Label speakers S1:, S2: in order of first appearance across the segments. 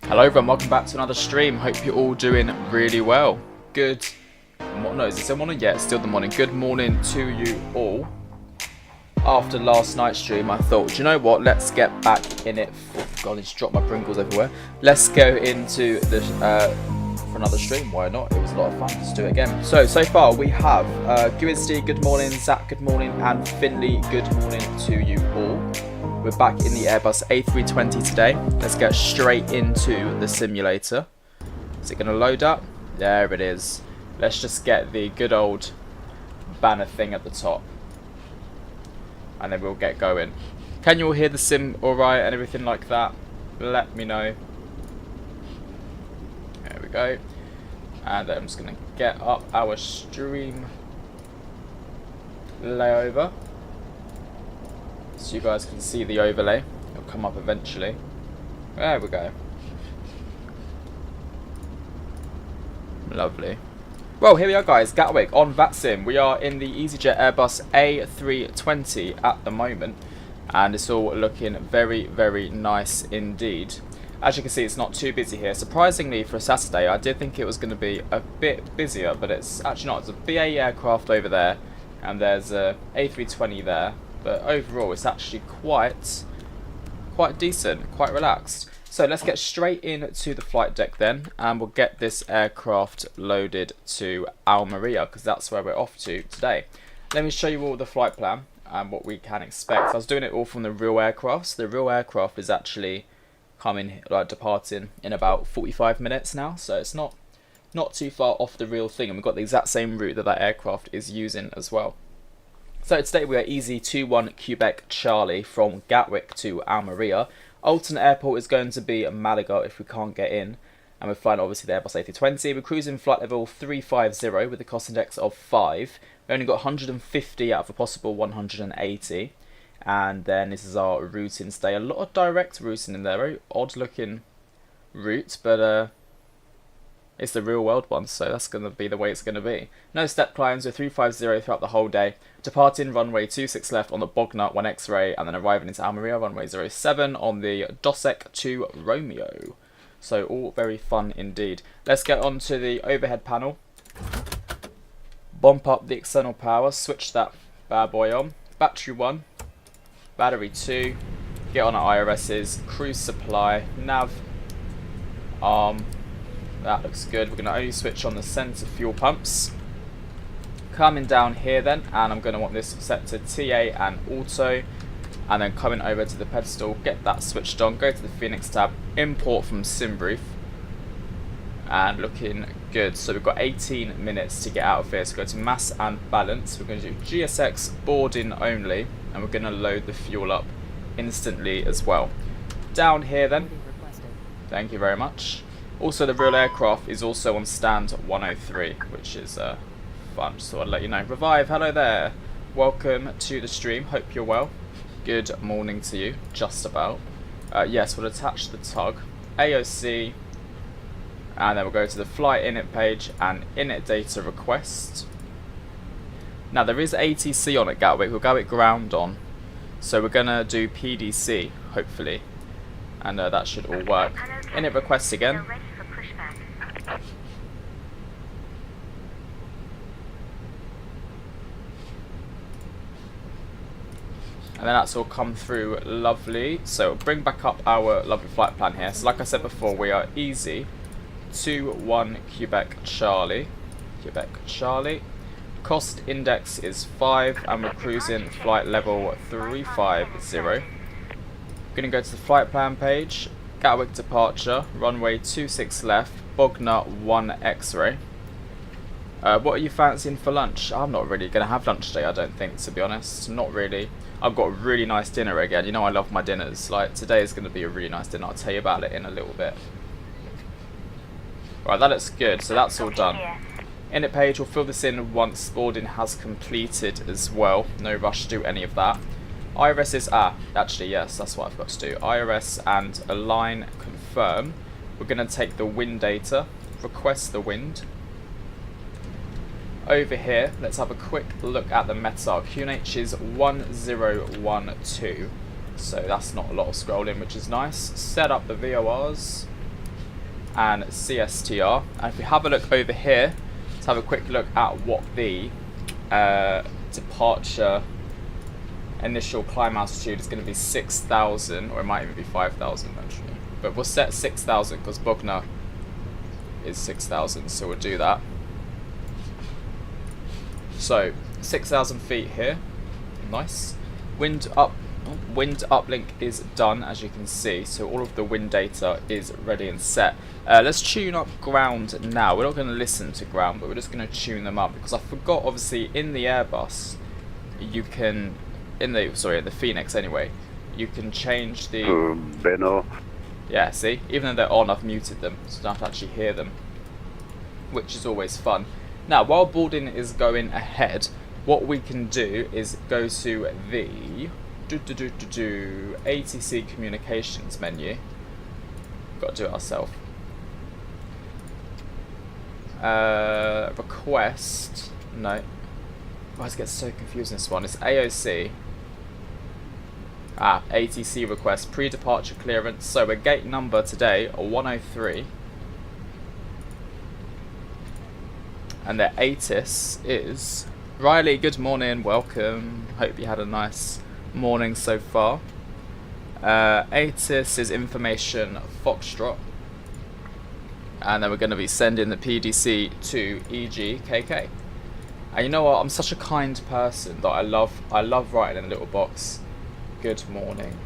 S1: Hello everyone, welcome back to another stream. Hope you're all doing really well. Good, no, is it still morning? Yeah, it's still the morning. Good morning to you all. After last night's stream, I thought, do you know what? Let's get back in it. God, I just dropped my Pringles everywhere. Let's go into the for another stream. Why not? It was a lot of fun. Let's do it again. So far we have Guisty, good morning. Zach, good morning, and Finley, good morning to you all. We're back in the Airbus A320 today. Let's get straight into the simulator. Is it going to load up? There it is. Let's just get the good old banner thing at the top. And then we'll get going. Can you all hear the sim alright and everything like that? Let me know. There we go. And I'm just going to get up our stream layover, so you guys can see the overlay. It'll come up eventually. There we go. Lovely. Well, here we are guys, Gatwick on VATSIM. We are in the easyJet Airbus A320 at the moment, and it's all looking very, very nice indeed. As you can see, it's not too busy here. Surprisingly, for a Saturday, I did think it was going to be a bit busier, but it's actually not. There's a BAE aircraft over there, and there's a A320 there. But overall, it's actually quite decent, quite relaxed. So let's get straight into the flight deck then, and we'll get this aircraft loaded to ALMERIA, because that's where we're off to today. Let me show you all the flight plan and what we can expect. I was doing it all from the real aircraft. So the real aircraft is actually departing in about 45 minutes now, so it's not too far off the real thing, and we've got the exact same route that aircraft is using as well. So today we are easy 21 Charlie from Gatwick to ALMERIA. Alternate airport is going to be Malaga if we can't get in. And we're flying obviously the Airbus A320. We're cruising flight level 350 with a cost index of 5. We only got 150 out of a possible 180. And then this is our routing today. A lot of direct routing in there. Very odd looking route, but it's the real world one, so that's going to be the way it's going to be. No step climbs with 350 throughout the whole day. Departing runway 26 left on the Bognor 1 X-ray, and then arriving into ALMERIA runway 07 on the Dosek 2 Romeo. So all very fun indeed. Let's get on to the overhead panel. Bump up the external power, switch that bad boy on. Battery 1, battery 2, get on our IRSs, cruise supply, nav, arm. That looks good. We're going to only switch on the centre fuel pumps. Coming down here then, and I'm going to want this set to TA and auto. And then coming over to the pedestal, get that switched on, go to the Phoenix tab, import from SimBrief. And looking good. So we've got 18 minutes to get out of here. So go to mass and balance. We're going to do GSX boarding only. And we're going to load the fuel up instantly as well. Down here then. Thank you very much. Also, the real aircraft is also on stand 103, which is fun. So I'll let you know. Revive, hello there. Welcome to the stream. Hope you're well. Good morning to you. Just about. Yes, we'll attach the tug. AOC. And then we'll go to the flight init page and init data request. Now, there is ATC on at Gatwick. We'll Gatwick ground on. So we're going to do PDC, hopefully. And that should all work. Init request again. And then that's all come through lovely. So we'll bring back up our lovely flight plan here. So like I said before, we are easy 21 Charlie. Quebec Charlie. Cost index is 5 and we're cruising flight level 350. Going to go to the flight plan page. Gatwick departure, runway 26 left, Bognor 1 X-ray. What are you fancying for lunch? I'm not really going to have lunch today, I don't think, to be honest. Not really. I've got a really nice dinner again. You know I love my dinners. Like, today is going to be a really nice dinner. I'll tell you about it in a little bit. Right, that looks good. So that's all done. Init page, we'll fill this in once boarding has completed as well. No rush to do any of that. IRS is, actually yes, that's what I've got to do. IRS and align confirm. We're going to take the wind data, request the wind. Over here, let's have a quick look at the METAR. QNH is 1012. So that's not a lot of scrolling, which is nice. Set up the VORs. and CSTR. And if we have a look over here, let's have a quick look at what the departure initial climb altitude is going to be. 6,000, or it might even be 5,000 actually. But we'll set 6,000 because Bogner is 6,000, so we'll do that. So 6,000 feet here, nice. Wind uplink is done, as you can see, so all of the wind data is ready and set. Let's tune up ground now. We're not going to listen to ground, but we're just going to tune them up, because I forgot, obviously, in the Airbus, you can, in the Phoenix anyway, you can change the...
S2: Benno.
S1: Yeah, see? Even though they're on, I've muted them, so I don't have to actually hear them, which is always fun. Now, while boarding is going ahead, what we can do is go to the ATC communications menu. Got to do it ourselves. Request. No. I always get so confused in this one. It's AOC. ATC request, pre-departure clearance. So we're gate number today, 103. And their ATIS is... Riley, good morning, welcome. Hope you had a nice morning so far. ATIS is information Foxtrot. And then we're going to be sending the PDC to EGKK. And you know what, I'm such a kind person that I love writing in a little box. Good morning.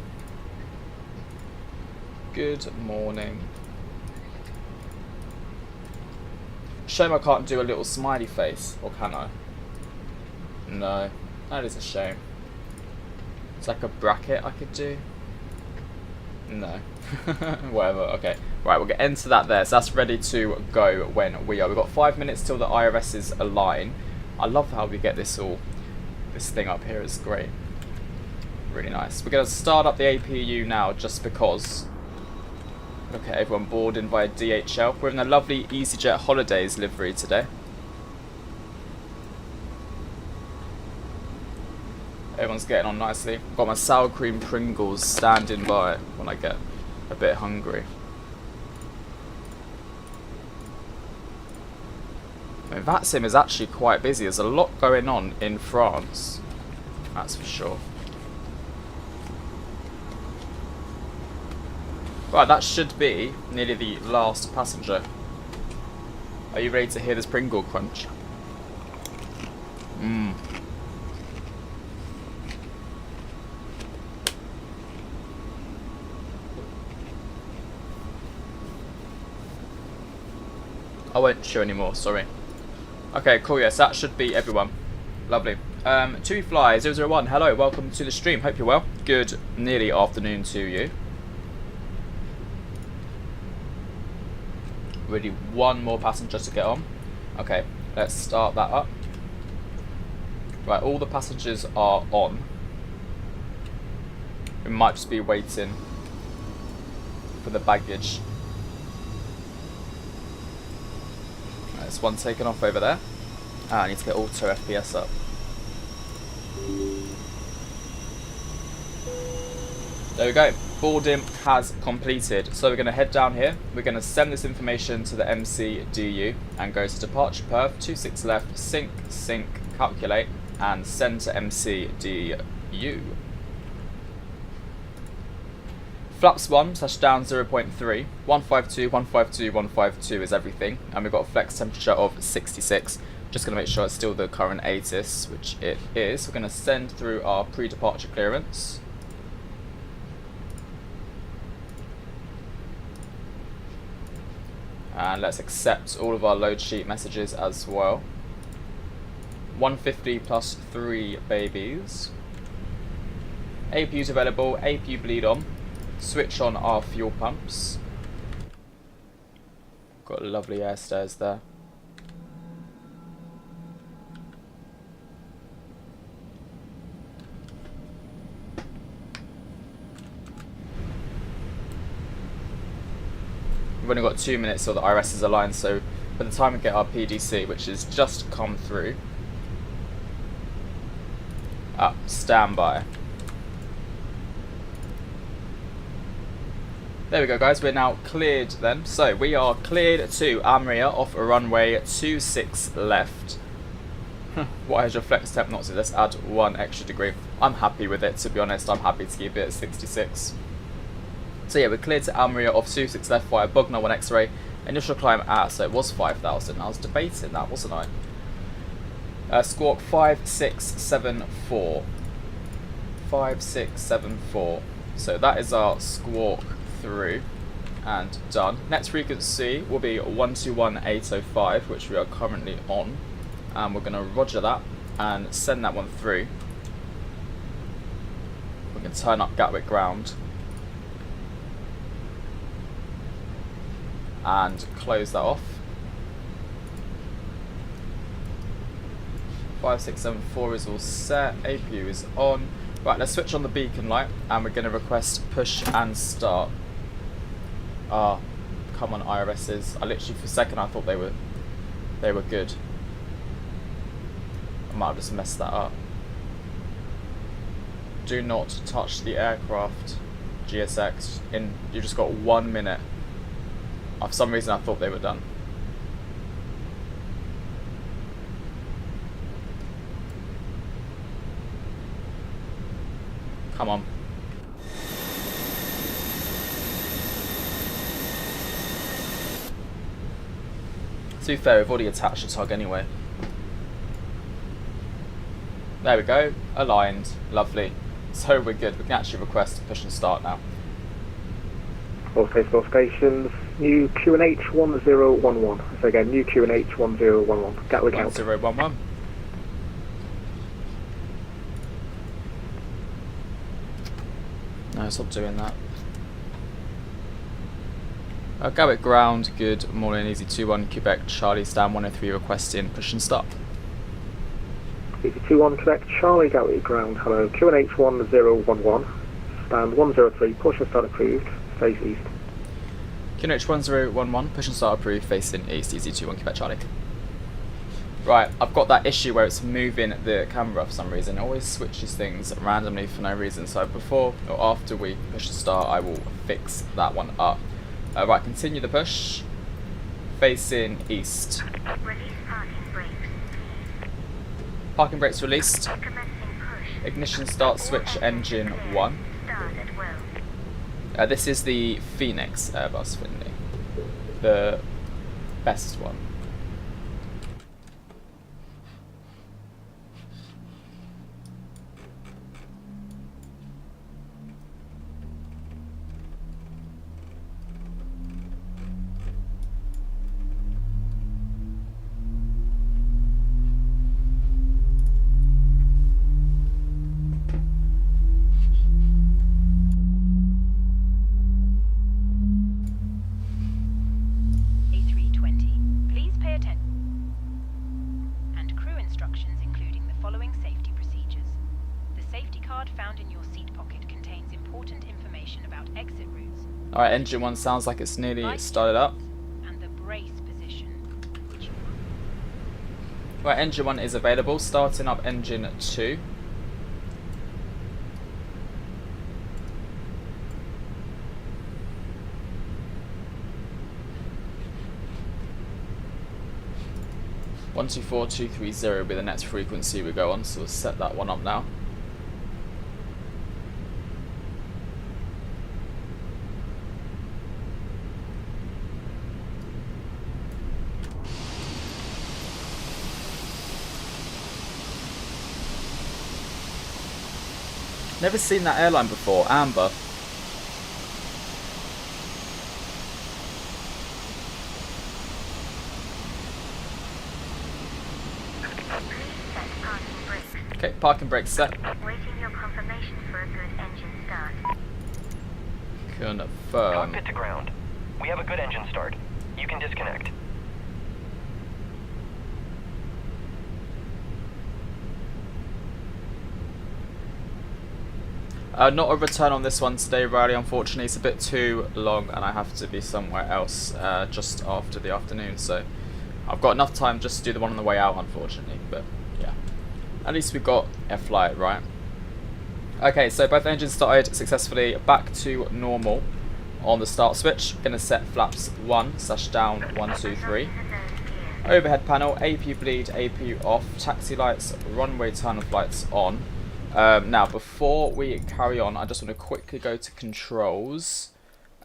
S1: Good morning. Shame I can't do a little smiley face, or can I? No, that is a shame. It's like a bracket I could do. No. Whatever, okay. Right, we'll get into that there. So that's ready to go when we are. We've got 5 minutes till the IRSs align. I love how we get this thing up here. It's great. Really nice. We're going to start up the APU now just because. Look at everyone boarding via DHL. We're in a lovely easyJet holidays livery today. Everyone's getting on nicely. Got my sour cream Pringles standing by when I get a bit hungry. I mean, VATSIM is actually quite busy. There's a lot going on in France. That's for sure. Right, that should be nearly the last passenger. Are you ready to hear this Pringle crunch? Mmm. I won't show anymore, sorry. Okay, cool, yes, that should be everyone. Lovely. TwoFly001, hello, welcome to the stream. Hope you're well. Good nearly afternoon to you. Really, one more passenger to get on. Okay, let's start that up. Right, all the passengers are on. We might just be waiting for the baggage. Right, there's one taken off over there. I need to get auto FPS up. There we go. Boarding has completed. So we're going to head down here. We're going to send this information to the MCDU and go to departure perf, 26 left, sync, calculate, and send to MCDU. Flaps 1, touchdown 0.3, 152, 152, 152 is everything. And we've got a flex temperature of 66. Just going to make sure it's still the current ATIS, which it is. We're going to send through our pre-departure clearance. And let's accept all of our load sheet messages as well. 150 plus 3 babies. APU's available, APU bleed on. Switch on our fuel pumps. Got lovely air stairs there. We've only got 2 minutes till the IRS is aligned, so by the time we get our PDC, which has just come through, standby. There we go, guys. We're now cleared then. So we are cleared to ALMERIA off a runway 26 left. What is your flex temp knots? Let's add 1 extra degree. I'm happy with it, to be honest. I'm happy to keep it at 66. So yeah, we're cleared to ALMERIA off 26 left via Bugner 1 X-ray. Initial climb at, so it was 5,000. I was debating that, wasn't I? Squawk 5674. 5674. So that is our squawk through and done. Next frequency will be 121805, which we are currently on, and we're going to roger that and send that one through. We can turn up Gatwick ground and close that off. 5674 is all set, APU is on. Right, let's switch on the beacon light and we're going to request push and start. Ah, come on IRSs. I literally for a second I thought they were good. I might have just messed that up. Do not touch the aircraft, GSX. You just got 1 minute. For some reason I thought they were done. Come on. To be fair, we've already attached the tug anyway. There we go, aligned, lovely. So we're good, we can actually request push and start now.
S2: Okay, four stations, new QNH 1011. So again, new QNH 1011. Gatwick out.
S1: 1011. No, stop doing that. Gatwick ground, good morning, easy 21, Quebec, Charlie, stand 103, requesting push and start.
S2: Easy 21, Quebec, Charlie, Gatwick ground, hello, QNH 1011, stand 103, push and start approved, face east.
S1: QNH 1011, push and start approved, facing east, easy 21, Quebec, Charlie. Right, I've got that issue where it's moving the camera for some reason. It always switches things randomly for no reason. So before or after we push the start, I will fix that one up. Right, continue the push. Facing east.
S3: Release parking brakes.
S1: Parking brakes released.
S3: Commencing push.
S1: Ignition start switch engine 1.
S3: Start at will.
S1: This is the Phoenix Airbus, Finley. The best one.
S3: A320. Please pay attention. And crew instructions including the following safety procedures. The safety card found in your seat pocket contains important information about exit routes.
S1: Alright, engine 1 sounds like it's nearly started up.
S3: And the brace position.
S1: Right, engine 1 is available. Starting up engine 2. One 24230 will be the next frequency we go on, so we'll set that one up now. Never seen that airline before, Amber. Okay, parking brakes set.
S3: Waiting your confirmation for a good engine start.
S1: Confirm.
S4: Cockpit to ground. We have a good engine start. You can disconnect.
S1: Not a return on this one today, Riley, unfortunately. It's a bit too long and I have to be somewhere else just after the afternoon. So I've got enough time just to do the one on the way out, unfortunately. But yeah, at least we got a flight, right? Okay, so both engines started successfully, back to normal. On the start switch, going to set flaps 1/down 1, 2, 3. Overhead panel, APU bleed, APU off, taxi lights, runway turn off lights on. Now, before we carry on, I just want to quickly go to controls.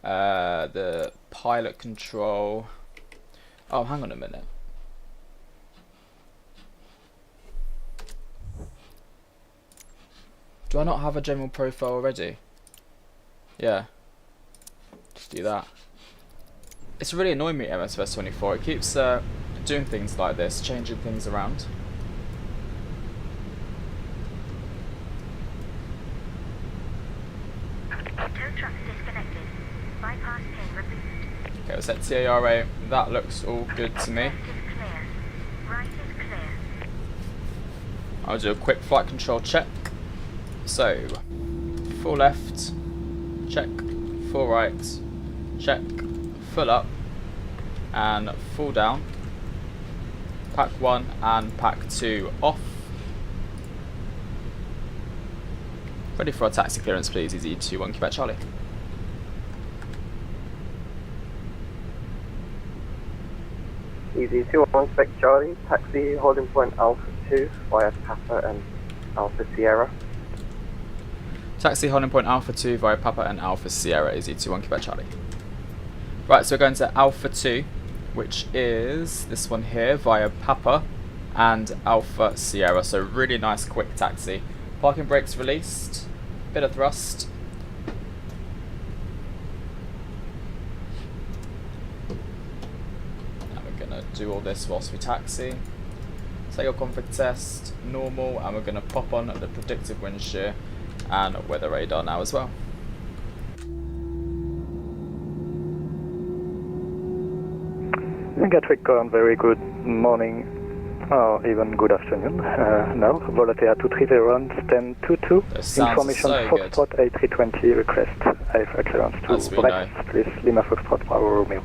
S1: The pilot control. Oh, hang on a minute. Do I not have a general profile already? Yeah. Just do that. It's really annoying me, MSFS 24. It keeps doing things like this, changing things around. Okay, we'll set TARA. That looks all good to me. I'll do a quick flight control check. So, full left, check, full right, check, full up, and full down. Pack 1 and pack 2 off. Ready for our taxi clearance, please. EZ21 Quebec Charlie.
S5: EZ21 Quebec Charlie, taxi holding point Alpha 2 via Papa and Alpha Sierra.
S1: Taxi holding point Alpha 2 via Papa and Alpha Sierra, EZ21 Quebec Charlie. Right, so we're going to Alpha 2, which is this one here via Papa and Alpha Sierra. So really nice quick taxi. Parking brakes released, bit of thrust. And we're going to do all this whilst we taxi. Take your config test, normal, and we're going to pop on the predictive wind shear and weather radar now as well.
S2: GATWICK, very good morning, or even good afternoon. Now, Volatea 230 stand 22. Information
S1: so
S2: Foxtrot A320 request. HyperX Headphones to Rex, please. Lima Foxtrot Bravo Romeo.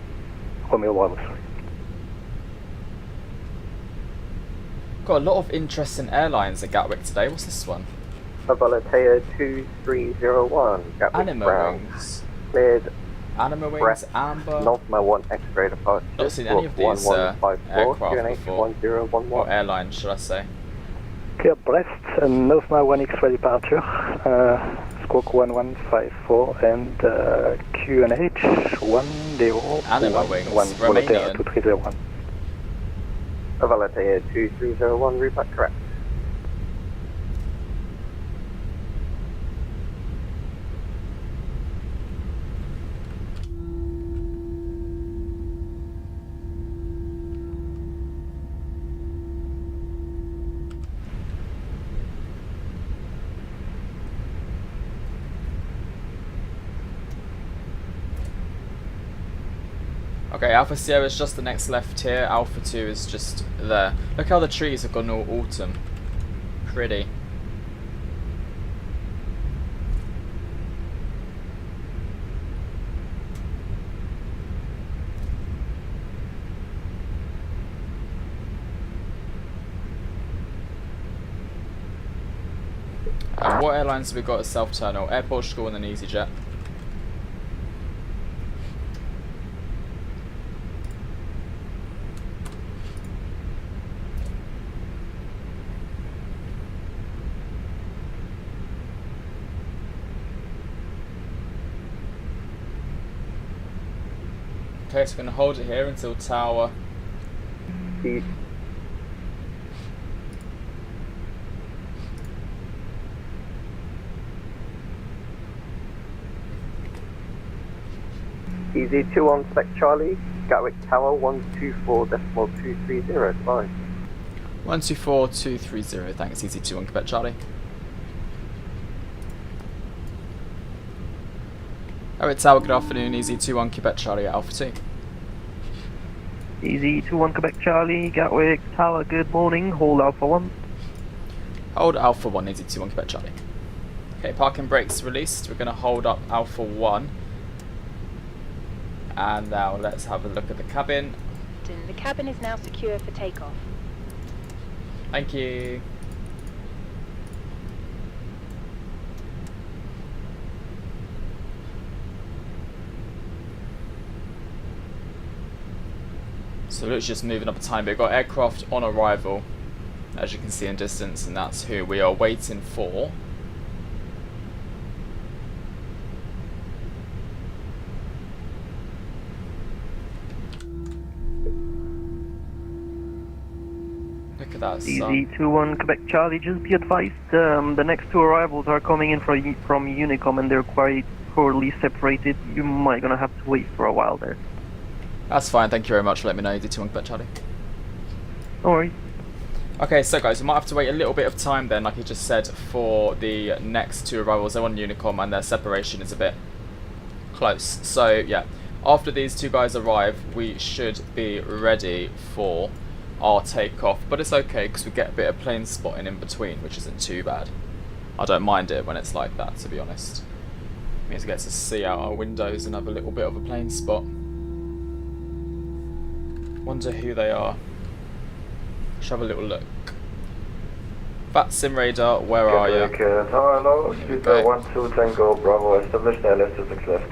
S2: Romeo Bravo, sorry.
S1: Got a lot of interesting airlines at Gatwick today. What's this one?
S5: Volatea 2301, Gatwick
S1: Anima
S5: ground.
S1: Wings.
S5: Cleared.
S1: Anima Wings,
S5: Brett,
S1: Amber.
S5: Northma 1 X-ray departure.
S1: Not seen any of these aircraft before.
S5: 1011.
S1: Or airlines, should I say?
S2: Clear Brest, Northma 1 X-ray departure. Squawk 1154 and QNH 1011.
S1: Anima Wings,
S2: Volatea
S1: Romanian.
S2: 2301.
S5: Volatea 2301, repack correct.
S1: Okay, Alpha Sierra is just the next left here. Alpha 2 is just there. Look how the trees have gone all autumn. Pretty. And what airlines have we got at South Terminal? Air Portugal and then easyJet. Okay, so we're going to hold it here until tower.
S5: EZ21 Spec Charlie, Gatwick Tower 124.230, fine.
S1: 124230, thanks, EZ21 Quebec Charlie. Alright, Tower, good afternoon, EZ21 Quebec Charlie at Alpha 2.
S6: EZ21 Quebec Charlie, Gatwick Tower, good morning, hold Alpha 1.
S1: Hold Alpha 1, EZ21 Quebec Charlie. Okay, parking brakes released, we're going to hold up Alpha 1. And now let's have a look at the cabin.
S3: The cabin is now secure for takeoff.
S1: Thank you. So we're just moving up a time. We've got aircraft on arrival, as you can see in distance, and that's who we are waiting for. Look at that sun.
S6: Easy-21 Quebec Charlie, just be advised, the next two arrivals are coming in from Unicom and they're quite poorly separated. You might gonna have to wait for a while there.
S1: That's fine, thank you very much for letting me know. Easy-21 Quebec Charlie.
S6: No worries.
S1: Okay, so guys, we might have to wait a little bit of time then, like I just said, for the next two arrivals. They're on Unicom and their separation is a bit close. So yeah, after these two guys arrive, we should be ready for our takeoff. But it's okay because we get a bit of plane spotting in between, which isn't too bad. I don't mind it when it's like that, to be honest. It means we get to see out our windows and have a little bit of a plane spot. Wonder who they are. Let's have a little look. VATSIM radar, where are you?
S5: Hello, Super 12 Tango Bravo, established LS26 left.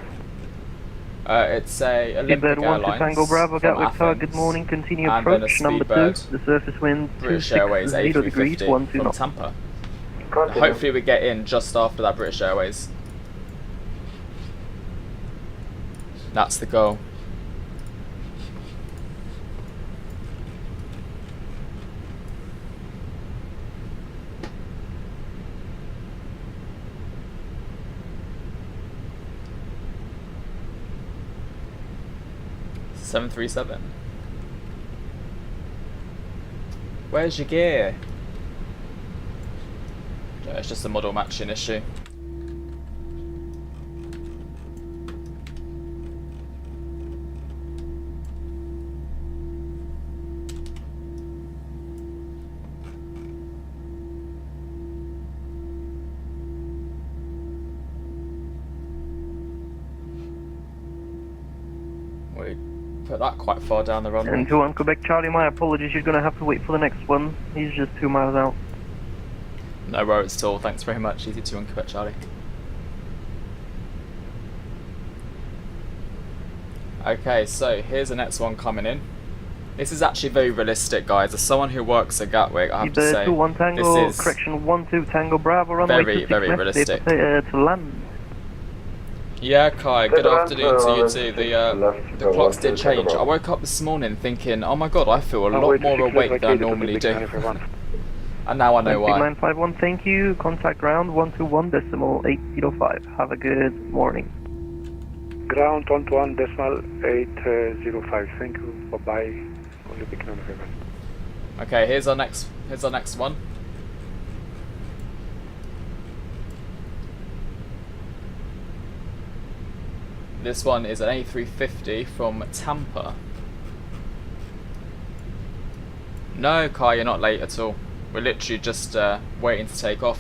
S1: It's a Olympic
S6: Seabird 12
S1: Airlines
S6: Tango Bravo,
S1: from
S6: Gatwick Tower,
S1: Athens,
S6: good morning, continue
S1: and then a
S6: approach, number 2,
S1: Speedbird,
S6: the surface wind
S1: British Airways
S6: 260 degrees,
S1: A350
S6: 12
S1: from
S6: knots.
S1: Tampa.
S5: Continue.
S1: Hopefully we get in just after that British Airways. That's the goal. $737. Where's your gear? Yeah, it's just a model matching issue. We put that quite far down the runway.
S6: And 21 Quebec Charlie, my apologies, you're gonna have to wait for the next one. He's just 2 miles out.
S1: No worries at all, thanks very much. Easy-21 Quebec Charlie. Okay, so here's the next one coming in. This is actually very realistic, guys. As someone who works at Gatwick, I have to say,
S6: 21 Tango,
S1: this is
S6: correction 12 Tango Bravo, runway
S1: very,
S6: 26
S1: very
S6: left,
S1: realistic.
S6: to land.
S1: Yeah, Kai, good
S5: Quadrant,
S1: afternoon to you
S5: left,
S1: too. The clocks did change. I woke up this morning thinking, oh my god, I feel a lot more awake than I normally do. And now I know why.
S6: 951, thank you. Contact ground 121.805. Have a good morning.
S2: Ground 121.805. Thank you. Bye-bye. Olympic November.
S1: Okay, here's our next one. This one is an A350 from Tampa. No, Kai, you're not late at all. We're literally just waiting to take off.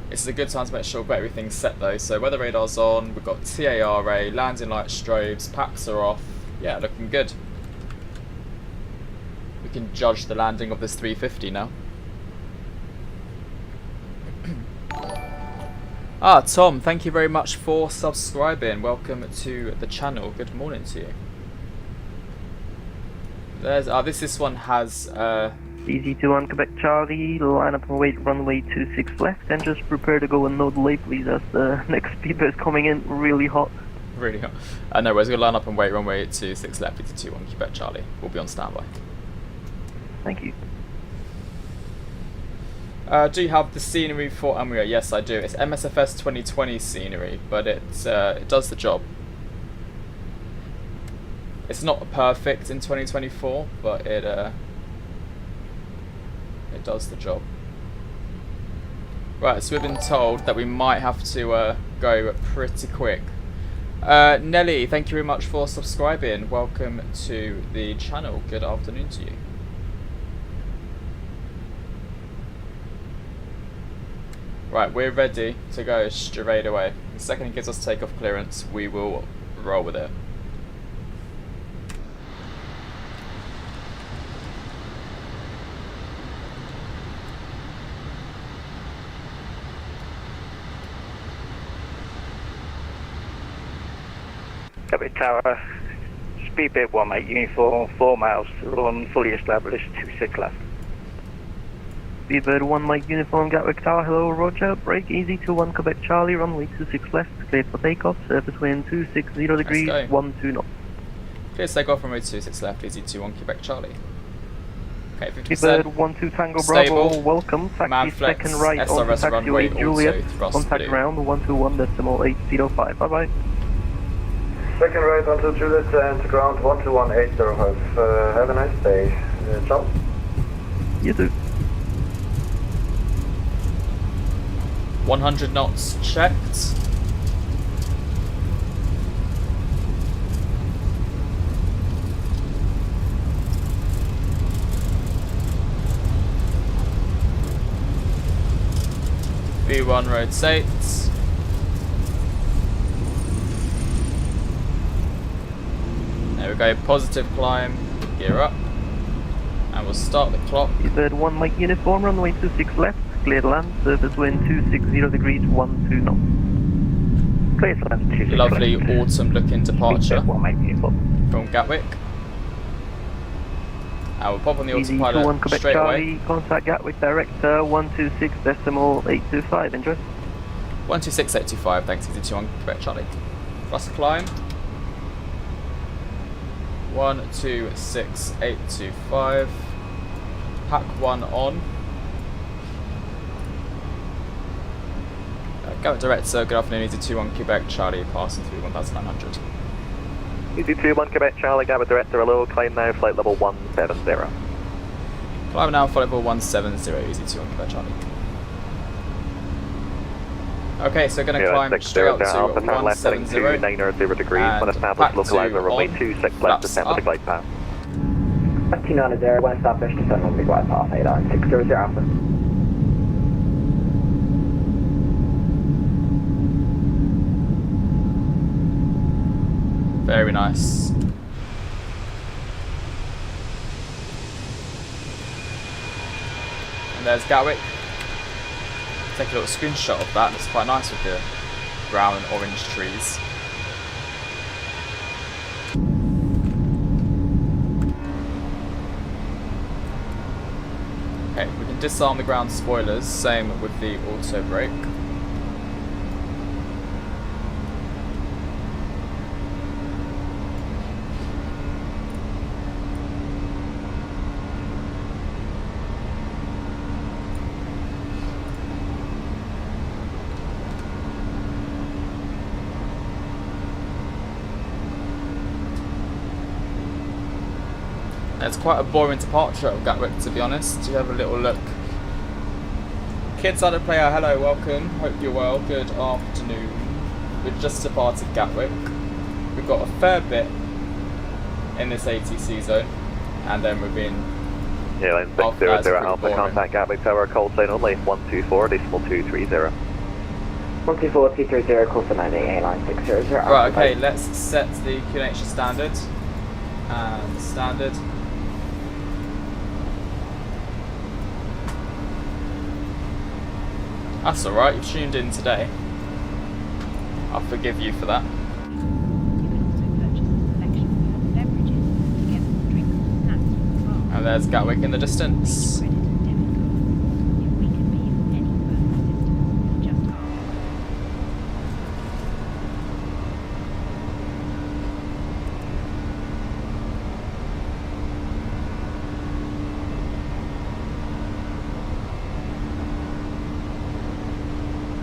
S1: This is a good time to make sure we've got everything set though. So weather radar's on, we've got TARA, landing light strobes, packs are off. Yeah, looking good. We can judge the landing of this 350 now. Tom, thank you very much for subscribing. Welcome to the channel. Good morning to you. There's this one has
S6: Easy-21 Quebec Charlie, line up and wait runway 26 left, and just prepare to go and no delay please as the next speedboat is coming in really hot.
S1: Really hot. No worries, we'll line up and wait runway 26 left, Easy-21 Quebec Charlie. We'll be on standby.
S6: Thank you.
S1: Do you have the scenery for ALMERIA? Yes, I do. It's MSFS 2020 scenery, but it does the job. It's not perfect in 2024, but it does the job. Right, so we've been told that we might have to go pretty quick. Nelly, thank you very much for subscribing. Welcome to the channel. Good afternoon to you. Right, we're ready to go straight away. The second it gives us takeoff clearance, we will roll with it.
S7: Gatwick Tower, speed bit 1 mate, uniform, 4 miles to run, fully established, 26 left.
S6: Speedbird 1 Mike Uniform, Gatwick Tower, hello, roger, break easy 21 Quebec Charlie, runway 26 left, cleared for takeoff, surface wind 260 degrees, 12 knots.
S1: Clear takeoff, runway 26 left, easy 21 Quebec Charlie. Okay, 50%.
S6: Speedbird 12 Tango
S1: Stable.
S6: Bravo, welcome, taxi second right on
S1: SRS runway,
S6: taxiway Juliet,
S1: auto, thrust
S6: contact
S1: blue.
S6: ground 121.805, bye bye.
S5: Second right onto Juliet and to ground 121.805. Have a nice day. Ciao.
S6: You too.
S1: 100 knots checked. V1 rotates. There we go, positive climb, gear up. And we'll start the clock.
S6: Speedbird 1 Mike Uniform, runway 26 left, cleared land, surface wind 260 degrees, 12 knots.
S7: Cleared land, 26
S1: Lovely
S7: left.
S1: autumn looking departure
S7: Speedbird 1 mate, uniform.
S1: from Gatwick. And we'll pop on the
S6: Easy
S1: autopilot
S6: 21 Quebec
S1: straight
S6: Charlie,
S1: away.
S6: contact Gatwick director 126.825, enjoy.
S1: 126825, thanks, easy 21 Quebec Charlie. Thrust climb. 126825. Pack 1 on. Gatwick director, good afternoon, easy 21 Quebec Charlie, passing through 1900.
S5: Easy 21 Quebec Charlie, Gatwick Director, hello, climb now, flight level 170.
S1: Climb now, flight level 170, easy 21 Quebec Charlie. Okay, so going to climb straight up to 170
S5: 900 degrees,
S1: and
S5: when established,
S1: pack 2
S5: localizer, runway
S1: on,
S5: 26 left,
S1: flaps
S5: descend to the
S1: up.
S5: glide path.
S2: 29 when established, descend on the glide path, 89600 Alpha.
S1: Very nice. And there's Gatwick. Take a little screenshot of that. It's quite nice with the brown and orange trees. Okay, we can disarm the ground spoilers, same with the auto brake. It's quite a boring departure of Gatwick, to be honest. You have a little look. Kids Other Player, hello, welcome. Hope you're well. Good afternoon. We've just departed Gatwick. We've got a fair bit in this ATC zone, and then we've been.
S5: Yeah, line 600 Alpha, contact Gatwick Tower, call sign only 124.230.
S2: 124.230, call for 98, line 600 Alpha.
S1: Right, okay, let's set the QNH to standard. And standard. That's alright, you've tuned in today. I'll forgive you for that.
S3: You can also purchase a selection of beverages together with drinks and snacks from the bar.
S1: And there's Gatwick in the distance.
S3: Credit and debit cards. If we can be of any further assistance, just ask.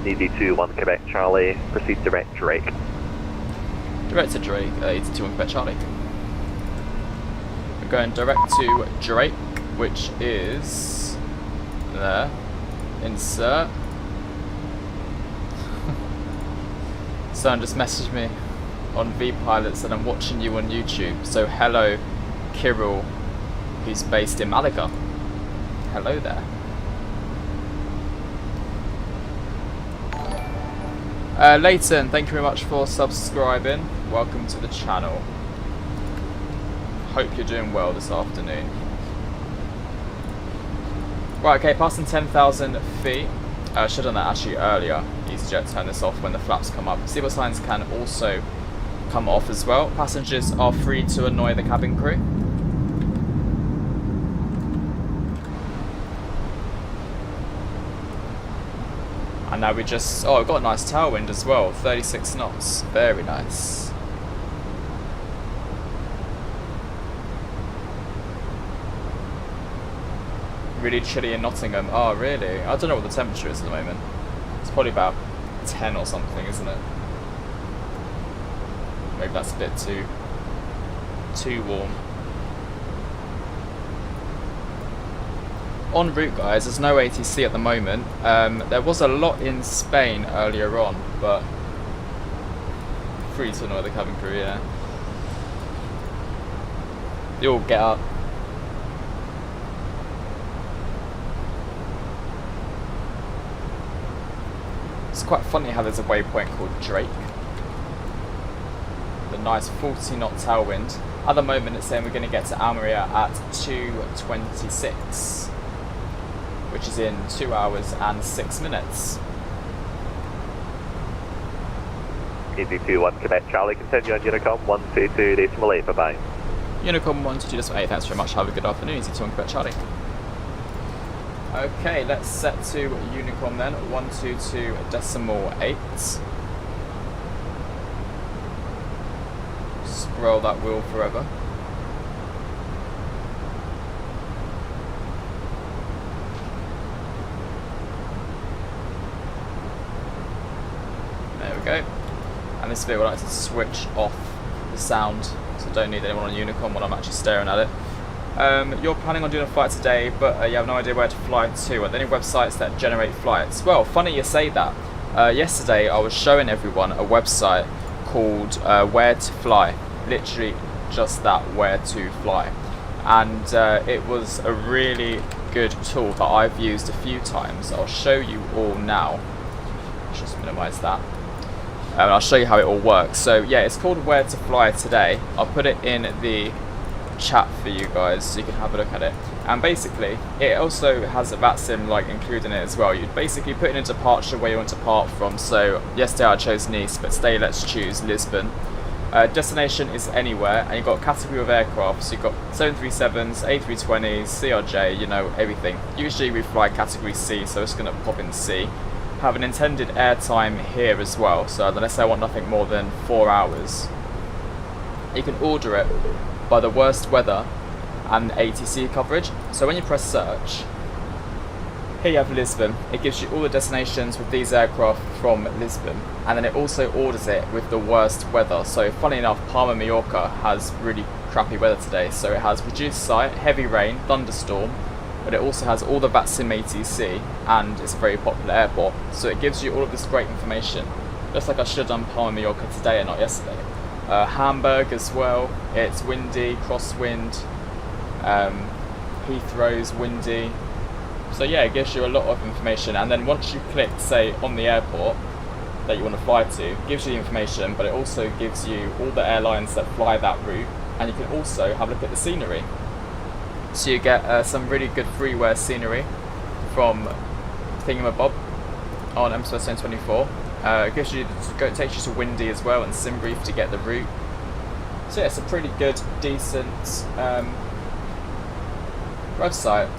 S5: Easy 21 Quebec Charlie, proceed direct Drake.
S1: Direct to Drake, 82 Quebec Charlie. We're going direct to Drake, which is there. Insert. Someone just messaged me on VPilot, said I'm watching you on YouTube. So hello, Kirill, who's based in Malaga. Hello there. Leighton, thank you very much for subscribing. Welcome to the channel. Hope you're doing well this afternoon. Right, okay, passing 10,000 feet. I should have done that actually earlier. EasyJet, turn this off when the flaps come up. Seatbelt signs can also come off as well. Passengers are free to annoy the cabin crew. And now we just, oh, we've got a nice tailwind as well, 36 knots, very nice. Really chilly in Nottingham, oh really? I don't know what the temperature is at the moment. It's probably about 10 or something, isn't it? Maybe that's a bit too warm. En route, guys, there's no ATC at the moment. There was a lot in Spain earlier on, but free to annoy the cabin crew, yeah. You all get up. It's quite funny how there's a waypoint called Drake. The nice 40 knot tailwind. At the moment it's saying we're going to get to Almeria at 2:26, which is in 2 hours and 6 minutes.
S8: Easy21 Quebec Charlie, continue on Unicom 122.8, bye bye.
S1: Unicom 122.8, thanks very much, have a good afternoon, Easy21 Quebec Charlie. Okay, let's set to Unicom then, 122.8. Scroll that wheel forever. There we go. And this bit would like to switch off the sound, so don't need anyone on Unicom when I'm actually staring at it. You're planning on doing a flight today, but you have no idea where to fly to. Are there any websites that generate flights? Well, funny you say that. Yesterday I was showing everyone a website called Where to Fly. Literally just that, Where to Fly. And it was a really good tool that I've used a few times. I'll show you all now. Let's just minimize that. I'll show you how it all works. So yeah, it's called Where to Fly today. I'll put it in the chat for you guys so you can have a look at it. And basically it also has a VATSIM like included in it as well. You'd basically put in a departure where you want to depart from. So yesterday I chose Nice, but today let's choose Lisbon. Destination is anywhere, and you've got a category of aircraft, so you've got 737s, A320s, CRJ, you know, everything. Usually we fly category C, so it's going to pop in C. Have an intended airtime here as well, so unless I want nothing more than 4 hours. You can order it by the worst weather and ATC coverage. So when you press search, here you have Lisbon. It gives you all the destinations with these aircraft from Lisbon, and then it also orders it with the worst weather. So funny enough, Palma Mallorca has really crappy weather today, so it has reduced sight, heavy rain, thunderstorm, but it also has all the VATSIM ATC, and it's a very popular airport, so it gives you all of this great information. Just like I should have done Palma Mallorca today and not yesterday. Hamburg as well, it's windy, crosswind, Heathrow's windy. So yeah, it gives you a lot of information, and then once you click, say, on the airport that you want to fly to, it gives you the information, but it also gives you all the airlines that fly that route, and you can also have a look at the scenery. So you get some really good freeware scenery from Thingamabob on MSFS 1024. It gives you, it takes you to Windy as well and Simbrief to get the route. So yeah, it's a pretty good, decent website.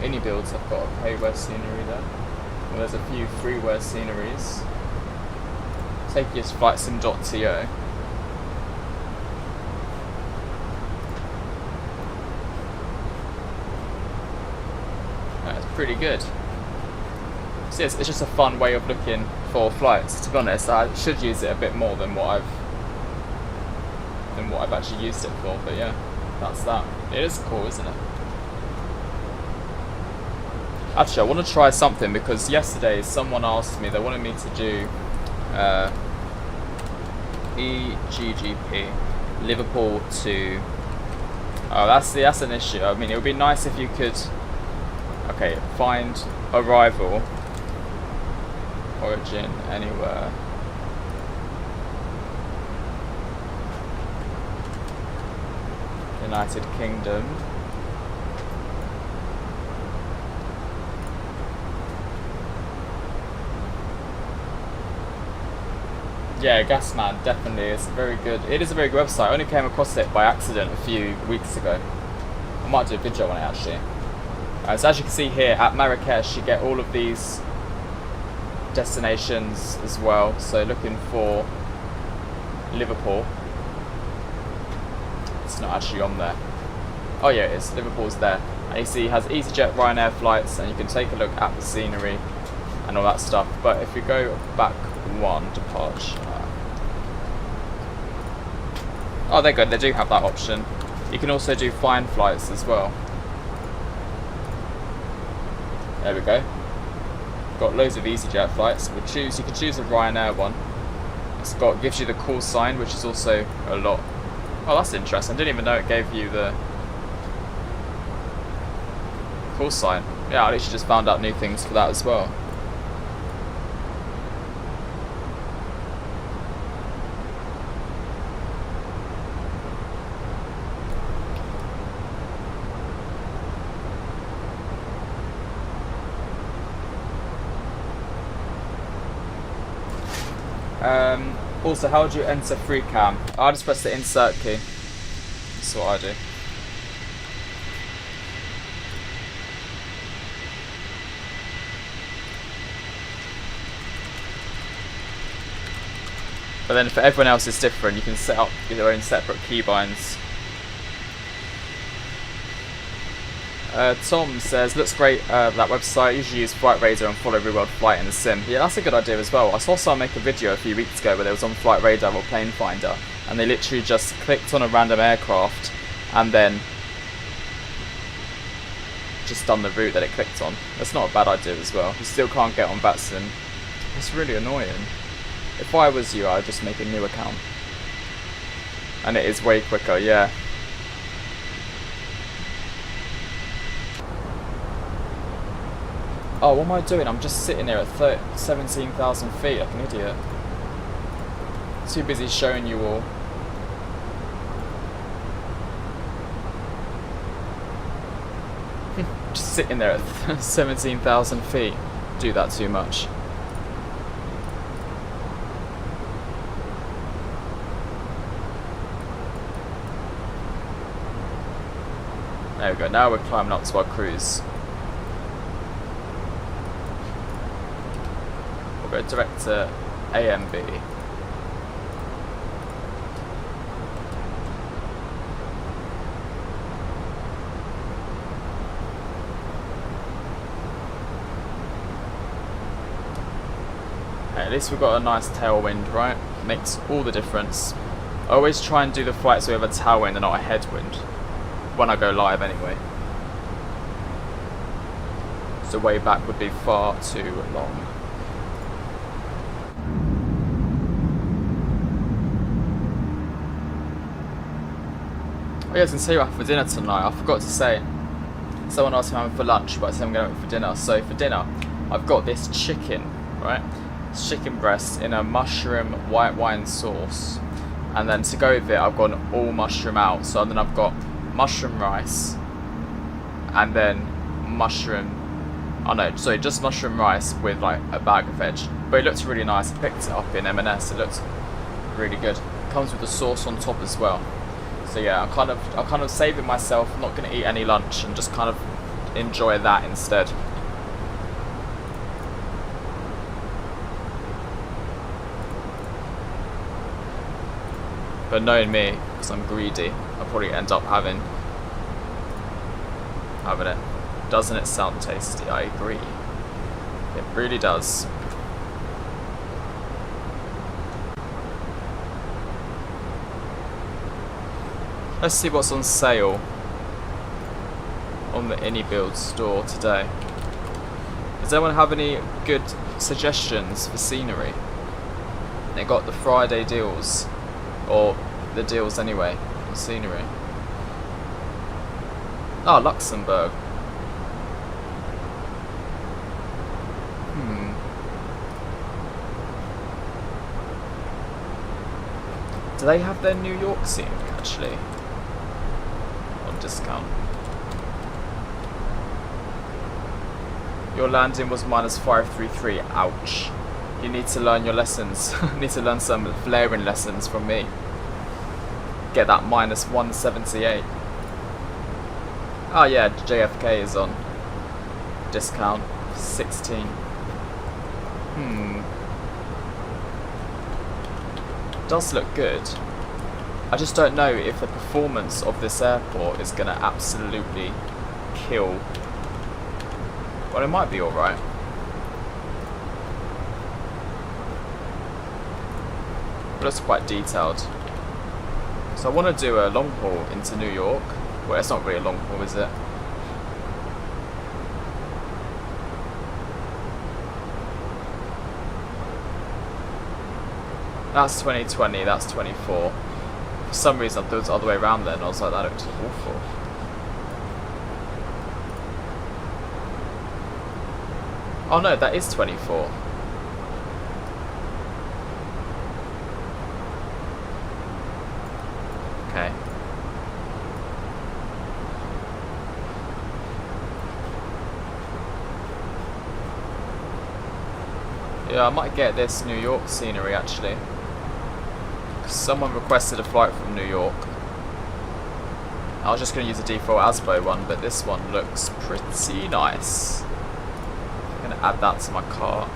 S1: Any builds have got a payware scenery there. Well, there's a few freeware sceneries. Take you to flightsim.to. That's pretty good. So it's just a fun way of looking for flights. To be honest, I should use it a bit more than what I've actually used it for. But yeah, that's that. It is cool, isn't it? Actually, I want to try something, because yesterday someone asked me, they wanted me to do EGGP, Liverpool to... Oh, that's an issue. I mean, it would be nice if you could... Okay, find arrival, origin, anywhere. United Kingdom. Yeah, Gasman, definitely. It's very good. It is a very good website. I only came across it by accident a few weeks ago. I might do a video on it actually. So as you can see here, at Marrakesh you get all of these destinations as well. So looking for Liverpool. It's not actually on there. Oh yeah, it is. Liverpool's there. And you see it has easyJet, Ryanair flights, and you can take a look at the scenery and all that stuff. But if you go back one, departure. Oh, they're good. They do have that option. You can also do find flights as well. There we go. Got loads of easyJet flights. You can choose a Ryanair one. It's gives you the call sign, which is also a lot. Oh, that's interesting. I didn't even know it gave you the call sign. Yeah, I literally just found out new things for that as well. Also, how do you enter FreeCam? I just press the insert key. That's what I do. But then for everyone else it's different. You can set up your own separate keybinds. Tom says, looks great, that website. Usually use Flight Radar and follow real world flight in the sim. Yeah, that's a good idea as well. I saw someone make a video a few weeks ago where they was on Flight Radar or Plane Finder, and they literally just clicked on a random aircraft and then just done the route that it clicked on. That's not a bad idea as well. You still can't get on VATSIM. It's really annoying. If I was you, I'd just make a new account. And it is way quicker, yeah. Oh, what am I doing? I'm just sitting here at 17,000 feet like an idiot. Too busy showing you all. Just sitting there at 17,000 feet. Do that too much. There we go, now we're climbing up to our cruise. We'll go direct to AMB. At least we've got a nice tailwind, right? Makes all the difference. I always try and do the flights with a tailwind and not a headwind. When I go live anyway. So way back would be far too long. Oh yeah, I was going to say what for dinner tonight. I forgot to say. Someone asked me what I'm having for lunch, but I said I'm going to have it for dinner. So for dinner, I've got this chicken, right? It's chicken breast in a mushroom white wine sauce. And then to go with it, I've got an all mushroom out. So then I've got mushroom rice, and then just mushroom rice with like a bag of veg. But it looks really nice. I picked it up in M&S. It looks really good. It comes with the sauce on top as well. So yeah, I'm kind of saving myself. I'm not going to eat any lunch and just kind of enjoy that instead. But knowing me, because I'm greedy, I'll probably end up having it. Doesn't it sound tasty? I agree. It really does. Let's see what's on sale on the AnyBuild store today. Does anyone have any good suggestions for scenery? They got the Friday deals. Or the deals anyway, on scenery. Oh, Luxembourg. Do they have their New York scene actually on discount? Your landing was -533. Ouch. You need to learn your lessons. You need to learn some flaring lessons from me. Get that minus 178. Oh yeah, JFK is on discount 16. Does look good. I just don't know if the performance of this airport is gonna absolutely kill. Well, it might be alright. It looks quite detailed. So I want to do a long haul into New York. Well, it's not really a long haul, is it? That's 2020, that's 24. For some reason I thought it was the other way around then. I was like, that looks awful. Oh no, that is 24. Okay. Yeah, I might get this New York scenery actually. Someone requested a flight from New York. I was just going to use a default ASBO one, but this one looks pretty nice. I'm going to add that to my cart.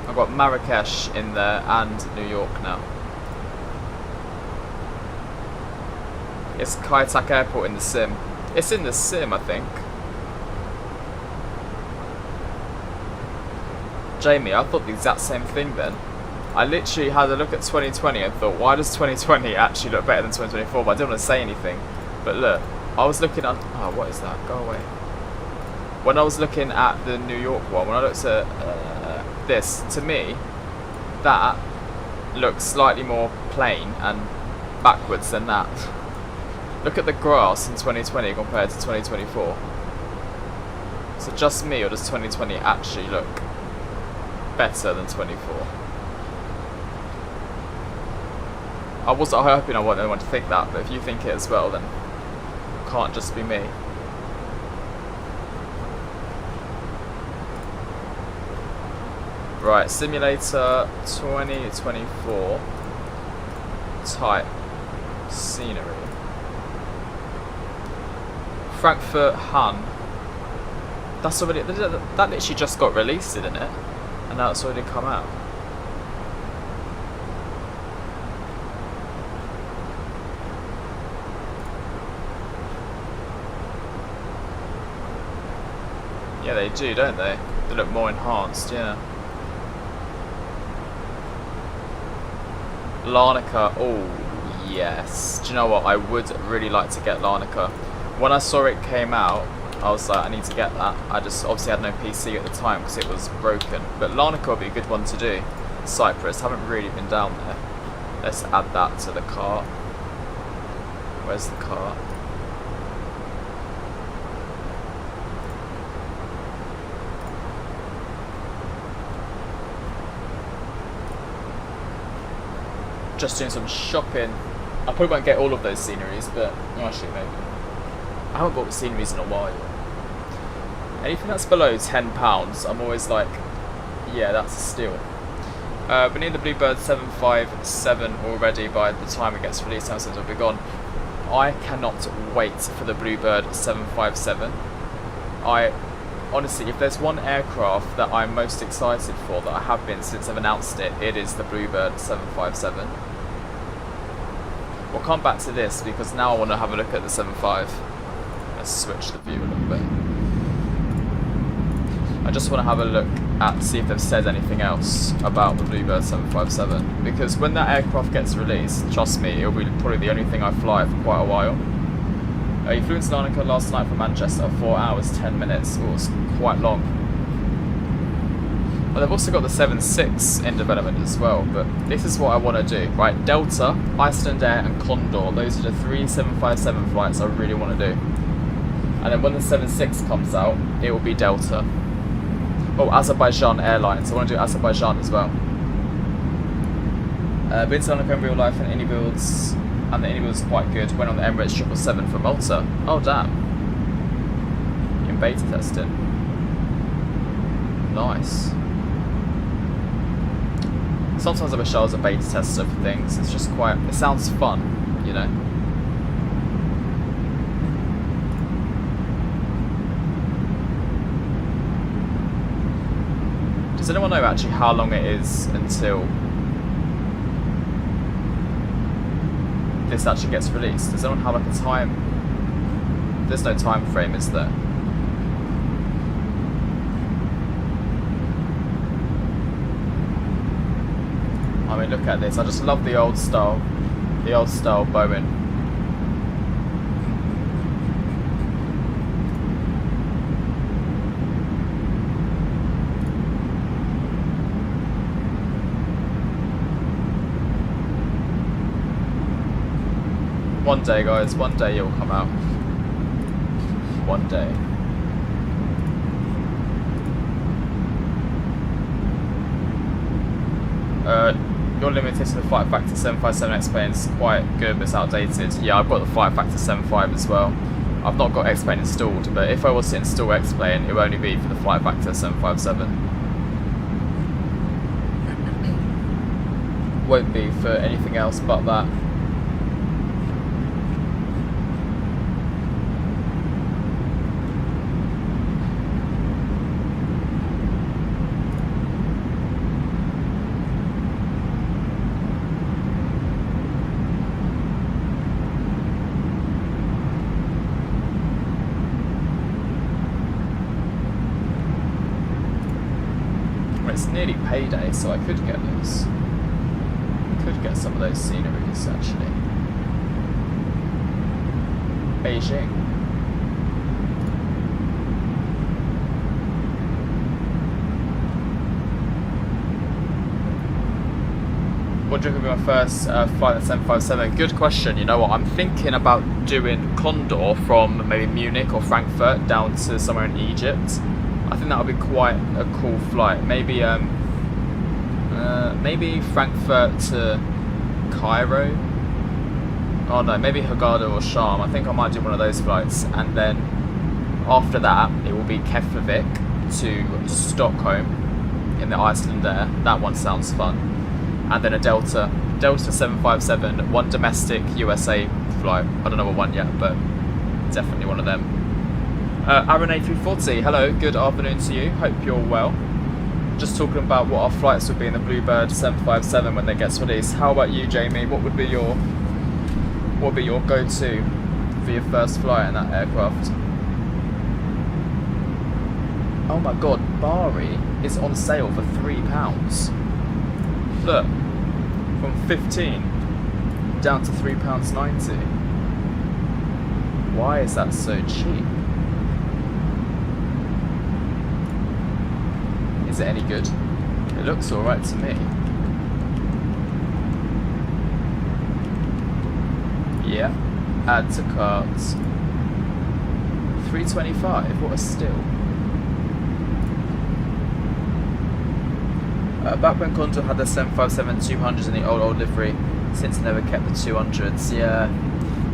S1: I've got Marrakesh in there and New York now. It's Kai Tak Airport in the sim. It's in the sim, I think. Jamie, I thought the exact same thing then. I literally had a look at 2020 and thought, why does 2020 actually look better than 2024? But I didn't want to say anything. But look, I was looking at... Oh, what is that? Go away. When I was looking at the New York one, when I looked at this, to me, that looks slightly more plain and backwards than that. Look at the grass in 2020 compared to 2024. So just me, or does 2020 actually look better than 24? I wasn't hoping I want anyone to think that, but if you think it as well, then it can't just be me. Right, simulator 2024 type scenery. Frankfurt Han. That's already, that literally just got released, didn't it? And now it's already come out. Yeah, they do, don't they? They look more enhanced, yeah. Larnaca, oh yes. Do you know what? I would really like to get Larnaca. When I saw it came out, I was like, I need to get that. I just obviously had no PC at the time because it was broken. But Larnaca would be a good one to do. Cyprus, haven't really been down there. Let's add that to the cart. Where's the cart? Just doing some shopping. I probably won't get all of those sceneries, but actually maybe. I haven't bought the sceneries in a while. Anything that's below £10, I'm always like, yeah, that's a steal. We need the Bluebird 757 already by the time it gets released, since it'll be gone. I cannot wait for the Bluebird 757. Honestly, if there's one aircraft that I'm most excited for, that I have been since I've announced it, it is the Bluebird 757. We'll come back to this because now I want to have a look at the 75. Let's switch the view a little bit. I just want to have a look at, see if they've said anything else about the Bluebird 757. Because when that aircraft gets released, trust me, it'll be probably the only thing I fly for quite a while. You flew into Larnaca last night from Manchester, 4 hours, 10 minutes. Oh, it's quite long. Well, they've also got the 76 in development as well, but this is what I want to do. Right, Delta, Iceland Air and Condor, those are the 3 757 flights I really want to do. And then when the 76 comes out, it will be Delta. Oh, Azerbaijan Airlines, I want to do Azerbaijan as well. Been to Larnaca in real life and Indy builds. And the Indy was quite good. Went on the Emirates 777 for Malta. Oh damn. In beta testing. Nice. Sometimes I wish I was a beta tester for things. It's just quite, it sounds fun, you know. Does anyone know actually how long it is until this actually gets released? Does anyone have like a time? There's no time frame, is there? I mean, look at this. I just love the old style Boeing. One day, guys, one day it will come out. One day. You're limited to the Fight Factor 757 X-Plane. It's quite good, but it's outdated. Yeah, I've got the Fight Factor 75 as well. I've not got X-Plane installed, but if I was to install X-Plane, it would only be for the Fight Factor 757. Won't be for anything else but that. It's nearly payday, so I could get those. Could get some of those sceneries actually. Beijing. What do you think will be my first flight at 757? Good question. You know what? I'm thinking about doing Condor from maybe Munich or Frankfurt down to somewhere in Egypt. I think that would be quite a cool flight. Maybe maybe Frankfurt to Cairo. Oh no, maybe Hurghada or Sharm. I think I might do one of those flights, and then after that it will be Keflavik to Stockholm in the Iceland Air. That one sounds fun. And then a Delta 757, one domestic USA flight. I don't know what one yet, but definitely one of them. Aaron A340, hello, good afternoon to you, hope you're well. Just talking about what our flights would be in the Bluebird 757 when they gets released. How about you, Jamie? What would be your go-to for your first flight in that aircraft? Oh my god, Bari is on sale for £3. Look, from 15 down to £3.90. Why is that so cheap? Is it any good? It looks alright to me. Yeah, add to carts. 325, what a steal. Back when Condor had the 757-200s in the old livery, since they never kept the 200s. Yeah,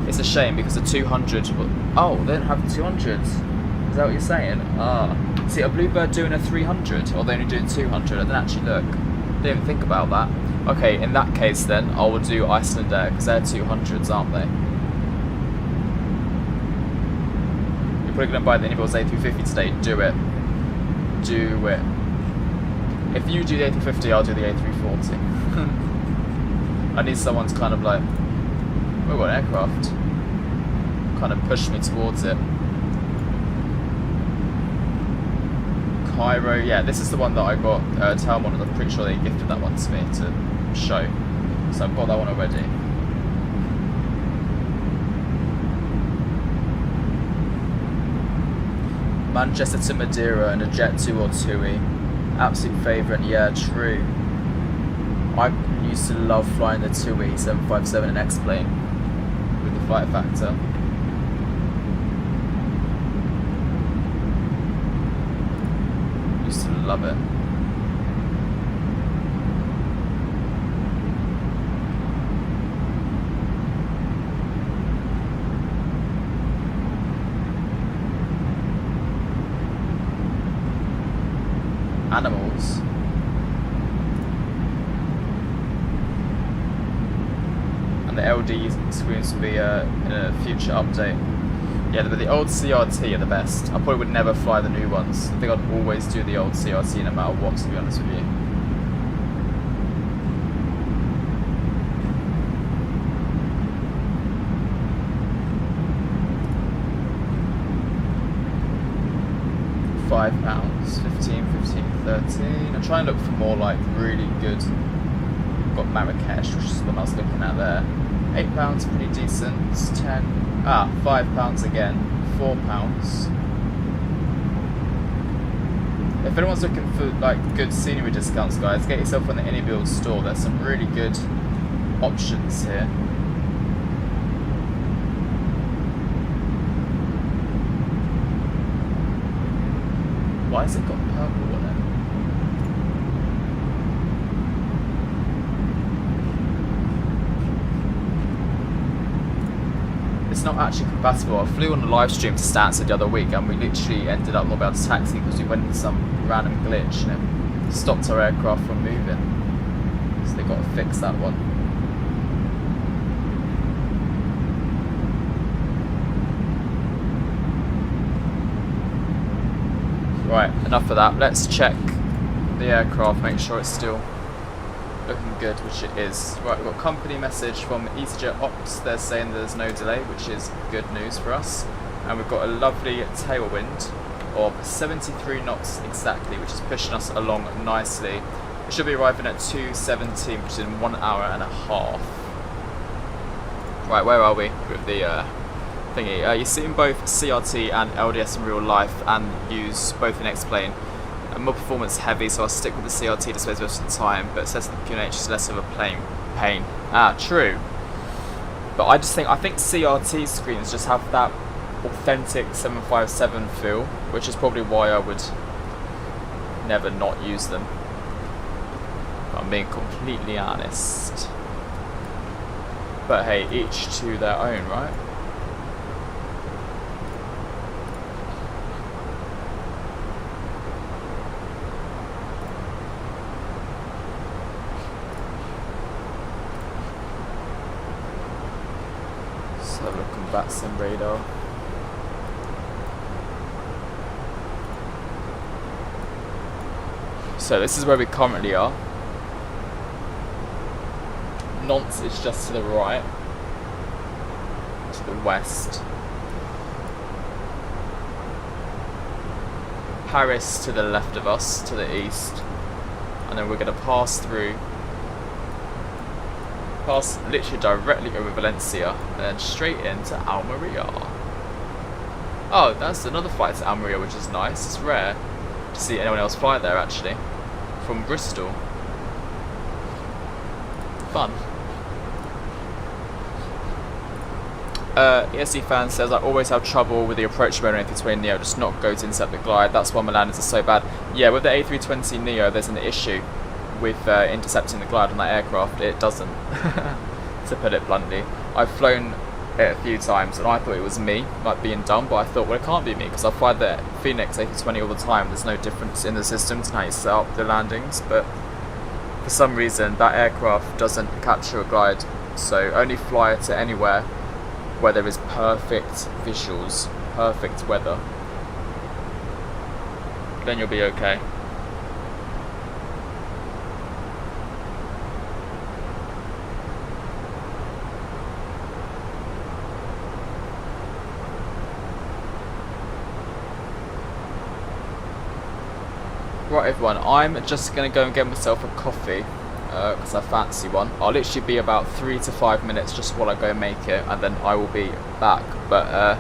S1: it's a shame because the 200. Oh, they don't have the 200s. Is that what you're saying? Ah, see, a Bluebird doing a 300, or they only doing 200? I didn't actually look. Didn't even think about that. Okay, in that case then, I will do Iceland Air because they're 200s, aren't they? You're probably gonna buy the Anybody's A350 today. Do it. Do it. If you do the A350, I'll do the A340. I need someone to kind of like, we've got an aircraft, kind of push me towards it. Cairo, yeah, this is the one that I got Talmon, and I'm pretty sure they gifted that one to me to show. So I've got that one already. Manchester to Madeira and a Jet 2 or 2E. Absolute favourite, yeah, true. I used to love flying the 2E 757 and X-Plane with the Fight Factor. Used to love it. animals. And the LD screens will be in a future update. Yeah, but the old CRT are the best. I probably would never fly the new ones. I think I'd always do the old CRT no matter what, to be honest with you. £5, 15, 13. I'm trying to look for more like really good. Got Marrakesh, which is the one I was looking at there. £8, pretty decent. 10. £5 again. £4. If anyone's looking for like good scenery discounts, guys, get yourself on the AnyBuild store. There's some really good options here. Why has it got purple on it? It's not actually compatible. I flew on a live stream to Stansted the other week and we literally ended up not being able to taxi because we went into some random glitch and it stopped our aircraft from moving. So they've got to fix that one. Right, enough of that. Let's check the aircraft, make sure it's still looking good, which it is. Right, we've got a company message from easyJet Ops. They're saying there's no delay, which is good news for us. And we've got a lovely tailwind of 73 knots exactly, which is pushing us along nicely. It should be arriving at 2:17, which is in 1 hour and a half. Right, where are we with the thingy? You're seeing both CRT and LDS in real life and use both in X-Plane. More performance heavy, so I'll stick with the CRT to save most of the time, but it says that the QNH is less of a pain. True. But I think CRT screens just have that authentic 757 feel, which is probably why I would never not use them. If I'm being completely honest. But hey, each to their own, right? VATSIM radar. So this is where we currently are. Nantes is just to the right, to the west. Paris to the left of us, to the east. And then we're going to pass literally directly over Valencia and then straight into ALMERIA. Oh, that's another flight to ALMERIA, which is nice. It's rare to see anyone else fly there actually. From Bristol. Fun. ESC fan says, I always have trouble with the approach mode on A320 Neo, just not go to intercept the glide. That's why my landings are so bad. Yeah, with the A320 Neo there's an issue with intercepting the glide on that aircraft. It doesn't, to put it bluntly. I've flown it a few times and I thought it was me, like being dumb, but I thought, well, it can't be me because I fly the Phoenix A320 all the time. There's no difference in the systems and how you set up the landings, but for some reason that aircraft doesn't capture a glide, so only fly it to anywhere where there is perfect visuals, perfect weather. Then you'll be okay. Right everyone, I'm just going to go and get myself a coffee because I fancy one. I'll literally be about 3 to 5 minutes just while I go and make it, and then I will be back. But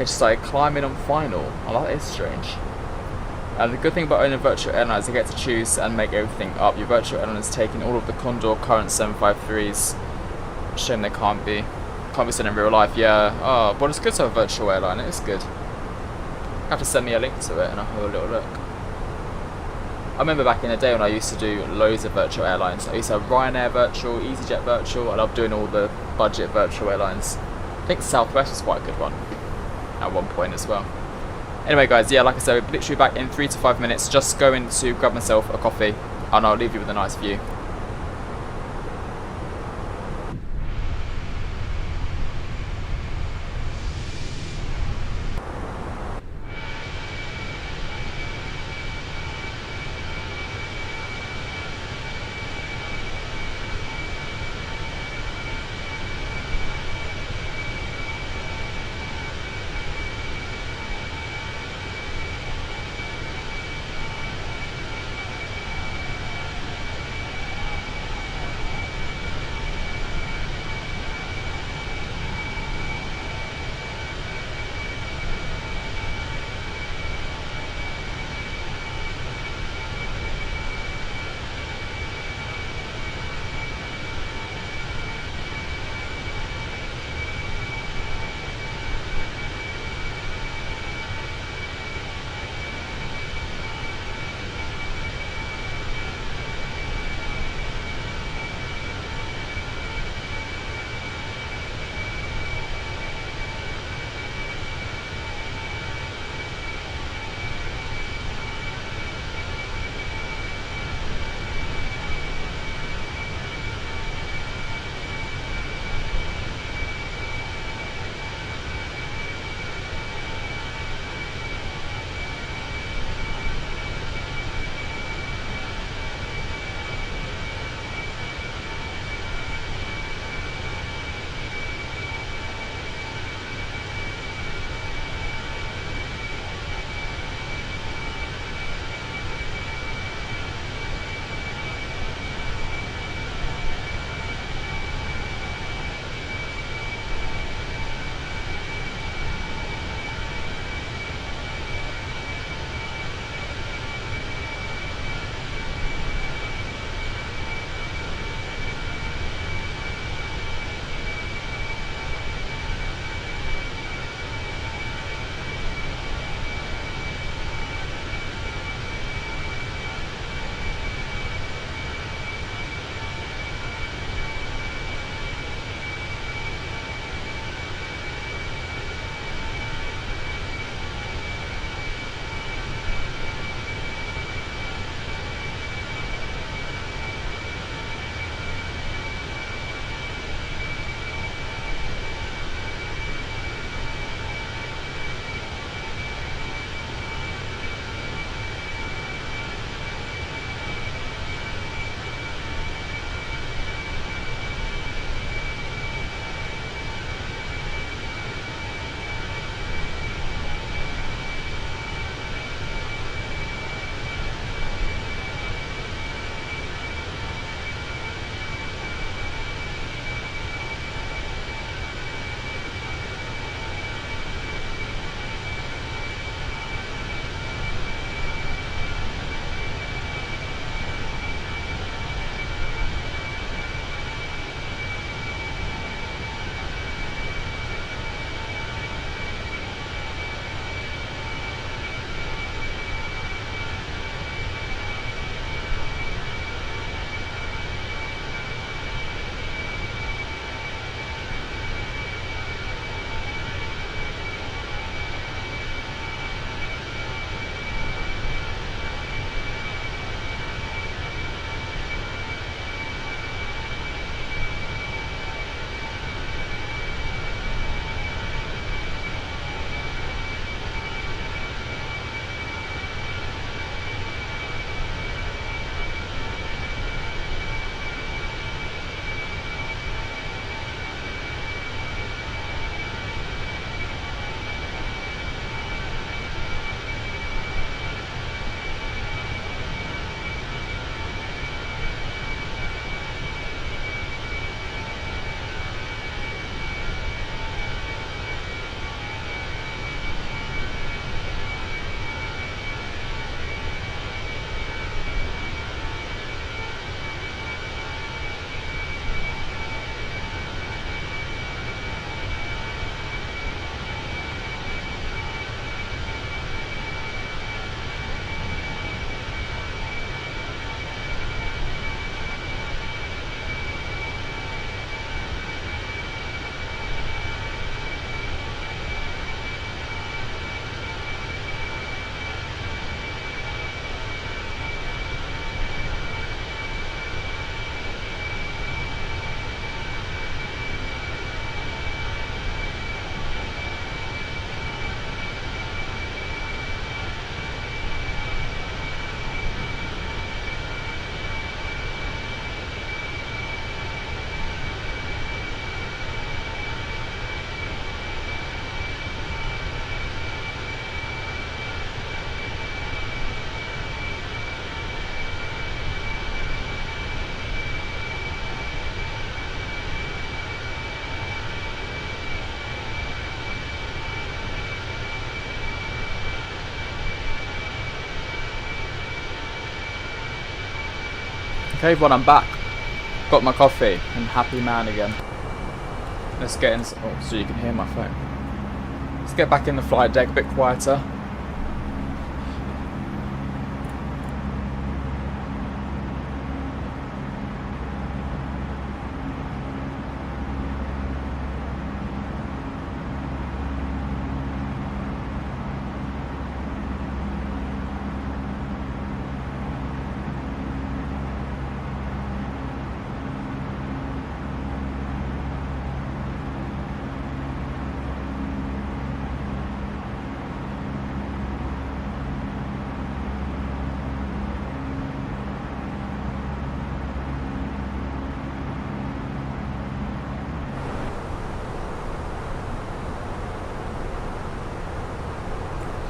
S1: it's like climbing on final. I like it, it's strange. And the good thing about owning virtual airlines is you get to choose and make everything up. Your virtual airline is taking all of the Condor current 753s. Shame they can't be seen in real life. Yeah, oh, but it's good to have a virtual airline, it is good. You have to send me a link to it and I'll have a little look. I remember back in the day when I used to do loads of virtual airlines. I used to have Ryanair virtual, easyJet virtual. I love doing all the budget virtual airlines. I think Southwest was quite a good one at one point as well. Anyway guys, yeah, like I said, we're literally back in 3 to 5 minutes. Just going to grab myself a coffee and I'll leave you with a nice view. Okay everyone, I'm back. Got my coffee and happy man again. Let's get in, oh, so you can hear my phone. Let's get back in the flight deck, a bit quieter.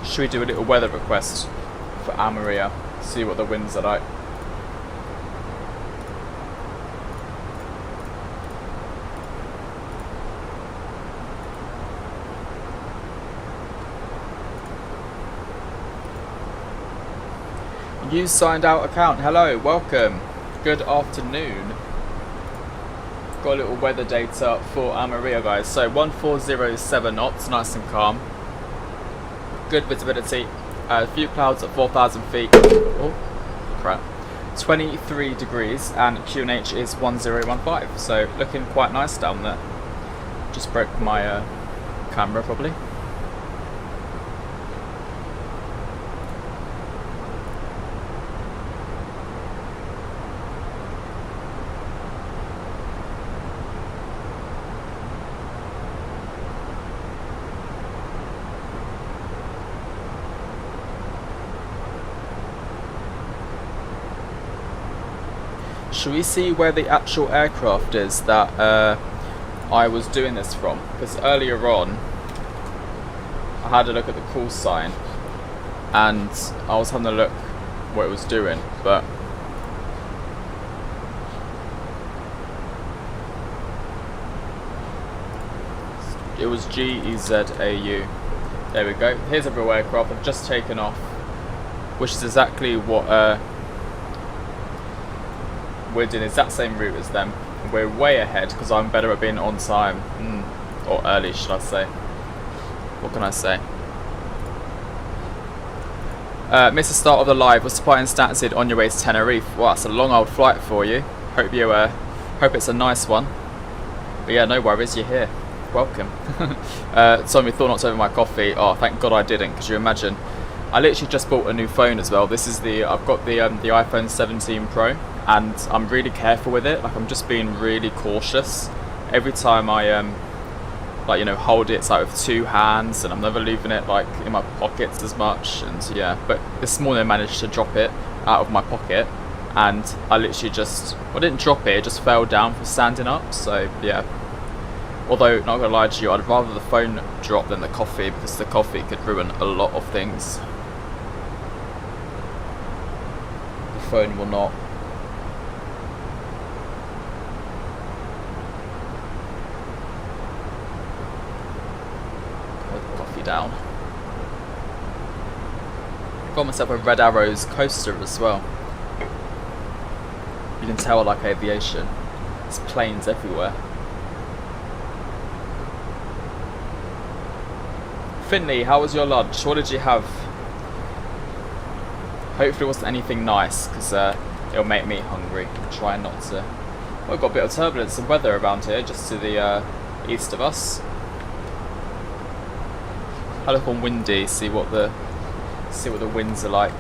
S1: Should we do a little weather request for ALMERIA? See what the winds are like. You signed out account. Hello, welcome. Good afternoon. Got a little weather data for ALMERIA, guys. So 1407 knots, nice and calm. Good visibility, a few clouds at 4,000 feet, oh crap, 23 degrees, and QNH is 1015, so looking quite nice down there. Just broke my camera probably. Should we see where the actual aircraft is that I was doing this from? Because earlier on I had a look at the call sign and I was having a look what it was doing, but it was GEZAU. There we go. Here's a real aircraft I've just taken off, which is exactly what we're doing the exact same route as them. We're way ahead because I'm better at being on time, or early should I say. What can I say? Missed the start of the live. Was supplying Stansted on your way to Tenerife. Well, that's a long old flight for you. Hope you hope it's a nice one. But yeah, no worries, you're here. Welcome. Tommy thought not to over my coffee. Oh, thank God I didn't, because you imagine. I literally just bought a new phone as well. This is I've got the iPhone 17 Pro, and I'm really careful with it. Like, I'm just being really cautious. Every time I like, you know, hold it, it's like with two hands, and I'm never leaving it like in my pockets as much. And yeah, but this morning I managed to drop it out of my pocket, and I literally just, well, I didn't drop it, it just fell down from standing up. So yeah. Although, not gonna lie to you, I'd rather the phone drop than the coffee, because the coffee could ruin a lot of things. The phone will not. Put the coffee down. Got myself a Red Arrows coaster as well. You can tell I like aviation. There's planes everywhere. Finley, how was your lunch? What did you have? Hopefully it wasn't anything nice, because it'll make me hungry. Try not to. Well, we've got a bit of turbulence and weather around here, just to the east of us. I look on windy, see what the winds are like.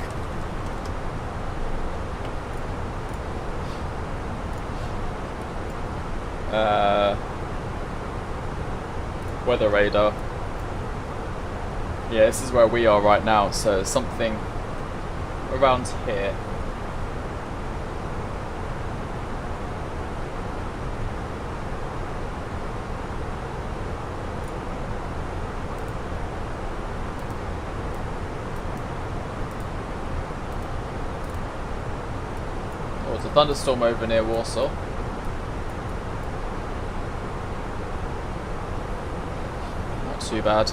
S1: Weather radar. Yeah, this is where we are right now, so something around here. Oh, it's a thunderstorm over near Warsaw. Not too bad.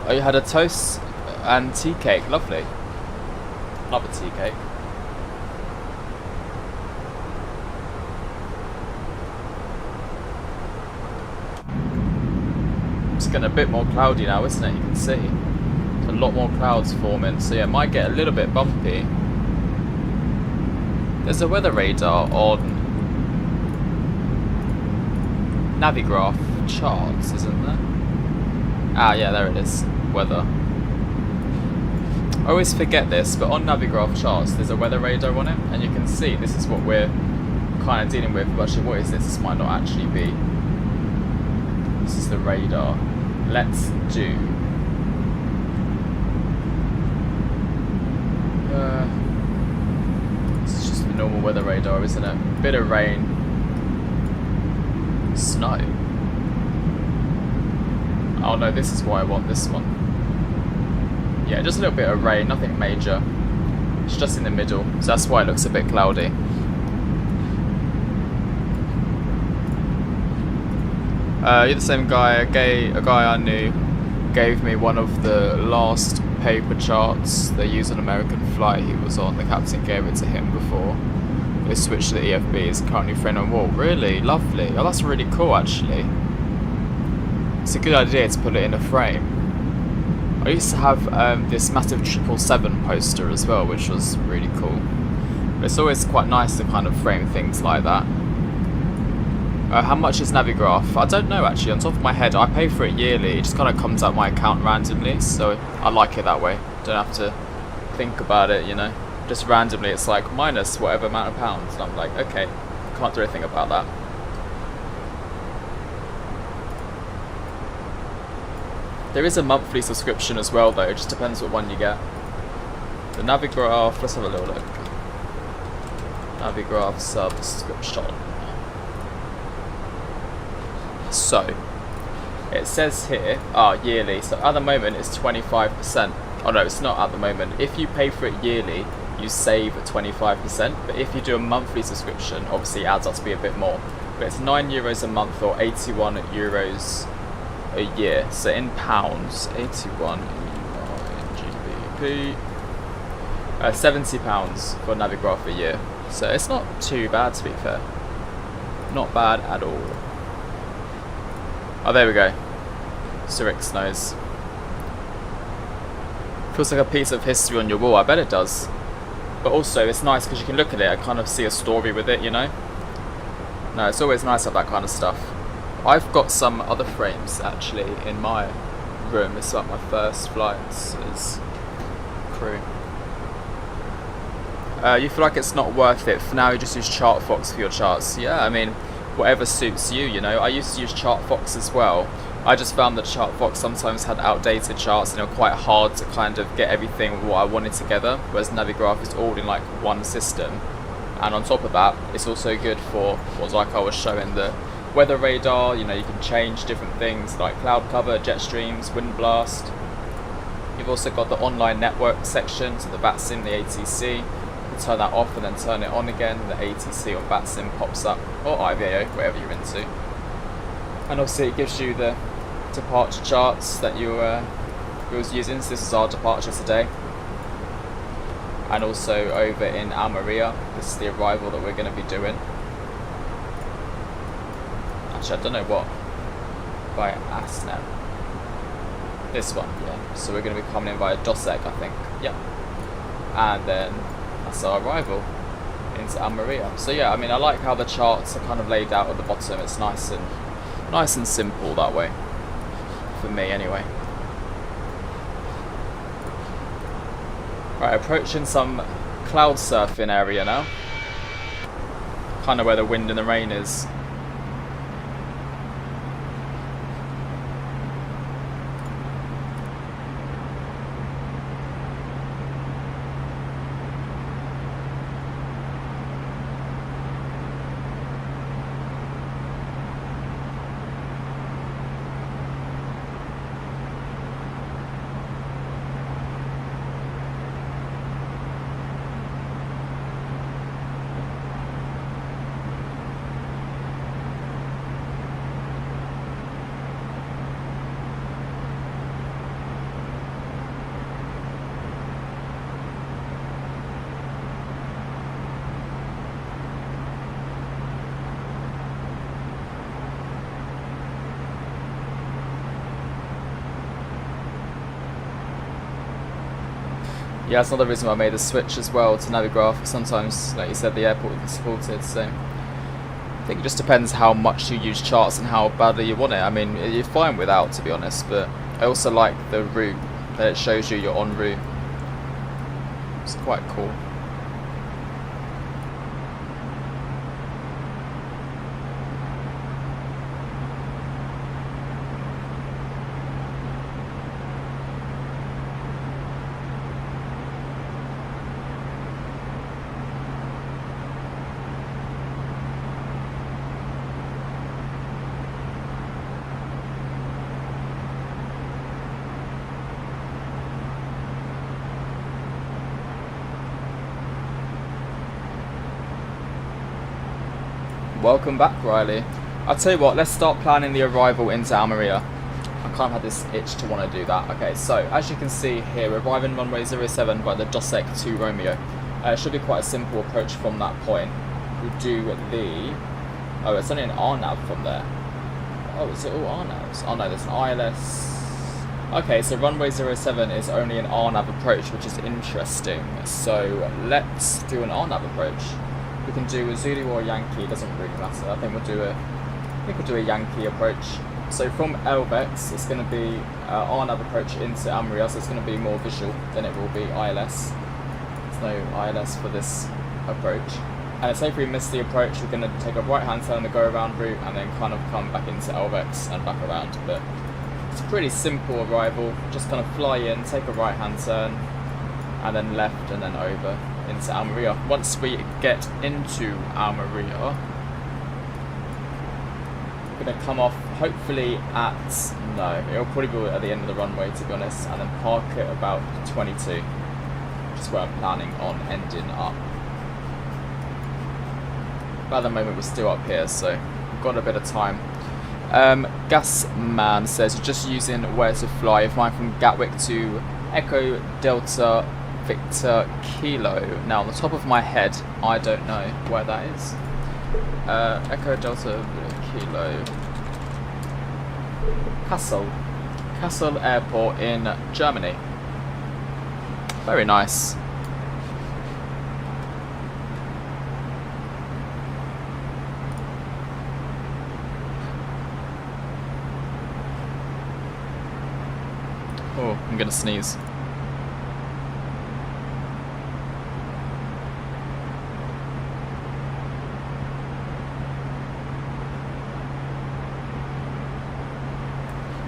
S1: Oh, you had a toast and tea cake. Lovely. Love a tea cake. It's getting a bit more cloudy now, isn't it? You can see. There's a lot more clouds forming, so yeah, it might get a little bit bumpy. There's a weather radar on Navigraph charts, isn't there? Ah, yeah, there it is. Weather. I always forget this, but on Navigraph charts, there's a weather radar on it, and you can see this is what we're kind of dealing with. But actually, what is this? This might not actually be. This is the radar. Let's do. This is just the normal weather radar, isn't it? Bit of rain. Snow. Oh no, this is why I want this one. Yeah, just a little bit of rain, nothing major. It's just in the middle, so that's why it looks a bit cloudy. You're the same guy. A guy I knew gave me one of the last paper charts they used on an American flight he was on. The captain gave it to him before they switched to the EFB. He's currently friend on wall. Really lovely. Oh, that's really cool actually. It's a good idea to put it in a frame. I used to have this massive 777 poster as well, which was really cool. But it's always quite nice to kind of frame things like that. How much is Navigraph? I don't know actually, on top of my head. I pay for it yearly. It just kind of comes out my account randomly, so I like it that way. Don't have to think about it, you know. Just randomly it's like minus whatever amount of pounds, and I'm like, okay, can't do anything about that. There is a monthly subscription as well though, it just depends what one you get. The Navigraph, let's have a little look. Navigraph subscription. So, it says here, yearly, so at the moment it's 25%. Oh no, it's not at the moment. If you pay for it yearly, you save 25%, but if you do a monthly subscription, obviously it adds up to be a bit more. But it's €9 a month or €81 a year. So in pounds, 81 GBP, £70 for Navigraph a year. So it's not too bad, to be fair. Not bad at all. Oh, there we go. STRIX knows. Feels like a piece of history on your wall. I bet it does. But also, it's nice because you can look at it and kind of see a story with it, you know? No, it's always nice to have that kind of stuff. I've got some other frames, actually, in my room. It's like my first flight as crew. You feel like it's not worth it. For now, you just use ChartFox for your charts. Yeah, I mean, whatever suits you, you know. I used to use ChartFox as well. I just found that ChartFox sometimes had outdated charts and they were quite hard to kind of get everything what I wanted together, whereas Navigraph is all in like one system. And on top of that, it's also good for what like I was showing, the weather radar. You know, you can change different things like cloud cover, jet streams, wind blast. You've also got the online network section, so the VATSIM, the ATC. Turn that off and then turn it on again. The ATC or VATSIM pops up, or IVAO, whatever you're into. And obviously it gives you the departure charts that you was using. So this is our departure today. And also over in ALMERIA, this is the arrival that we're going to be doing. Actually, I don't know what. By ASNEM. This one, yeah. So we're going to be coming in via DOSEG, I think. Yeah. And then that's our arrival into ALMERIA. So yeah, I mean, I like how the charts are kind of laid out at the bottom. It's nice and simple that way, for me anyway. Right, approaching some cloud surfing area now. Kind of where the wind and the rain is. Yeah, that's another reason why I made the switch as well to Navigraph. Sometimes, like you said, the airport isn't supported, so I think it just depends how much you use charts and how badly you want it. I mean, you're fine without, to be honest, but I also like the route that it shows you you're en route. It's quite cool. Welcome back, Riley. I'll tell you what, let's start planning the arrival into ALMERIA. I kind of had this itch to want to do that. Okay, so as you can see here, we're arriving runway 07 by the Dosek 2 Romeo. It should be quite a simple approach from that point. We'll do the... Oh, it's only an RNAV from there. Oh, is it all RNAVs? Oh no, there's an ILS. Okay, so runway 07 is only an RNAV approach, which is interesting. So let's do an RNAV approach. We can do a Zulu or a Yankee, it doesn't really matter. I think we'll do a Yankee approach. So from LVEX, it's going to be RNAV approach into ALMERIA, so it's going to be more visual than it will be ILS. There's no ILS for this approach. And say if we miss the approach, we're going to take a right-hand turn on the go-around route and then kind of come back into LVEX and back around. But it's a pretty simple arrival. Just kind of fly in, take a right-hand turn, and then left and then over into ALMERIA. Once we get into ALMERIA, we're going to come off hopefully at, no, it'll probably be at the end of the runway to be honest, and then park at about 22, which is where I'm planning on ending up. But at the moment we're still up here, so we've got a bit of time. Gasman says, you're just using where to fly. You're flying from Gatwick to Echo Delta Victor Kilo. Now on the top of my head, I don't know where that is. Echo Delta Kilo. Kassel Airport in Germany. Very nice. Oh, I'm gonna sneeze.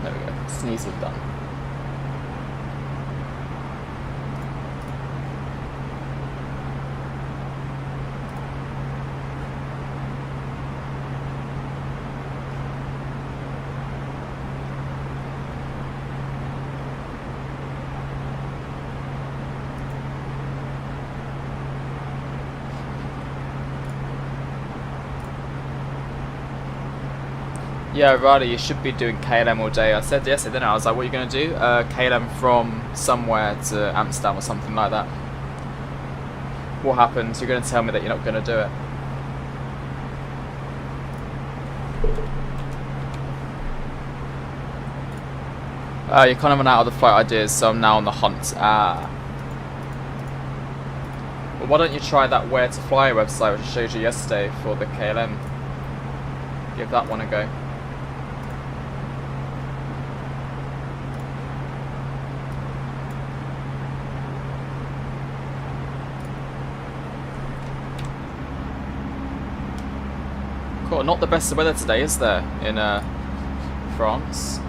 S1: There we go. Sneeze is done. Yeah, Riley, you should be doing KLM all day. I said yesterday, didn't I? I was like, what are you going to do? KLM from somewhere to Amsterdam or something like that. What happens? You're going to tell me that you're not going to do it. You're kind of run out of the flight ideas, so I'm now on the hunt. Well, why don't you try that Where to Fly website, which I showed you yesterday for the KLM. Give that one a go. Cool, not the best of weather today, is there, in France?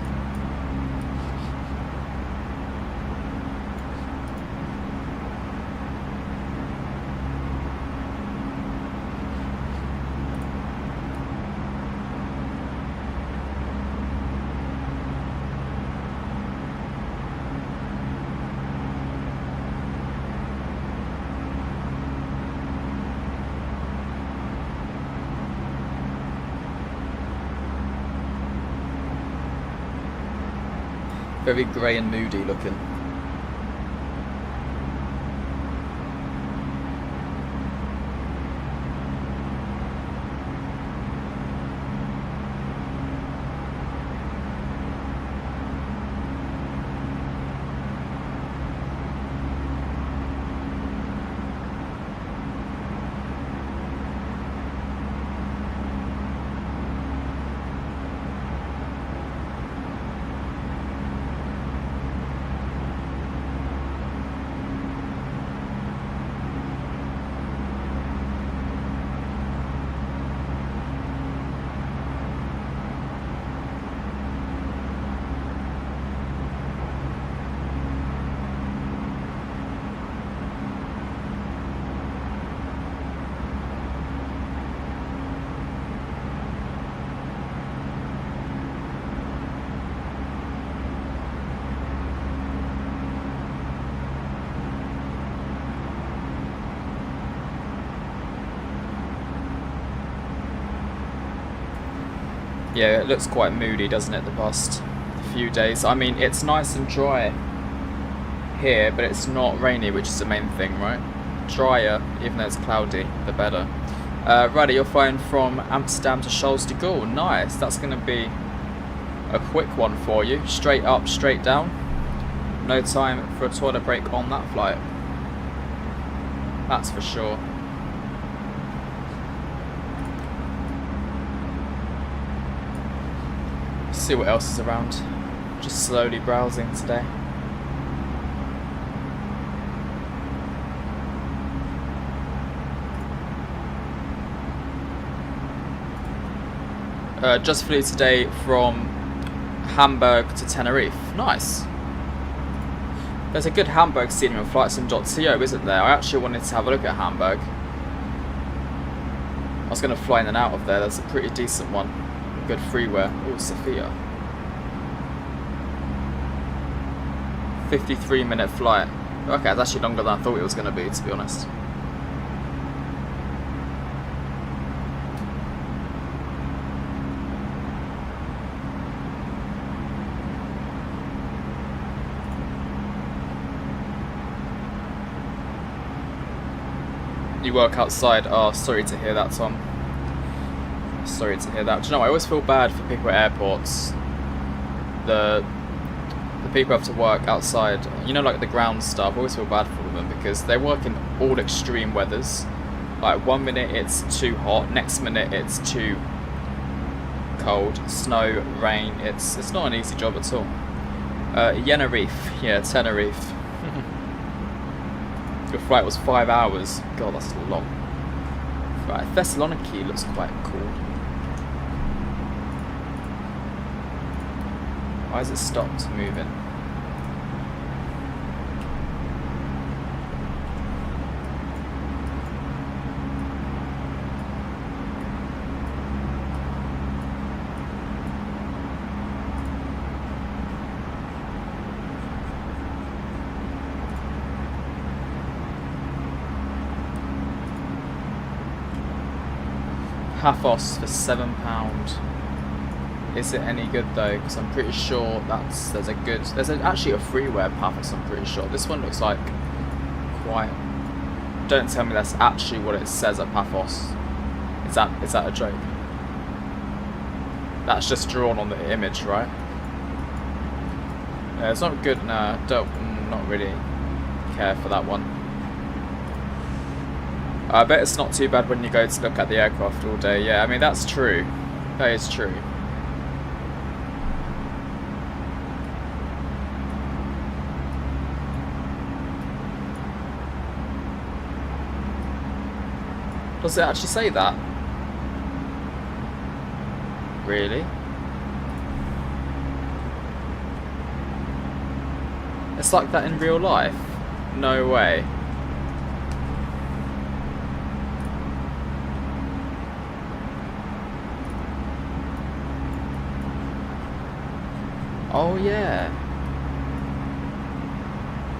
S1: Very grey and moody looking. Yeah, it looks quite moody, doesn't it, the past few days. I mean, it's nice and dry here, but it's not rainy, which is the main thing, right? Drier, even though it's cloudy, the better. Rudder, you're flying from Amsterdam to Charles de Gaulle. Nice, that's going to be a quick one for you. Straight up, straight down. No time for a toilet break on that flight. That's for sure. See what else is around. Just slowly browsing today. Just flew today from Hamburg to Tenerife. Nice. There's a good Hamburg scenery on flightsim.to, isn't there? I actually wanted to have a look at Hamburg. I was going to fly in and out of there. There's a pretty decent one. Good freeware. Oh, Sofia. 53-minute flight. Okay, it's actually longer than I thought it was going to be honest. You work outside? Oh, sorry to hear that, Tom. Sorry to hear that. Do you know, I always feel bad for people at airports. The people who have to work outside, you know, like the ground staff, I always feel bad for them because they work in all extreme weathers. Like 1 minute it's too hot, next minute it's too cold, snow, rain. It's not an easy job at all. Tenerife, yeah, Tenerife. Your flight was 5 hours. God, that's long. Right, Thessaloniki looks quite cool. Why has it stopped moving? Paphos for £7. Is it any good though? Because I'm pretty sure there's actually a freeware Paphos. I'm pretty sure this one looks like quite. Don't tell me that's actually what it says at Paphos. Is that a joke? That's just drawn on the image, right? Yeah, it's not good. No, not really care for that one. I bet it's not too bad when you go to look at the aircraft all day. Yeah, I mean, that's true. That is true. Does it actually say that? Really? It's like that in real life? No way. Oh yeah,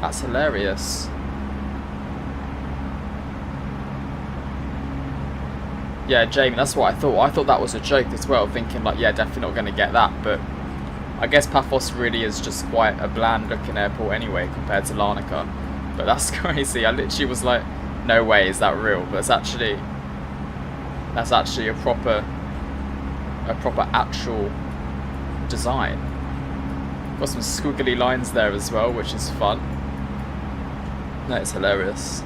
S1: that's hilarious. Yeah, Jamie, that's what I thought. I thought that was a joke as well, thinking like, yeah, definitely not going to get that. But I guess Paphos really is just quite a bland-looking airport anyway compared to Larnaca. But that's crazy. I literally was like, no way, is that real? But that's actually a proper actual design. Got some squiggly lines there as well, which is fun. No, it's hilarious.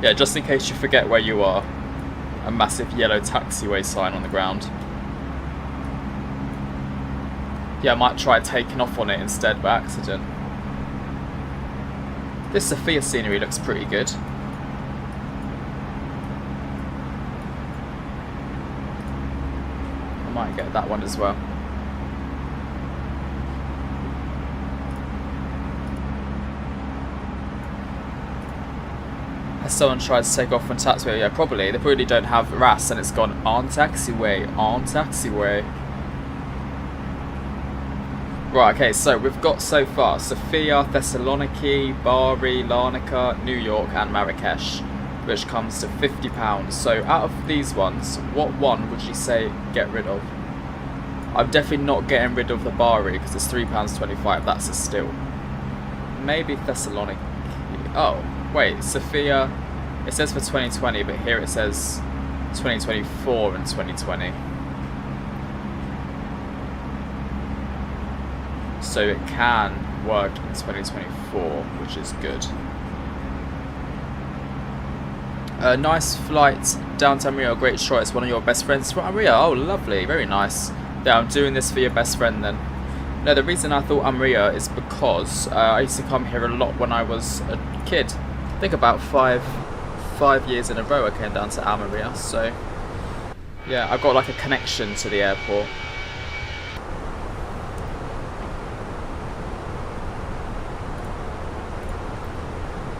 S1: Yeah, just in case you forget where you are, a massive yellow taxiway sign on the ground. Yeah, I might try taking off on it instead by accident. This Sofia scenery looks pretty good. I might get that one as well. Has someone tried to take off on taxiway? Yeah, probably. They probably don't have RAS and it's gone on taxiway, on taxiway. Right, okay, so we've got so far Sofia, Thessaloniki, Bari, Larnaca, New York and Marrakesh. which comes to £50. So out of these ones, what one would you say get rid of? I'm definitely not getting rid of the Bari because it's £3.25. That's a steal. Maybe Thessaloniki. Oh, wait, Sophia. It says for 2020, but here it says 2024 and 2020. So it can work in 2024, which is good. Nice flight down to AMERIA, great shot. It's one of your best friends from AMERIA. Oh, lovely, very nice. Yeah, I'm doing this for your best friend then. No, the reason I thought AMERIA is because I used to come here a lot when I was a kid. I think about five years in a row I came down to AMERIA. So yeah, I've got like a connection to the airport.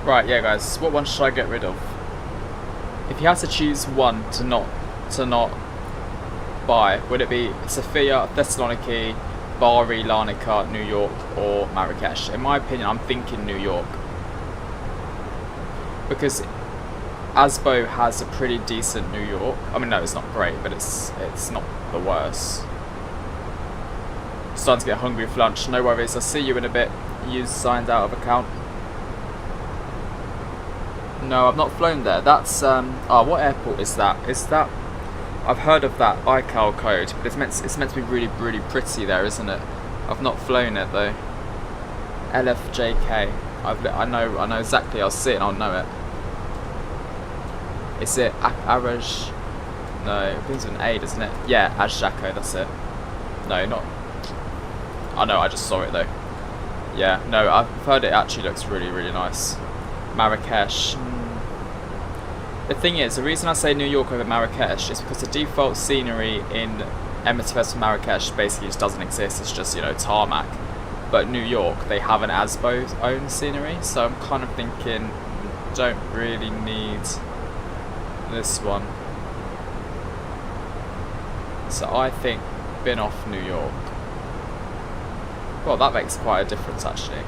S1: Right, yeah, guys. What one should I get rid of? If you had to choose one to not buy, would it be Sofia, Thessaloniki, Bari, Larnaca, New York, or Marrakesh? In my opinion, I'm thinking New York, because ASBO has a pretty decent New York. I mean, no, it's not great, but it's not the worst. Starting to get hungry for lunch. No worries. I'll see you in a bit. Use signed out of account. No, I've not flown there. That's what airport is that? Is that? I've heard of that ICAO code, but it's meant to be really, really pretty there, isn't it? I've not flown it though. LFJK. I know exactly. I'll see it and I'll know it. Is it Araj? No, it begins with an A, doesn't it? Yeah, Ajako. That's it. No, not. I know. I just saw it though. Yeah. No, I've heard it actually looks really, really nice. Marrakesh. The thing is, the reason I say New York over Marrakesh is because the default scenery in MSFS for Marrakesh basically just doesn't exist. It's just, you know, tarmac. But New York, they have an ASBO's own scenery, so I'm kind of thinking, don't really need this one. So I think bin off New York. Well, that makes quite a difference actually.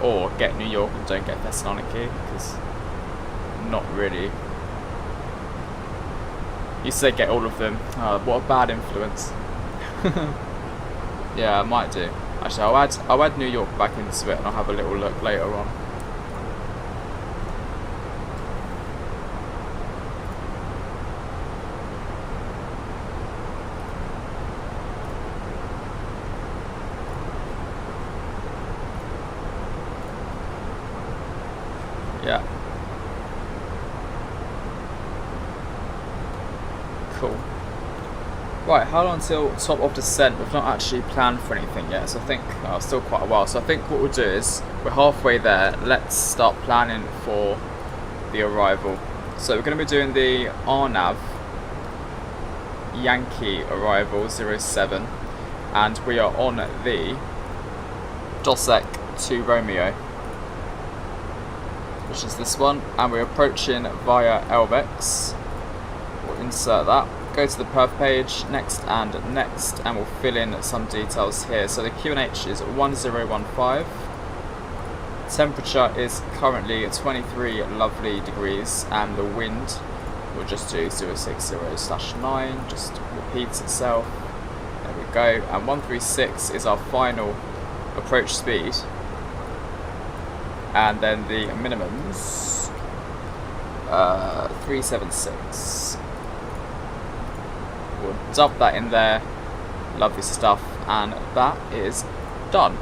S1: Or get New York and don't get Thessaloniki, because not really. You say get all of them. Oh, what a bad influence. Yeah, I might do. Actually, I'll add New York back into it and I'll have a little look later on. Yeah. Cool. Right, how long until top of descent? We've not actually planned for anything yet, so I think still quite a while. So I think what we'll do is we're halfway there. Let's start planning for the arrival. So we're going to be doing the RNAV Yankee arrival 07, and we are on the DOSEC to Romeo, which is this one, and we're approaching via LBEX. We'll insert that, go to the perf page, next, and we'll fill in some details here. So the QNH is 1015, temperature is currently 23 lovely degrees, and the wind, we'll just do 060/9, just repeats itself. There we go, and 136 is our final approach speed. And then the minimums, 376. We'll dump that in there, lovely stuff, and that is done.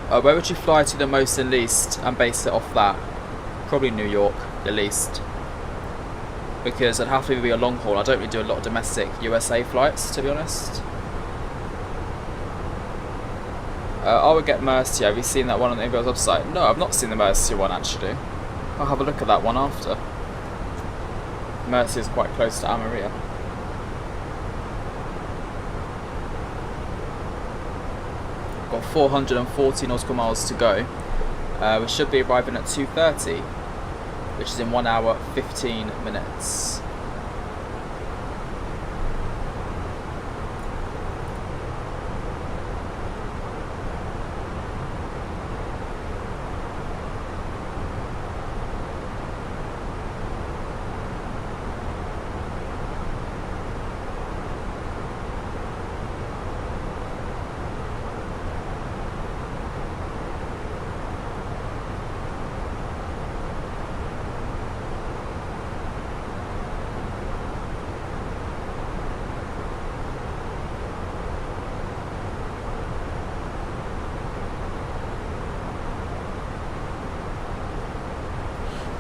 S1: Where would you fly to the most and least and base it off that? Probably New York, the least. Because it'd have to be a long haul. I don't really do a lot of domestic USA flights, to be honest. I would get Mercia. Have you seen that one on the Airbus website? No, I've not seen the Mercia one actually. I'll have a look at that one after. Mercia is quite close to AMERIA. Got 440 nautical miles to go. We should be arriving at 2:30, which is in 1 hour 15 minutes.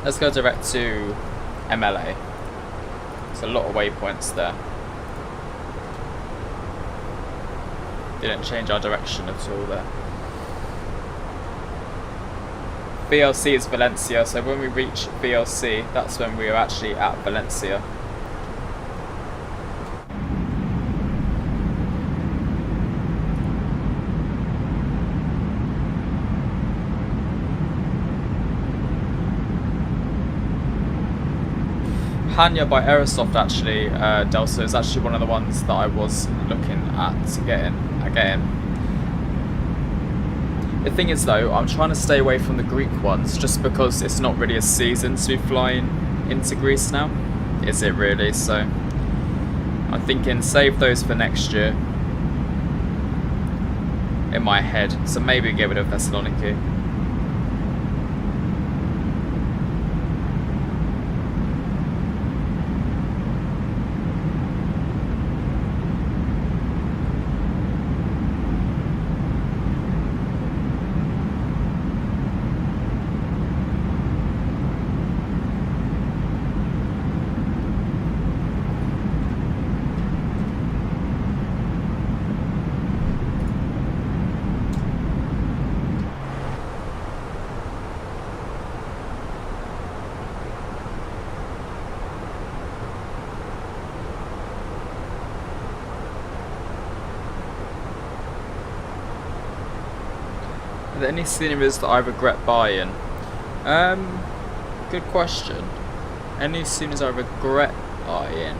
S1: Let's go direct to MLA. There's a lot of waypoints there. Didn't change our direction at all there. VLC is Valencia, so when we reach VLC, that's when we are actually at Valencia. Hanya by Aerosoft actually, Delta, is actually one of the ones that I was looking at getting. The thing is though, I'm trying to stay away from the Greek ones just because it's not really a season to be flying into Greece now. Is it really? So I'm thinking save those for next year in my head. So maybe get rid of Thessaloniki. Are there any sceneries that I regret buying? Good question. Any sceneries I regret buying?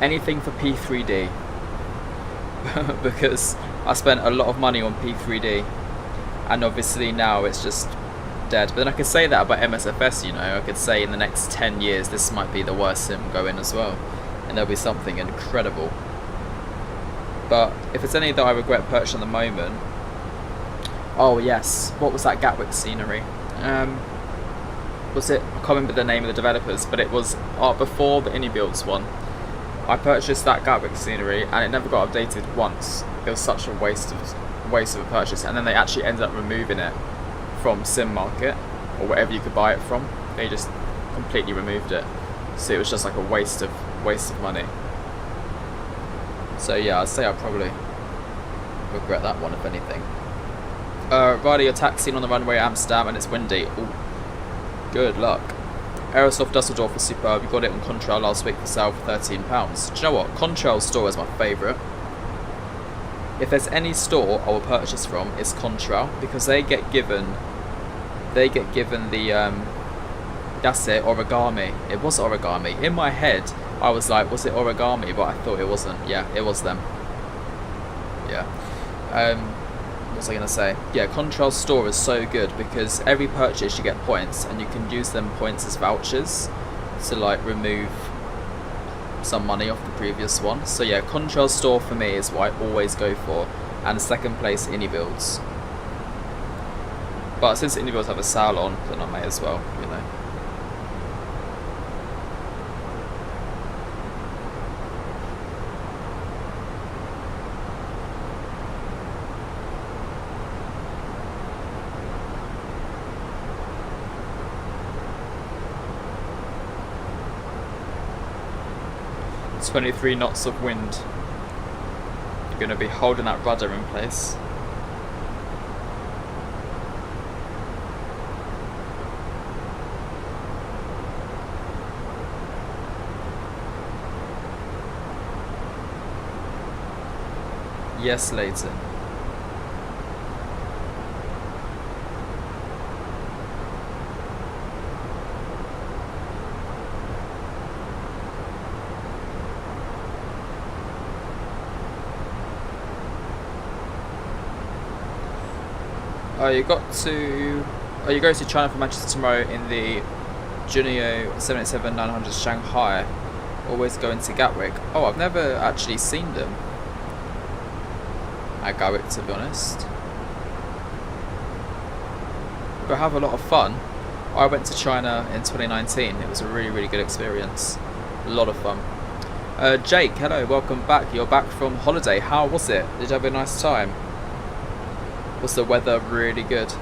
S1: Anything for P3D. Because I spent a lot of money on P3D. And obviously now it's just dead. But then I could say that about MSFS, you know. I could say in the next 10 years this might be the worst sim going as well. And there'll be something incredible. But if it's any that I regret purchasing at the moment... Oh yes, what was that Gatwick scenery? Was it? I can't remember the name of the developers, but it was before the IndyBuilds one. I purchased that Gatwick scenery, and it never got updated once. It was such a waste of a purchase, and then they actually ended up removing it from Sim Market or wherever you could buy it from. They just completely removed it, so it was just like a waste of money. So yeah, I'd say I probably regret that one if anything. Ryder, you're taxiing on the runway at Amsterdam and it's windy. Ooh, good luck. Aerosoft Dusseldorf was superb. You got it on Contrail last week for sale for £13. Do you know what? Contrail store is my favourite. If there's any store I will purchase from, it's Contrail, because they get given the that's it, origami. It was origami. In my head I was like, was it origami? But I thought it wasn't. Yeah, it was them. Yeah. What was I going to say? Yeah, Contrail store is so good because every purchase you get points and you can use them points as vouchers to like remove some money off the previous one. So yeah, Contrail store for me is what I always go for, and second place IndyBuilds. But since IndyBuilds have a sale on, then I may as well, you know. It's 23 knots of wind. You're going to be holding that rudder in place. Yes, Leighton. You go to China from Manchester tomorrow in the Junio 787-900 Shanghai. Always going to Gatwick. Oh, I've never actually seen them at Gatwick, to be honest. But have a lot of fun. I went to China in 2019. It was a really, really good experience. A lot of fun. Jake, hello, welcome back. You're back from holiday. How was it? Did you have a nice time? Was the weather really good?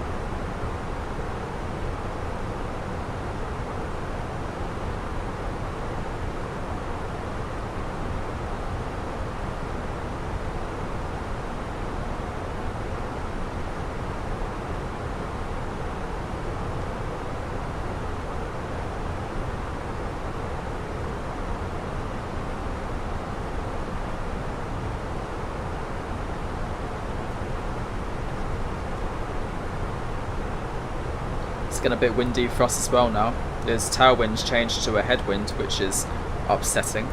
S1: It's getting a bit windy for us as well now. There's tailwinds changed to a headwind, which is upsetting.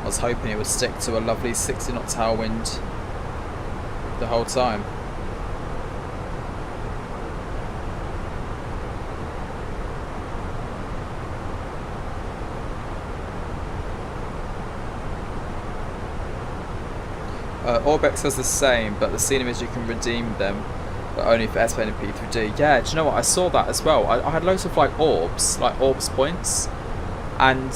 S1: I was hoping it would stick to a lovely 60 knot tailwind the whole time. Orbex does the same, but the scenery is you can redeem them, but only for airplane and P3D. Yeah, do you know what? I saw that as well. I had loads of like orbs points, and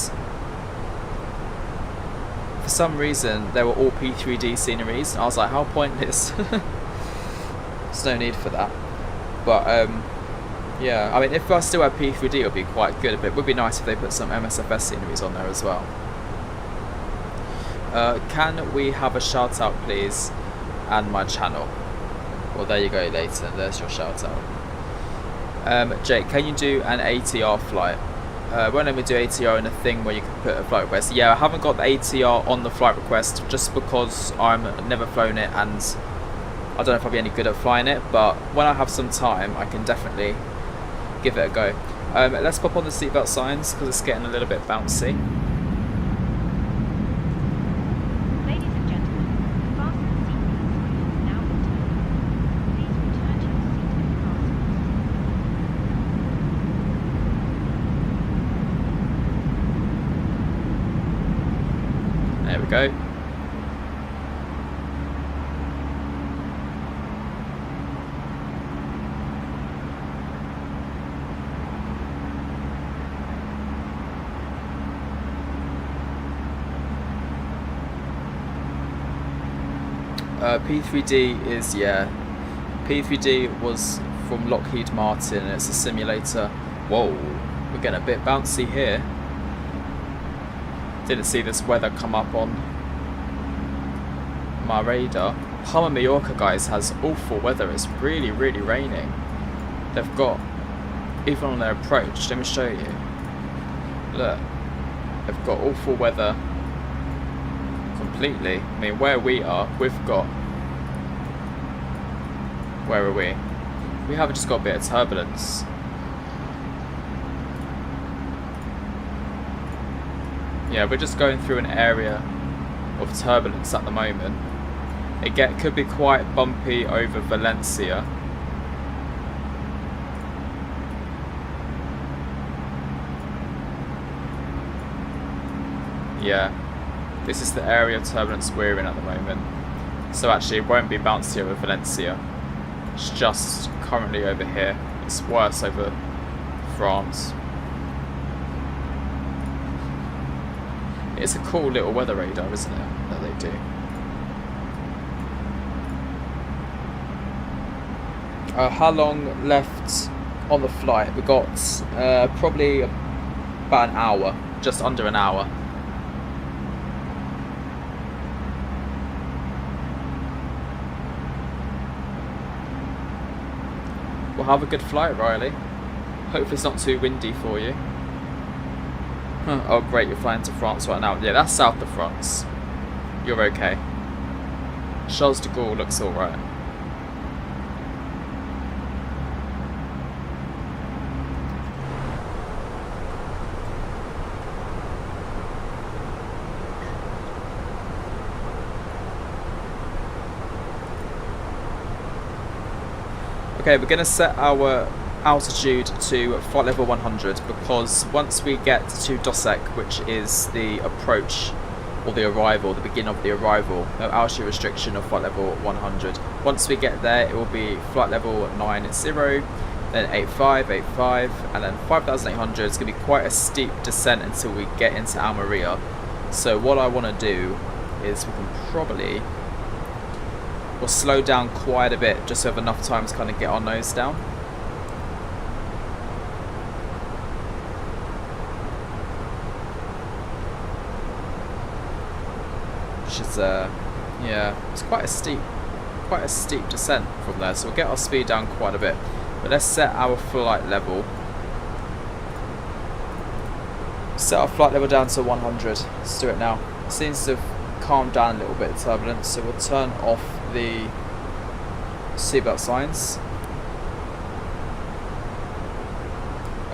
S1: for some reason they were all P3D sceneries, and I was like, how pointless. There's no need for that. But yeah, I mean, if I still had P3D, it would be quite good, but it would be nice if they put some MSFS sceneries on there as well. Can we have a shout out please, and my channel? Well, there you go, Leighton, there's your shout out. Jake, can you do an ATR flight? Won't let me do ATR in a thing where you can put a flight request. Yeah, I haven't got the ATR on the flight request just because I've never flown it, and I don't know if I'll be any good at flying it, but when I have some time I can definitely give it a go. Let's pop on the seatbelt signs because it's getting a little bit bouncy. There we go. P3D is, yeah, P3D was from Lockheed Martin, and it's a simulator. Whoa, we're getting a bit bouncy here. Didn't see this weather come up on my radar. Palma Mallorca, guys, has awful weather. It's really, really raining. They've got, even on their approach, let me show you. Look, they've got awful weather completely. I mean, where we are, we've got, where are we? We have just got a bit of turbulence. Yeah, we're just going through an area of turbulence at the moment. It could be quite bumpy over Valencia. Yeah, this is the area of turbulence we're in at the moment. So actually it won't be bouncy over Valencia. It's just currently over here. It's worse over France. It's a cool little weather radar, isn't it, that they do. How long left on the flight? We got probably about an hour, just under an hour. We'll have a good flight, Riley. Hopefully it's not too windy for you. Oh great, you're flying to France right now. Yeah, that's south of France. You're okay. Charles de Gaulle looks alright. Okay, we're going to set our altitude to flight level 100 because once we get to Dosek, which is the approach or the arrival, the beginning of the arrival, no altitude restriction of flight level 100. Once we get there, it will be flight level 90, then 85, 85, and then 5,800. It's going to be quite a steep descent until we get into ALMERIA. So what I want to do is we can probably, we'll slow down quite a bit just so we have enough time to kind of get our nose down. Which is yeah, it's quite a steep descent from there, so we'll get our speed down quite a bit. But let's set our flight level. Set our flight level down to 100. Let's do it now. It seems to have calmed down a little bit of turbulence, so we'll turn off the seatbelt signs.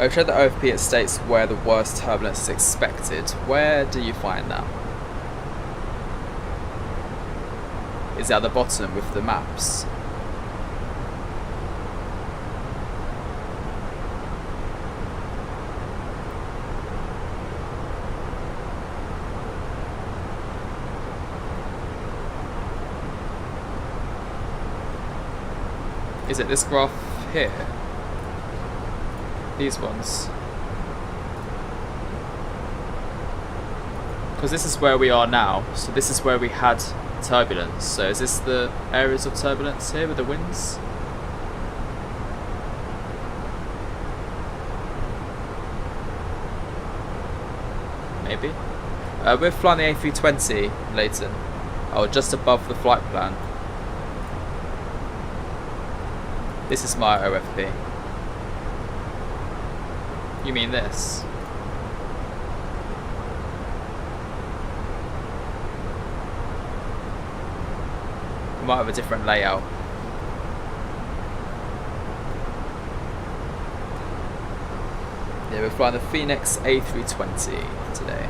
S1: I've checked the OFP, it states where the worst turbulence is expected. Where do you find that? Is it at the bottom with the maps? Is it this graph here? These ones? Because this is where we are now, so this is where we had turbulence. So is this the areas of turbulence here with the winds? Maybe. We're flying the A320, Leighton. Oh, just above the flight plan. This is my OFP. You mean this? We might have a different layout. Yeah, we're flying the Phoenix A320 today.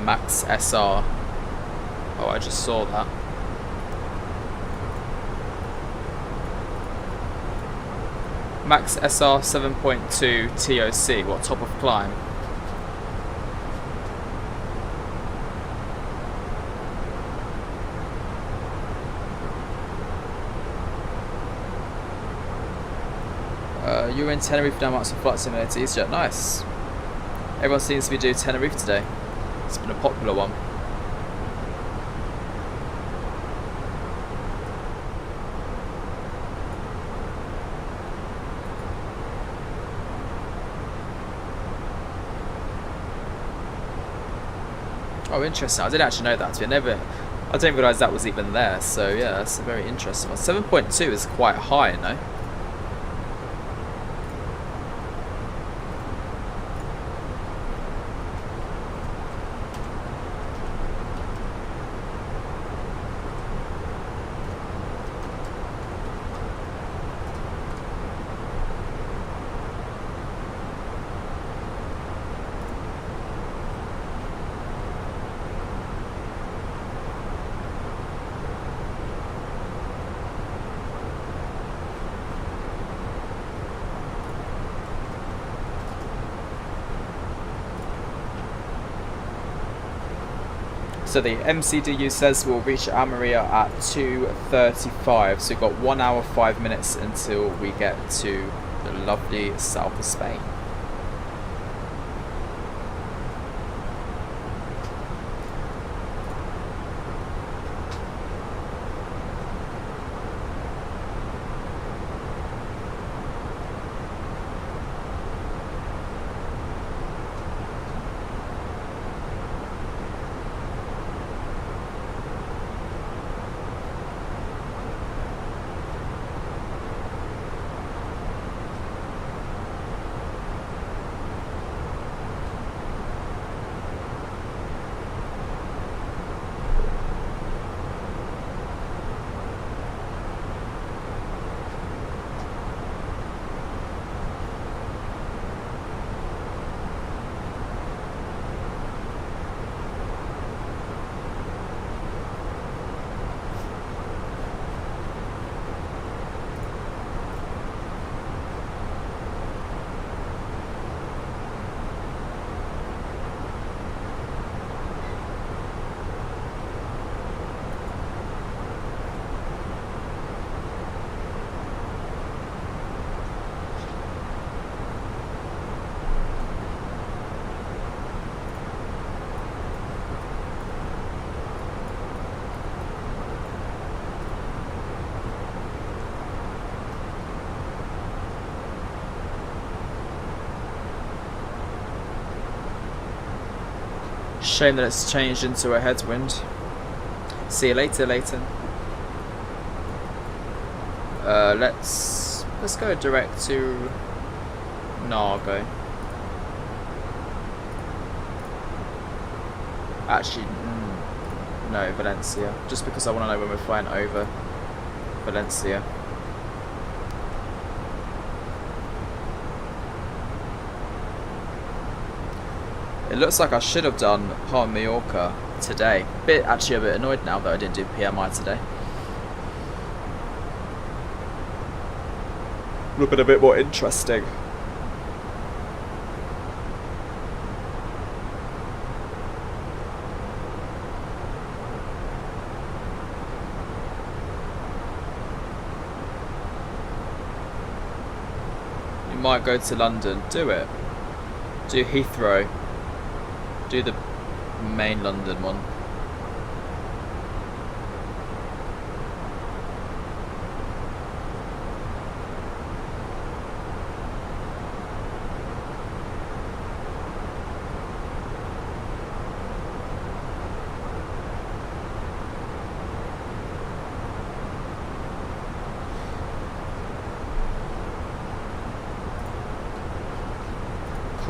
S1: Max SR. Oh, I just saw that. Max SR 7.2 TOC. What, top of climb? You were in Tenerife down Marks and Flight Simulator, EasyJet. Nice. Everyone seems to be doing Tenerife today. It's been a popular one. Oh, interesting. I didn't actually know that. I didn't realise that was even there. So yeah, that's a very interesting one. 7.2 is quite high, no? So the MCDU says we'll reach ALMERIA at 2:35. So we've got 1 hour 5 minutes until we get to the lovely south of Spain. Shame that it's changed into a headwind. See you later, Leighton. Let's go direct to Nargo. Actually, no, Valencia. Just because I want to know when we're flying over Valencia. It looks like I should have done Palma Mallorca today. Actually a bit annoyed now that I didn't do PMI today. Would have been a bit more interesting. You might go to London. Do it. Do Heathrow. Do the main London one.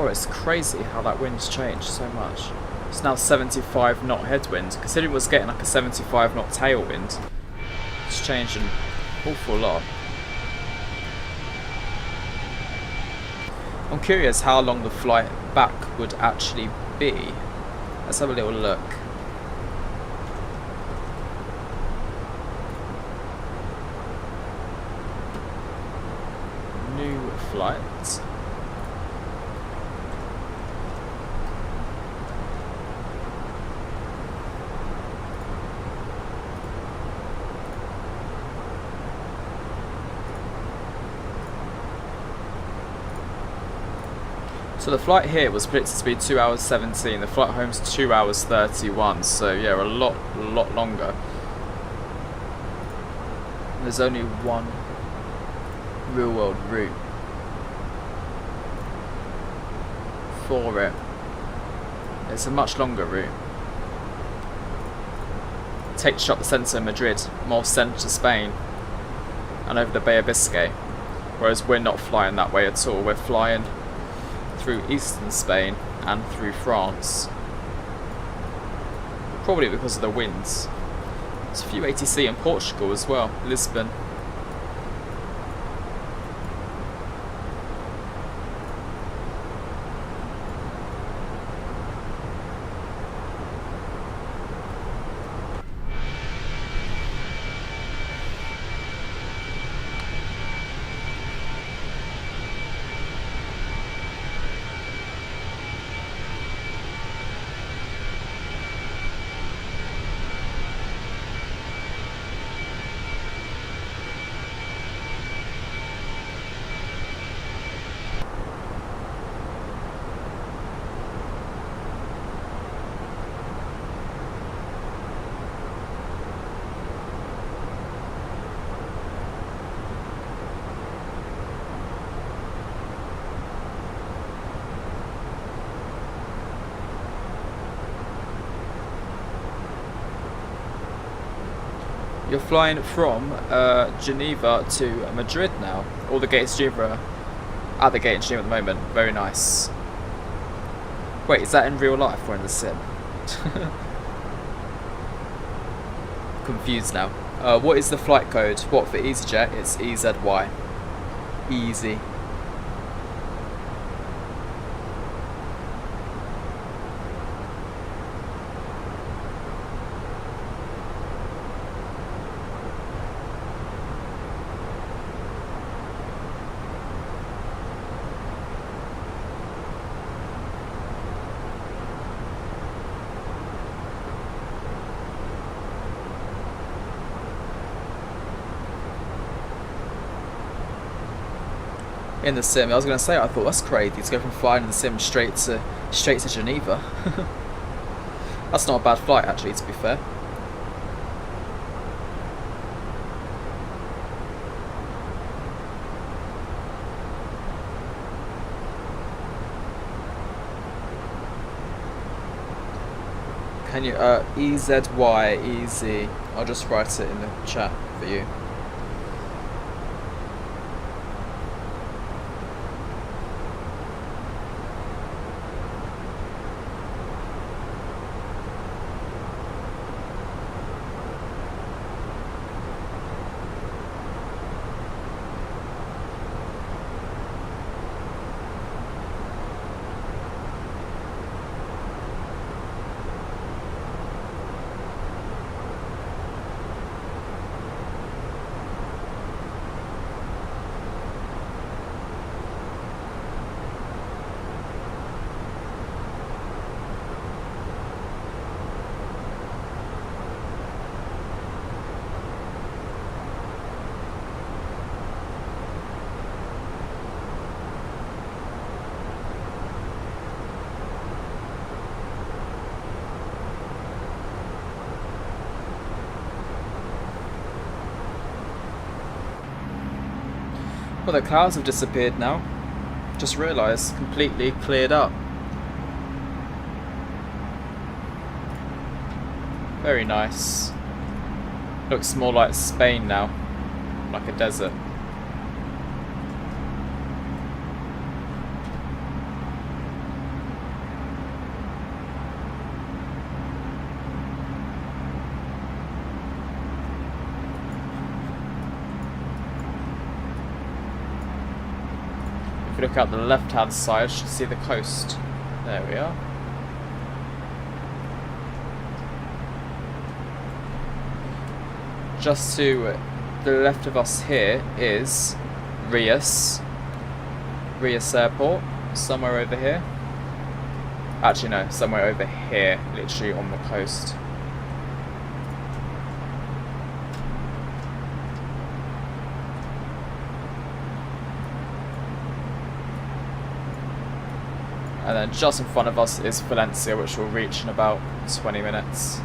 S1: It's crazy how that wind's changed so much. It's now 75 knot headwind. Considering it was getting like a 75 knot tailwind, it's changed an awful lot. I'm curious how long the flight back would actually be. Let's have a little look. New flight. So the flight here was predicted to be 2 hours 17. The flight home's 2 hours 31. So yeah, a lot longer. There's only one real world route for it. It's a much longer route. Takes you up the centre of Madrid, more centre to Spain, and over the Bay of Biscay. Whereas we're not flying that way at all. We're flying through eastern Spain and through France. Probably because of the winds. There's a few ATC in Portugal as well, Lisbon. You're flying from Geneva to Madrid now. All the gates Geneva at the gate in Geneva at the moment. Very nice. Wait, is that in real life or in the sim? Confused now. What is the flight code? What for EasyJet? It's EZY. Easy. In the sim, I was going to say, I thought that's crazy to go from flying in the sim straight to Geneva. That's not a bad flight actually, to be fair. Can you EZY easy? I'll just write it in the chat for you. Well, the clouds have disappeared now. Just realised, completely cleared up. Very nice. Looks more like Spain now, like a desert. If we look out the left hand side, you should see the coast. There we are. Just to the left of us here is Rias Airport, somewhere over here. Actually no, somewhere over here, literally on the coast. And then just in front of us is Valencia, which we'll reach in about 20 minutes.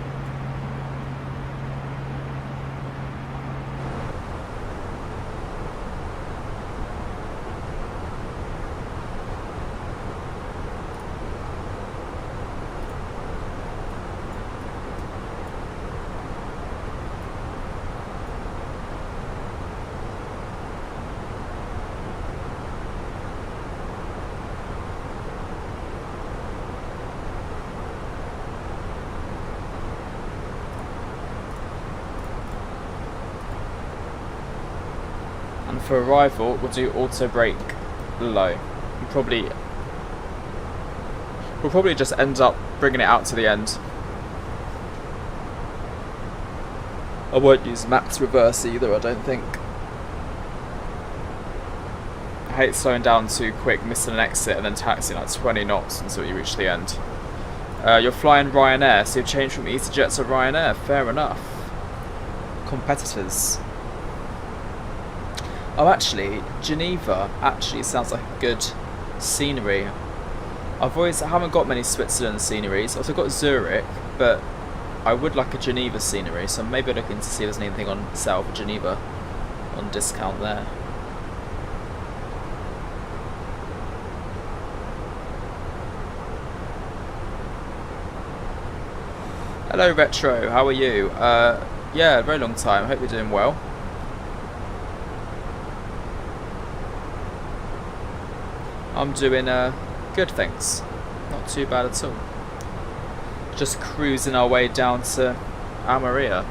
S1: And for arrival, we'll do auto brake low. We'll probably just end up bringing it out to the end. I won't use max reverse either, I don't think. I hate slowing down too quick, missing an exit, and then taxiing like 20 knots until you reach the end. You're flying Ryanair, so you've changed from easyJet to Ryanair. Fair enough. Competitors. Oh, actually, Geneva actually sounds like a good scenery. I haven't got many Switzerland sceneries. Also got Zurich, but I would like a Geneva scenery, so maybe looking to see if there's anything on sale for Geneva on discount there. Hello Retro, how are you? Yeah, very long time. Hope you're doing well. I'm doing good, thanks. Not too bad at all. Just cruising our way down to ALMERIA.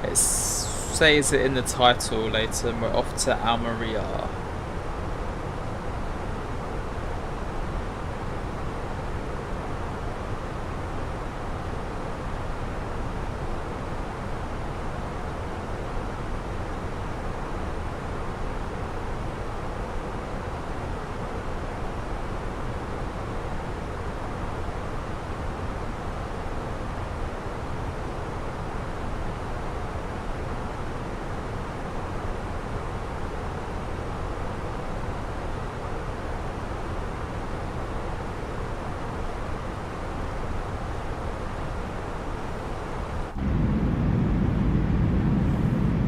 S1: It says it in the title later, and we're off to ALMERIA.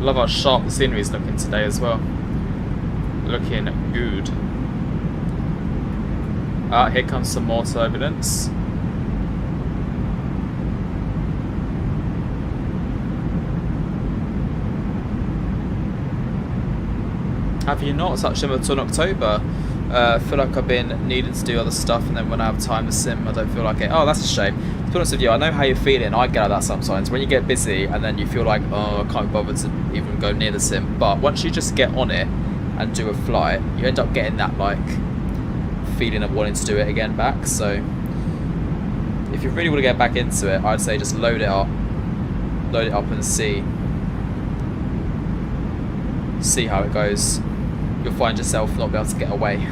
S1: Love how sharp the scenery is looking today as well. Looking good. Here comes some more turbulence. Have you not? It's actually until October. I feel like I've been needing to do other stuff, and then when I have time to sim, I don't feel like it. Oh, that's a shame. To be honest with you, I know how you're feeling. I get that sometimes. When you get busy and then you feel like, oh, I can't bother to even go near the sim. But once you just get on it and do a flight, you end up getting that like feeling of wanting to do it again back. So if you really want to get back into it, I'd say just load it up and see how it goes. you'll find yourself not be able to get away.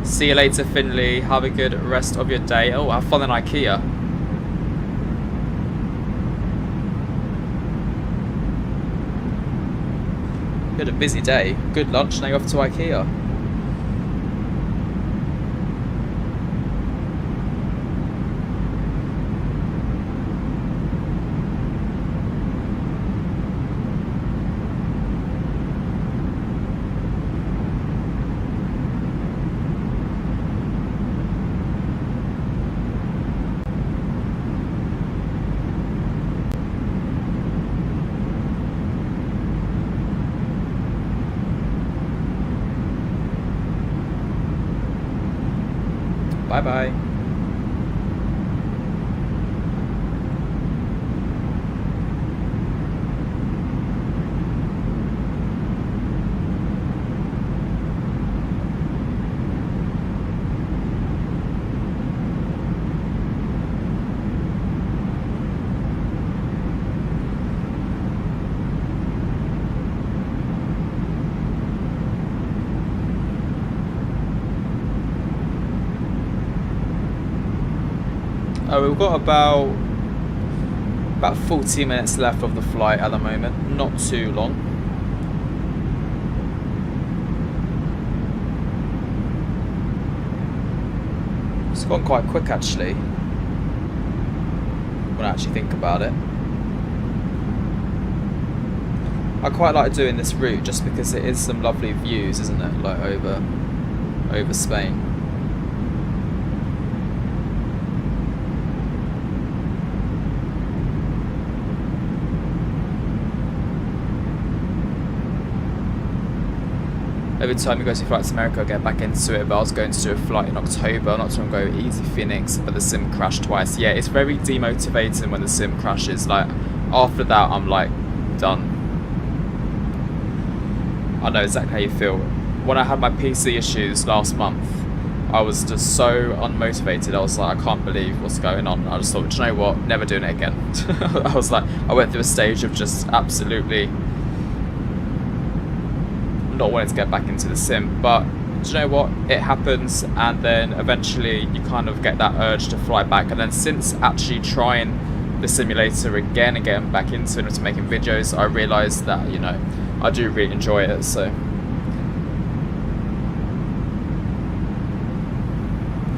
S1: See you later, Finley. Have a good rest of your day. Oh, have fun in IKEA. You had a busy day. Good lunch, now you're off to IKEA. Bye-bye. We've got about 40 minutes left of the flight at the moment, not too long. It's gone quite quick actually, when I actually think about it. I quite like doing this route just because it is some lovely views, isn't it? Like over Spain. Every time you go to Flights America, I get back into it, but I was going to do a flight in October, not to go easy Phoenix, but the sim crashed twice. Yeah, it's very demotivating when the sim crashes. Like, after that, I'm like, done. I know exactly how you feel. When I had my PC issues last month, I was just so unmotivated. I was like, I can't believe what's going on. I just thought, do you know what? Never doing it again. I was like, I went through a stage of just absolutely not wanting to get back into the sim, but do you know what, it happens, and then eventually you kind of get that urge to fly back. And then since actually trying the simulator again and getting back into it and making videos, I realised that, you know, I do really enjoy it. So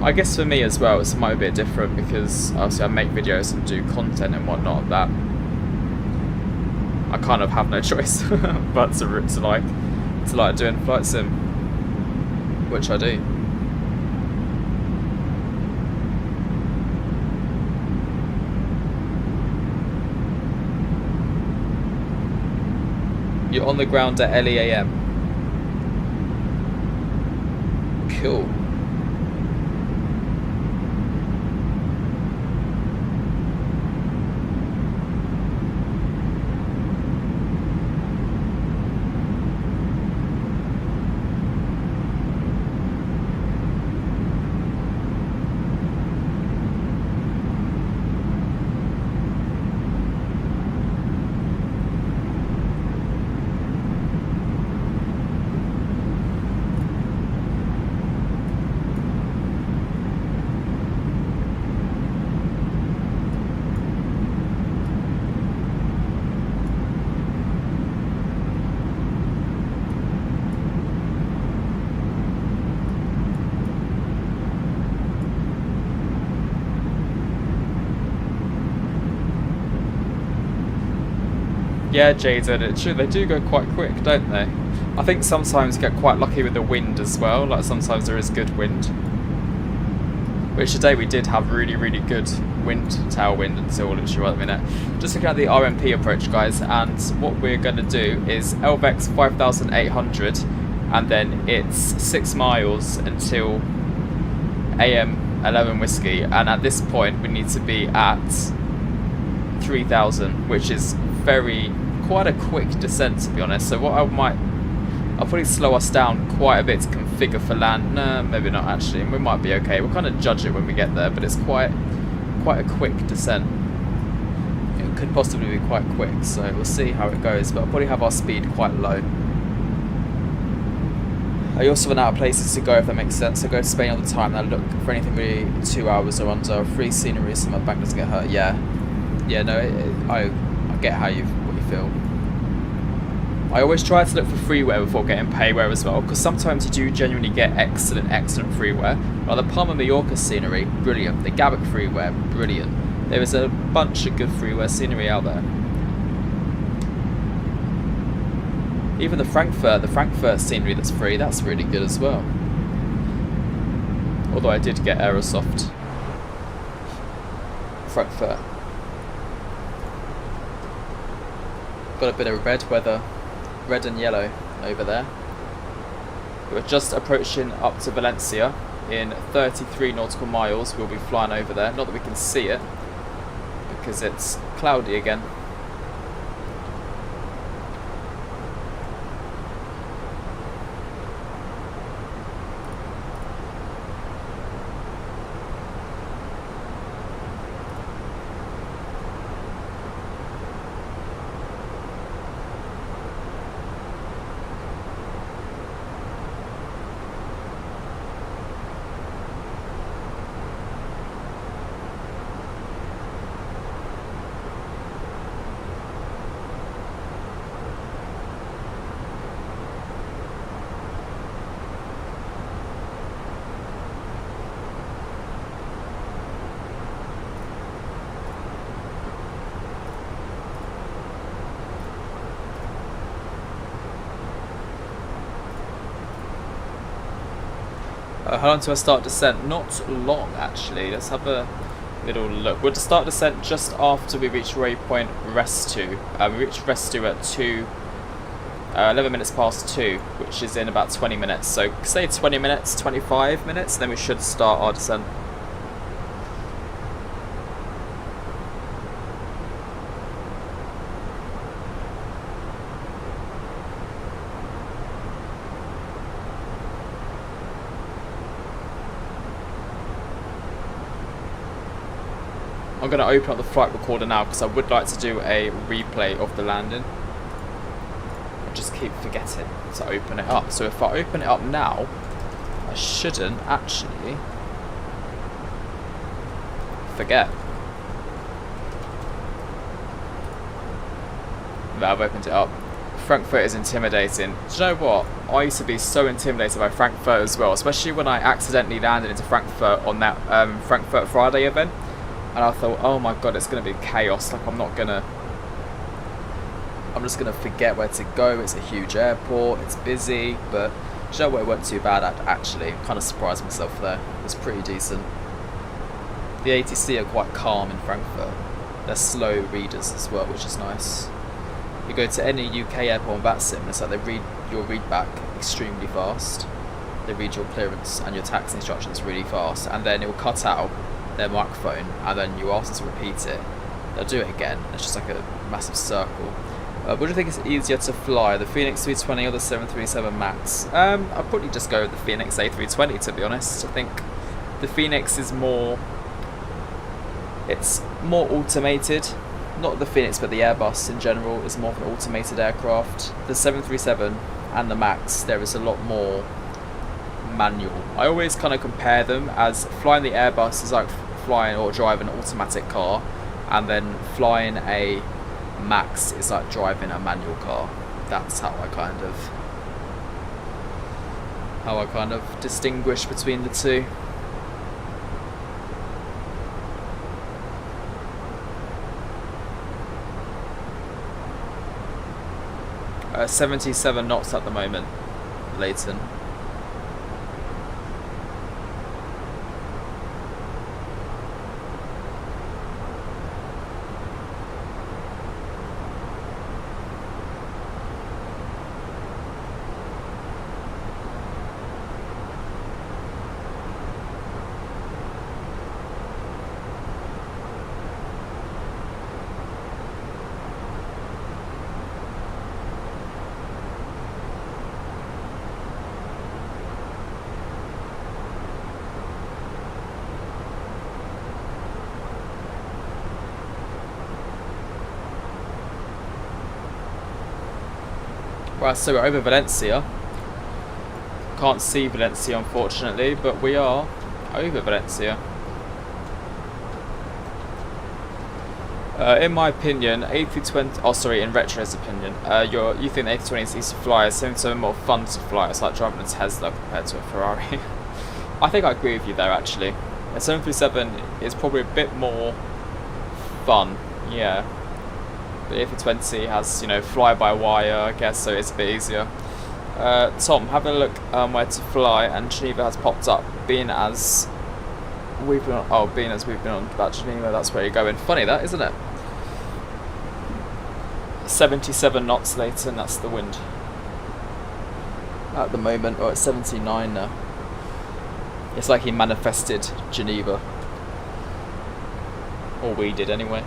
S1: I guess for me as well, it's might be a bit different because obviously I make videos and do content and whatnot, that I kind of have no choice but to like doing flight sim, which I do. You're on the ground at LEAM. Cool. Yeah, Jaden, it's true, they do go quite quick, don't they? I think sometimes you get quite lucky with the wind as well, like sometimes there is good wind. Which today we did have really, really good wind, tailwind until literally right at the minute. Just looking at the RMP approach, guys, and what we're going to do is LVEX 5,800, and then it's 6 miles until AM 11 whiskey, and at this point we need to be at 3,000, which is quite a quick descent, to be honest. So what I'll probably slow us down quite a bit to configure for land. No, maybe not actually. We might be okay. We'll kind of judge it when we get there, but it's quite quite a quick descent. It could possibly be quite quick, so we'll see how it goes, but I'll probably have our speed quite low. I also run out of places to go, if that makes sense. I go to Spain all the time and I look for anything really 2 hours or under, free scenery so my back doesn't get hurt. Yeah, no, I get what you feel. I always try to look for freeware before getting payware as well, because sometimes you do genuinely get excellent freeware. Like the Palma Mallorca scenery, brilliant. The GATWICK freeware, brilliant. There is a bunch of good freeware scenery out there. Even the Frankfurt scenery that's free, that's really good as well. Although I did get Aerosoft Frankfurt. Got a bit of red weather, red and yellow over there. We're just approaching up to Valencia. In 33 nautical miles we'll be flying over there. Not that we can see it, because it's cloudy again. How long till I start descent? Not long actually. Let's have a little look. We'll start descent just after we reach waypoint rest 2. We reach rest 2 at 11 minutes past 2, which is in about 20 minutes. So say 20 minutes, 25 minutes, then we should start our descent. I'm going to open up the flight recorder now because I would like to do a replay of the landing. I just keep forgetting to open it up. So if I open it up now, I shouldn't actually forget that I've opened it up. Frankfurt is intimidating. Do you know what? I used to be so intimidated by Frankfurt as well, especially when I accidentally landed into Frankfurt on that Frankfurt Friday event. And I thought, oh my god, it's going to be chaos. Like, I'm just going to forget where to go. It's a huge airport, it's busy, but do you know what, it wasn't too bad actually. Kind of surprised myself there. It was pretty decent. The ATC are quite calm in Frankfurt. They're slow readers as well, which is nice. You go to any UK airport on VATSIM, it's like they read your readback extremely fast. They read your clearance and your taxi instructions really fast, and then it will cut out their microphone, and then you ask them to repeat it. They'll do it again. It's just like a massive circle. What do you think is easier to fly, the Phoenix 320 or the 737 MAX? I'll probably just go with the Phoenix A320, to be honest. I think the Phoenix is it's more automated. Not the Phoenix, but the Airbus in general is more of an automated aircraft. The 737 and the MAX, there is a lot more manual. I always kind of compare them as flying the Airbus is like flying or driving an automatic car, and then flying a MAX is like driving a manual car. That's how I kind of distinguish between the two. Uh, 77 knots at the moment, Leighton. Right, so we're over Valencia. Can't see Valencia unfortunately, but we are over Valencia. In my opinion, A320. Oh, sorry, in Retro's opinion, you think the A320 is easy to fly. It seems so more fun to fly. It's like driving a Tesla compared to a Ferrari. I think I agree with you there. Actually, a 737 is probably a bit more fun. Yeah, the A320 has, you know, fly-by-wire, I guess, so it's a bit easier. Tom, have a look where to fly, and Geneva has popped up. Being as we've been on about Geneva, that's where you're going. Funny that, isn't it? 77 knots later, and that's the wind at the moment. Or it's 79 now. It's like he manifested Geneva, or we did anyway.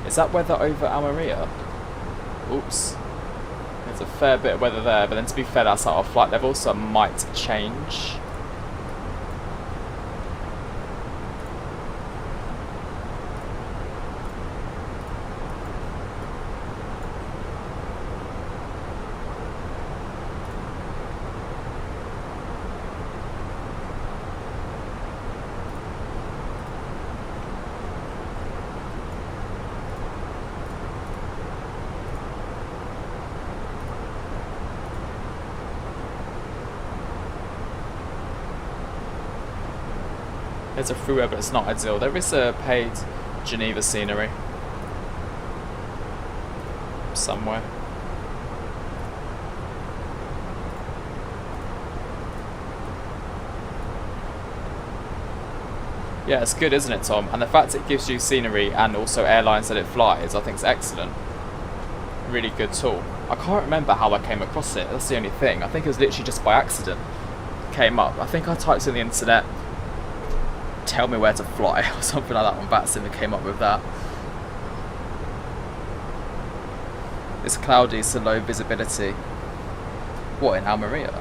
S1: Is that weather over ALMERIA? Oops. There's a fair bit of weather there, but then to be fair, that's at our flight level, so it might change. There's a freeway, but it's not ideal. There is a paid Geneva scenery somewhere. Yeah, it's good, isn't it, Tom? And the fact it gives you scenery and also airlines that it flies, I think is excellent. Really good tool. I can't remember how I came across it. That's the only thing. I think it was literally just by accident. It came up. I think I typed in the internet, tell me where to fly, or something like that on VATSIM, and came up with that. It's cloudy, so low visibility. What, in ALMERIA?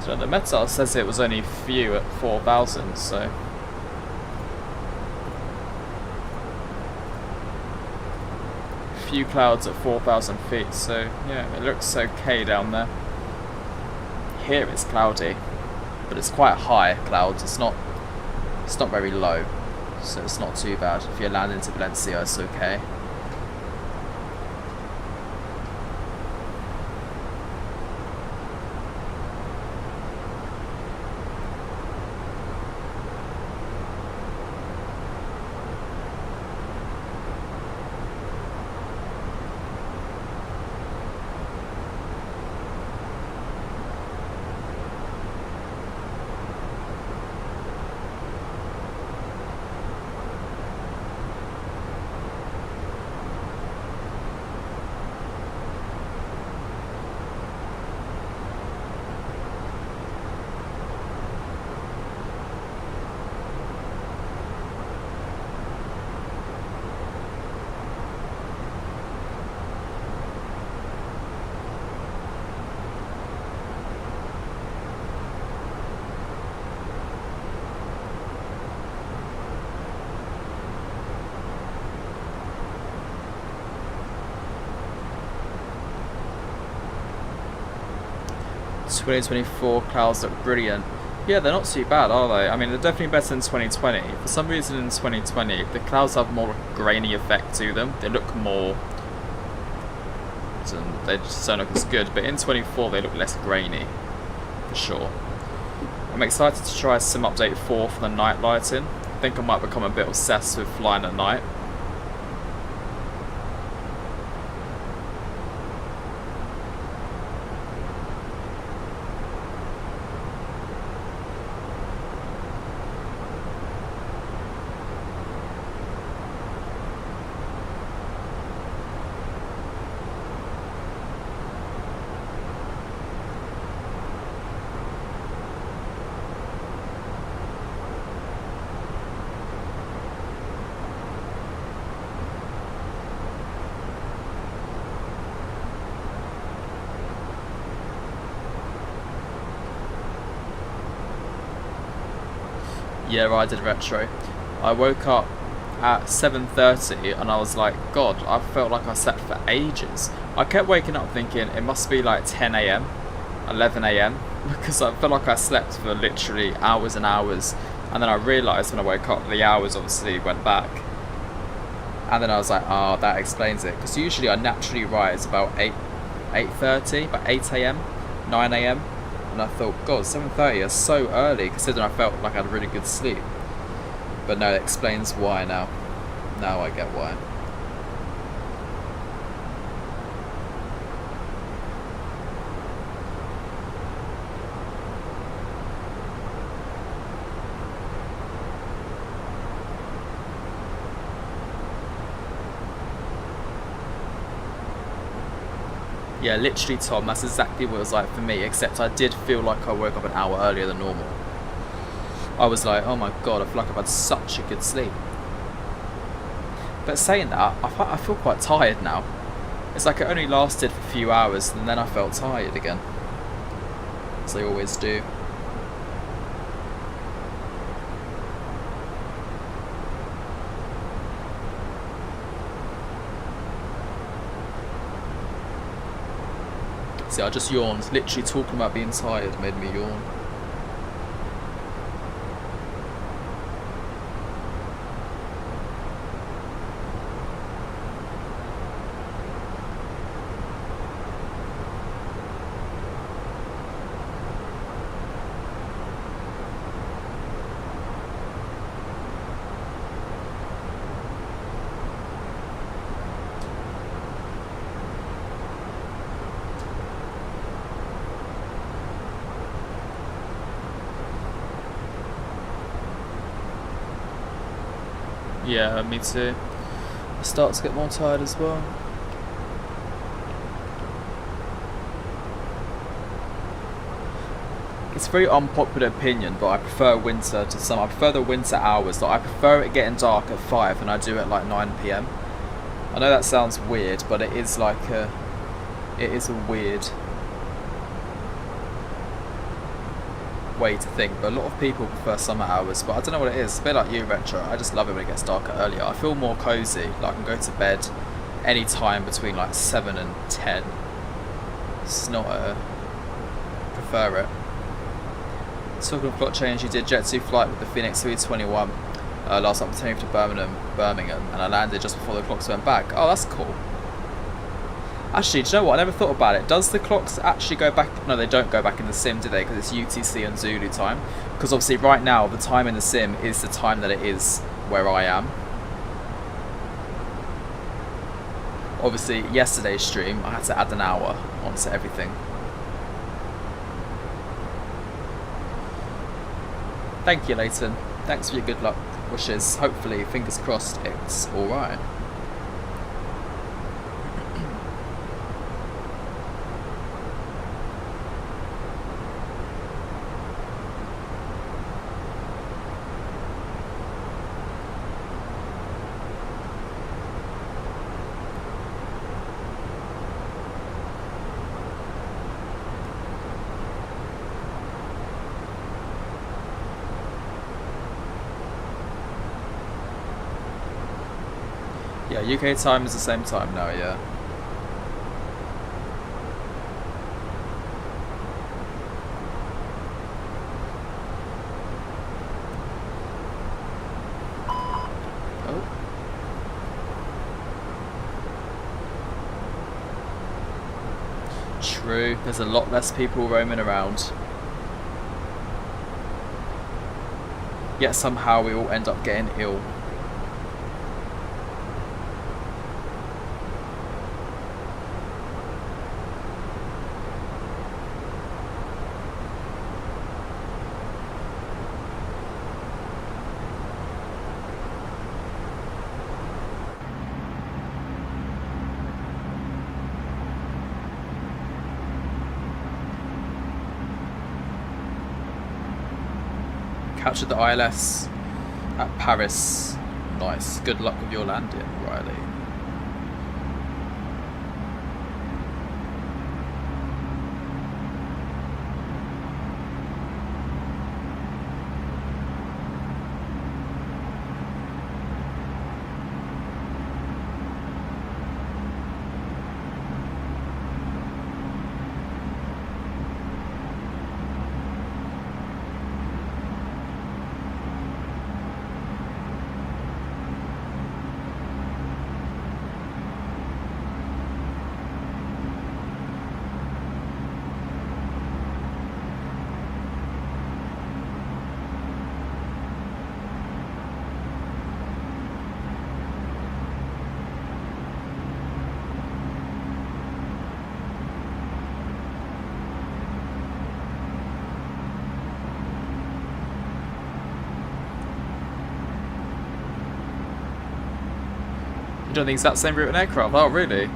S1: So the Metal says it was only few at 4,000, so few clouds at 4,000 feet, so yeah, it looks okay down there. Here it's cloudy, but it's quite high clouds. It's not very low, so it's not too bad. If you're landing to Valencia, it's okay. ...2024 clouds look brilliant. Yeah, they're not too bad, are they? I mean, they're definitely better than 2020. For some reason in 2020, the clouds have more grainy effect to them. They look more... they just don't look as good. But in 24, they look less grainy, for sure. I'm excited to try Sim Update 4 for the night lighting. I think I might become a bit obsessed with flying at night. Yeah, I did retro. I woke up at 7:30 and I was like, God, I felt like I slept for ages. I kept waking up thinking it must be like 10 AM, 11 AM, because I felt like I slept for literally hours and hours. And then I realised when I woke up the hours obviously went back. And then I was like, oh, that explains it. Because usually I naturally rise about 8:30, about 8 AM, 9 AM. And I thought, God, 7:30 is so early, considering I felt like I had really good sleep. But no, it explains why now. Now I get why. Yeah, literally, Tom, that's exactly what it was like for me, except I did feel like I woke up an hour earlier than normal. I was like, oh my God, I feel like I've had such a good sleep. But saying that, I feel quite tired now. It's like it only lasted for a few hours and then I felt tired again. As I always do. See, I just yawned. Literally talking about being tired made me yawn. Yeah, me too. I start to get more tired as well. It's a very unpopular opinion, but I prefer winter to summer. I prefer the winter hours. Like, I prefer it getting dark at 5 and I do it at like 9 PM. I know that sounds weird, but it is like a weird way to think, but a lot of people prefer summer hours, but I don't know what it is. It's a bit like you, Retro. I just love it when it gets darker earlier. I feel more cozy. Like I can go to bed any time between like 7 and 10. It's not prefer it. Talking of clock change, you did Jet2 flight with the Phoenix 321 last opportunity to Birmingham, and I landed just before the clocks went back. Oh, that's cool. Actually, do you know what? I never thought about it. Does the clocks actually go back? No, they don't go back in the sim, do they? Because it's UTC and Zulu time. Because obviously right now, the time in the sim is the time that it is where I am. Obviously, yesterday's stream, I had to add an hour onto everything. Thank you, Leighton. Thanks for your good luck wishes. Hopefully, fingers crossed, it's alright. Yeah, UK time is the same time now, yeah. Oh. True, there's a lot less people roaming around. Yet somehow we all end up getting ill. Captured the ILS at Paris. Nice. Good luck with your landing, Riley. You're doing the exact same route in aircraft. Oh, really?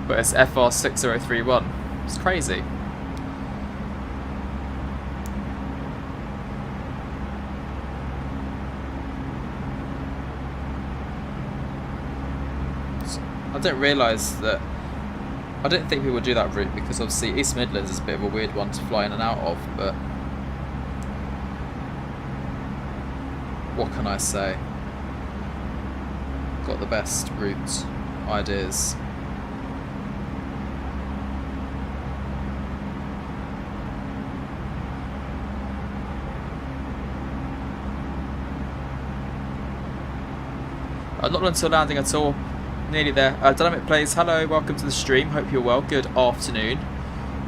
S1: But it's FR6031. It's crazy. I didn't realise that. I didn't think people would do that route because obviously East Midlands is a bit of a weird one to fly in and out of, but what can I say? Got the best route ideas. Not until landing at all. Nearly there. Dynamic Plays, hello, welcome to the stream. Hope you're well. Good afternoon.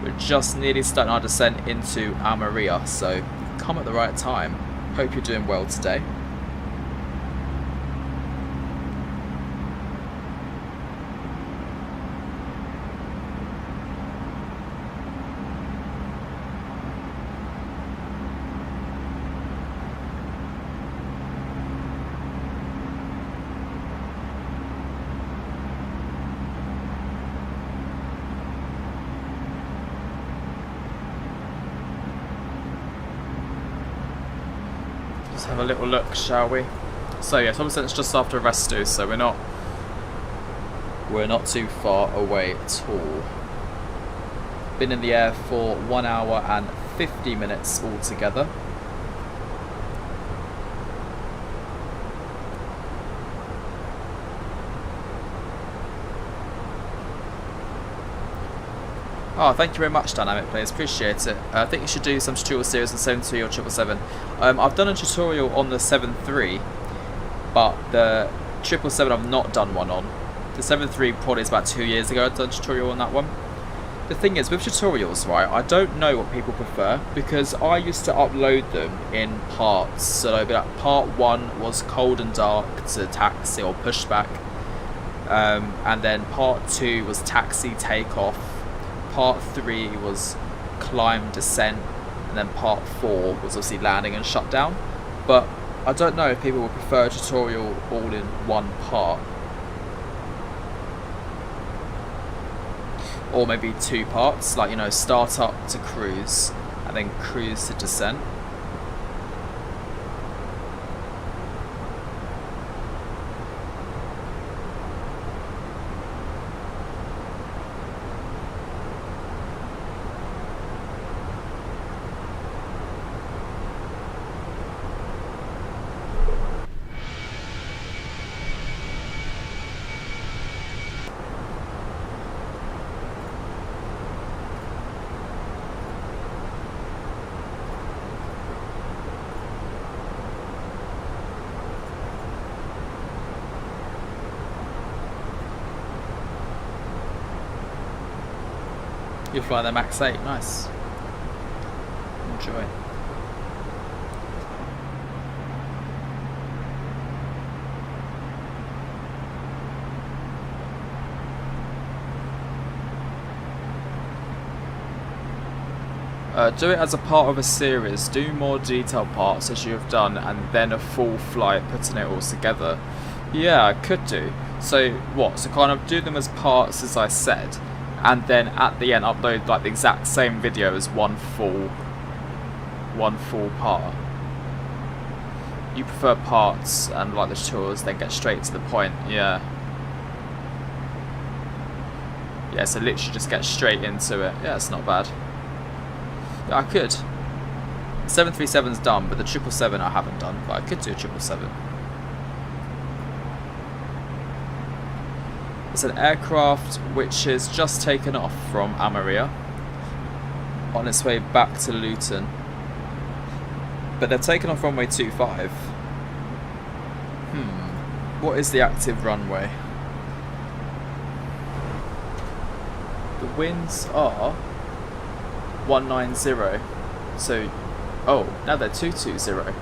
S1: We're just nearly starting our descent into ALMERIA, so come at the right time. Hope you're doing well today. Have a little look, shall we? So yes, obviously it's just after Restu, so we're not too far away at all. Been in the air for 1 hour and 50 minutes altogether. Oh, thank you very much, Dynamic Players. Appreciate it. I think you should do some tutorial series on 7.3 or 777. I've done a tutorial on the 7.3, but the 777 I've not done one on. The 7.3 probably is about 2 years ago I've done a tutorial on that one. The thing is, with tutorials, right, I don't know what people prefer, because I used to upload them in parts. So like, part 1 was cold and dark to taxi or pushback, and then part 2 was taxi takeoff. Part 3 was climb, descent, and then part 4 was obviously landing and shutdown. But I don't know if people would prefer a tutorial all in one part. Or maybe 2 parts, like, you know, start up to cruise, and then cruise to descent. You fly the Max 8, nice. Enjoy. Do it as a part of a series. Do more detailed parts as you have done, and then a full flight putting it all together. Yeah, I could do. So what? So kind of do them as parts, as I said, and then at the end upload like the exact same video as one full part. You prefer parts and like the tutorials, then get straight to the point. Yeah. Yeah, so literally just get straight into it. Yeah, it's not bad. I could. 737's done, but the 777 I haven't done, but I could do a 777. It's an aircraft which is just taken off from ALMERIA on its way back to Luton, but they've taken off runway 25. What is the active runway? The winds are 190, so oh, now they're 220.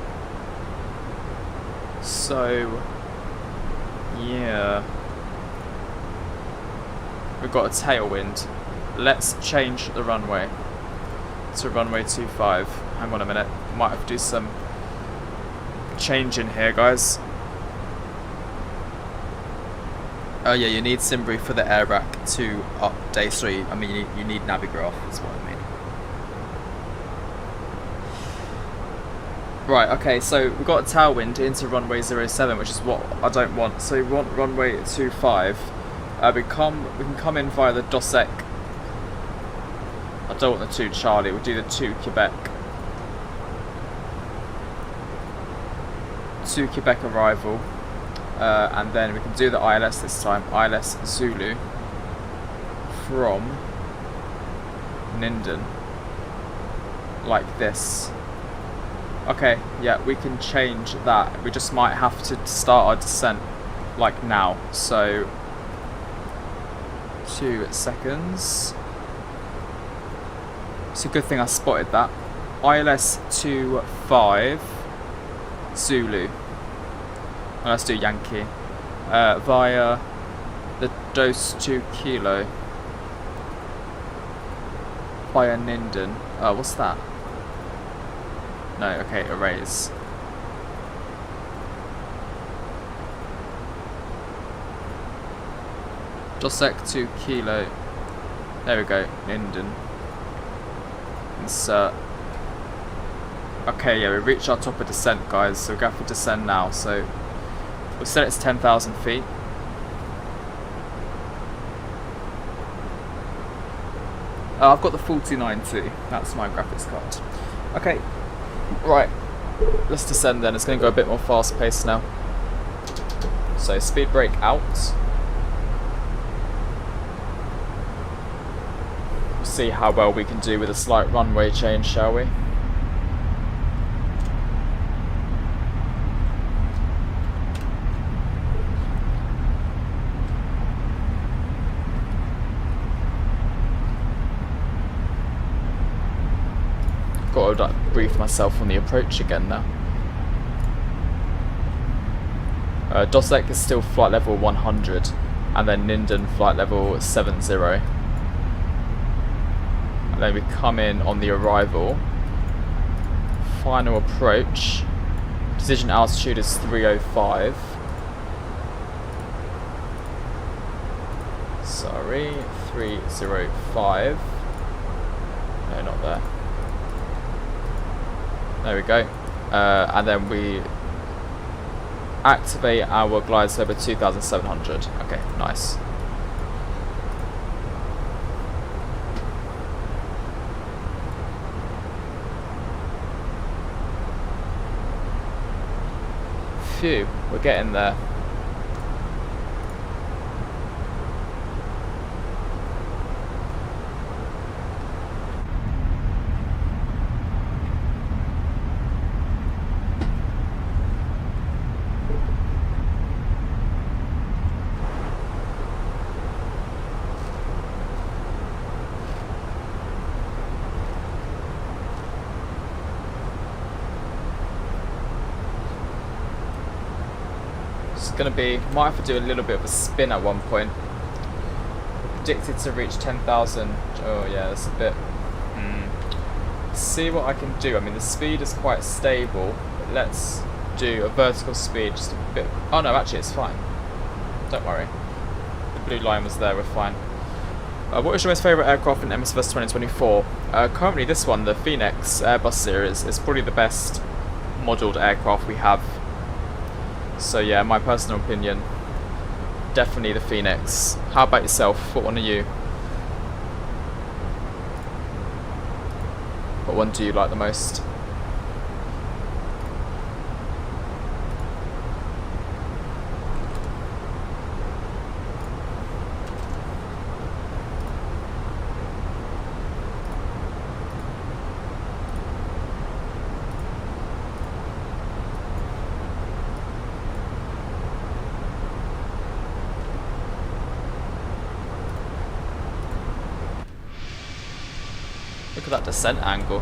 S1: So yeah, we've got a tailwind. Let's change the runway to runway 25. Hang on a minute, might have to do some change in here, guys. Oh yeah, you need Simbury for the air rack to up day 3. I mean, you need Navigraph, is what I mean. Right, okay, so we've got a tailwind into runway 07, which is what I don't want. So we want runway 25. We can come in via the DOSEC. I don't want the 2 Charlie, we'll do the 2 Quebec. 2 Quebec arrival. And then we can do the ILS this time, ILS Zulu from Ninden, like this. Okay, yeah, we can change that. We just might have to start our descent like now. So 2 seconds. It's a good thing I spotted that. ILS 25 Zulu. Well, let's do Yankee. Via the Dose 2 Kilo. Via Ninden. What's that? No, okay, erase. Dosec 2 Kilo. There we go, Ninden. Insert. Okay, yeah, we reached our top of descent, guys, so we're going to have to descend now. So we'll set it to 10,000 feet. I've got the 4090, that's my graphics card. Okay, right, let's descend then. It's going to go a bit more fast paced now. So speed brake out. See how well we can do with a slight runway change, shall we? Got to brief myself on the approach again now. Dosec is still flight level 100, and then Ninden flight level 70. And then we come in on the arrival. Final approach. Decision altitude is 305. Sorry, 305. No, not there. There we go. And then we activate our glide slope at 2,700. Okay, nice. Phew, we're getting there. Going to be, might have to do a little bit of a spin at one point. Predicted to reach 10,000. Oh yeah, that's a bit. See what I can do. I mean, the speed is quite stable, but let's do a vertical speed just a bit. Oh no, actually it's fine. Don't worry. The blue line was there, we're fine. What is your most favourite aircraft in MSFS 2024? Currently this one, the Phoenix Airbus series, is probably the best modelled aircraft we have. So yeah, my personal opinion, definitely the Phoenix. How about yourself? What one are you? What one do you like the most? Look at that descent angle.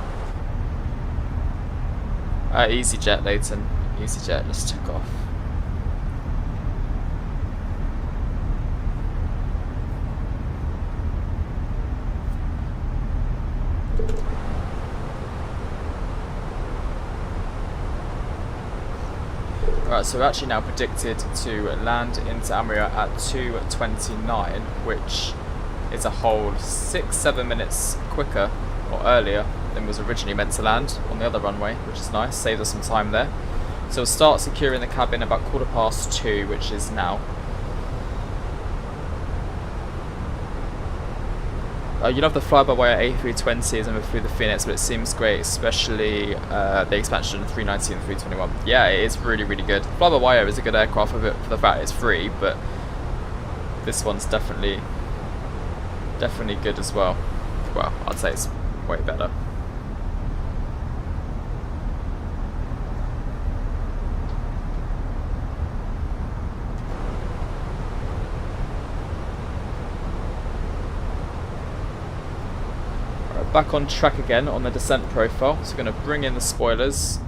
S1: EasyJet, Leighton. EasyJet just took off. Right, so we're actually now predicted to land into ALMERIA at 2:29, which is a whole 6-7 minutes quicker or earlier than was originally meant to land on the other runway, which is nice, saves us some time there. So we'll start securing the cabin about 2:15, which is now. You love the fly-by-wire A320s and through the Phoenix, but it seems great, especially the expansion 390 and 321. Yeah, it is really, really good. Fly-by-wire is a good aircraft for the fact it's free, but this one's definitely good as well. Well, I'd say it's way better. Back on track again on the descent profile, so we're going to bring in the spoilers.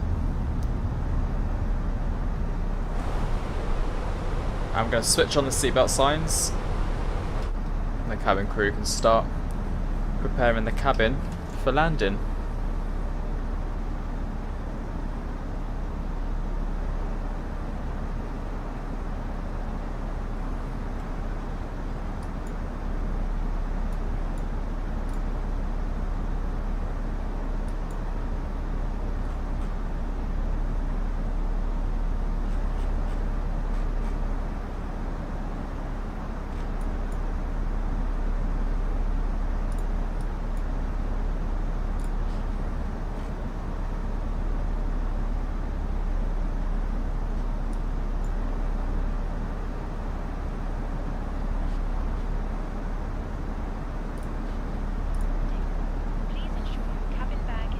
S1: I'm going to switch on the seatbelt signs. And the cabin crew can start preparing the cabin for landing.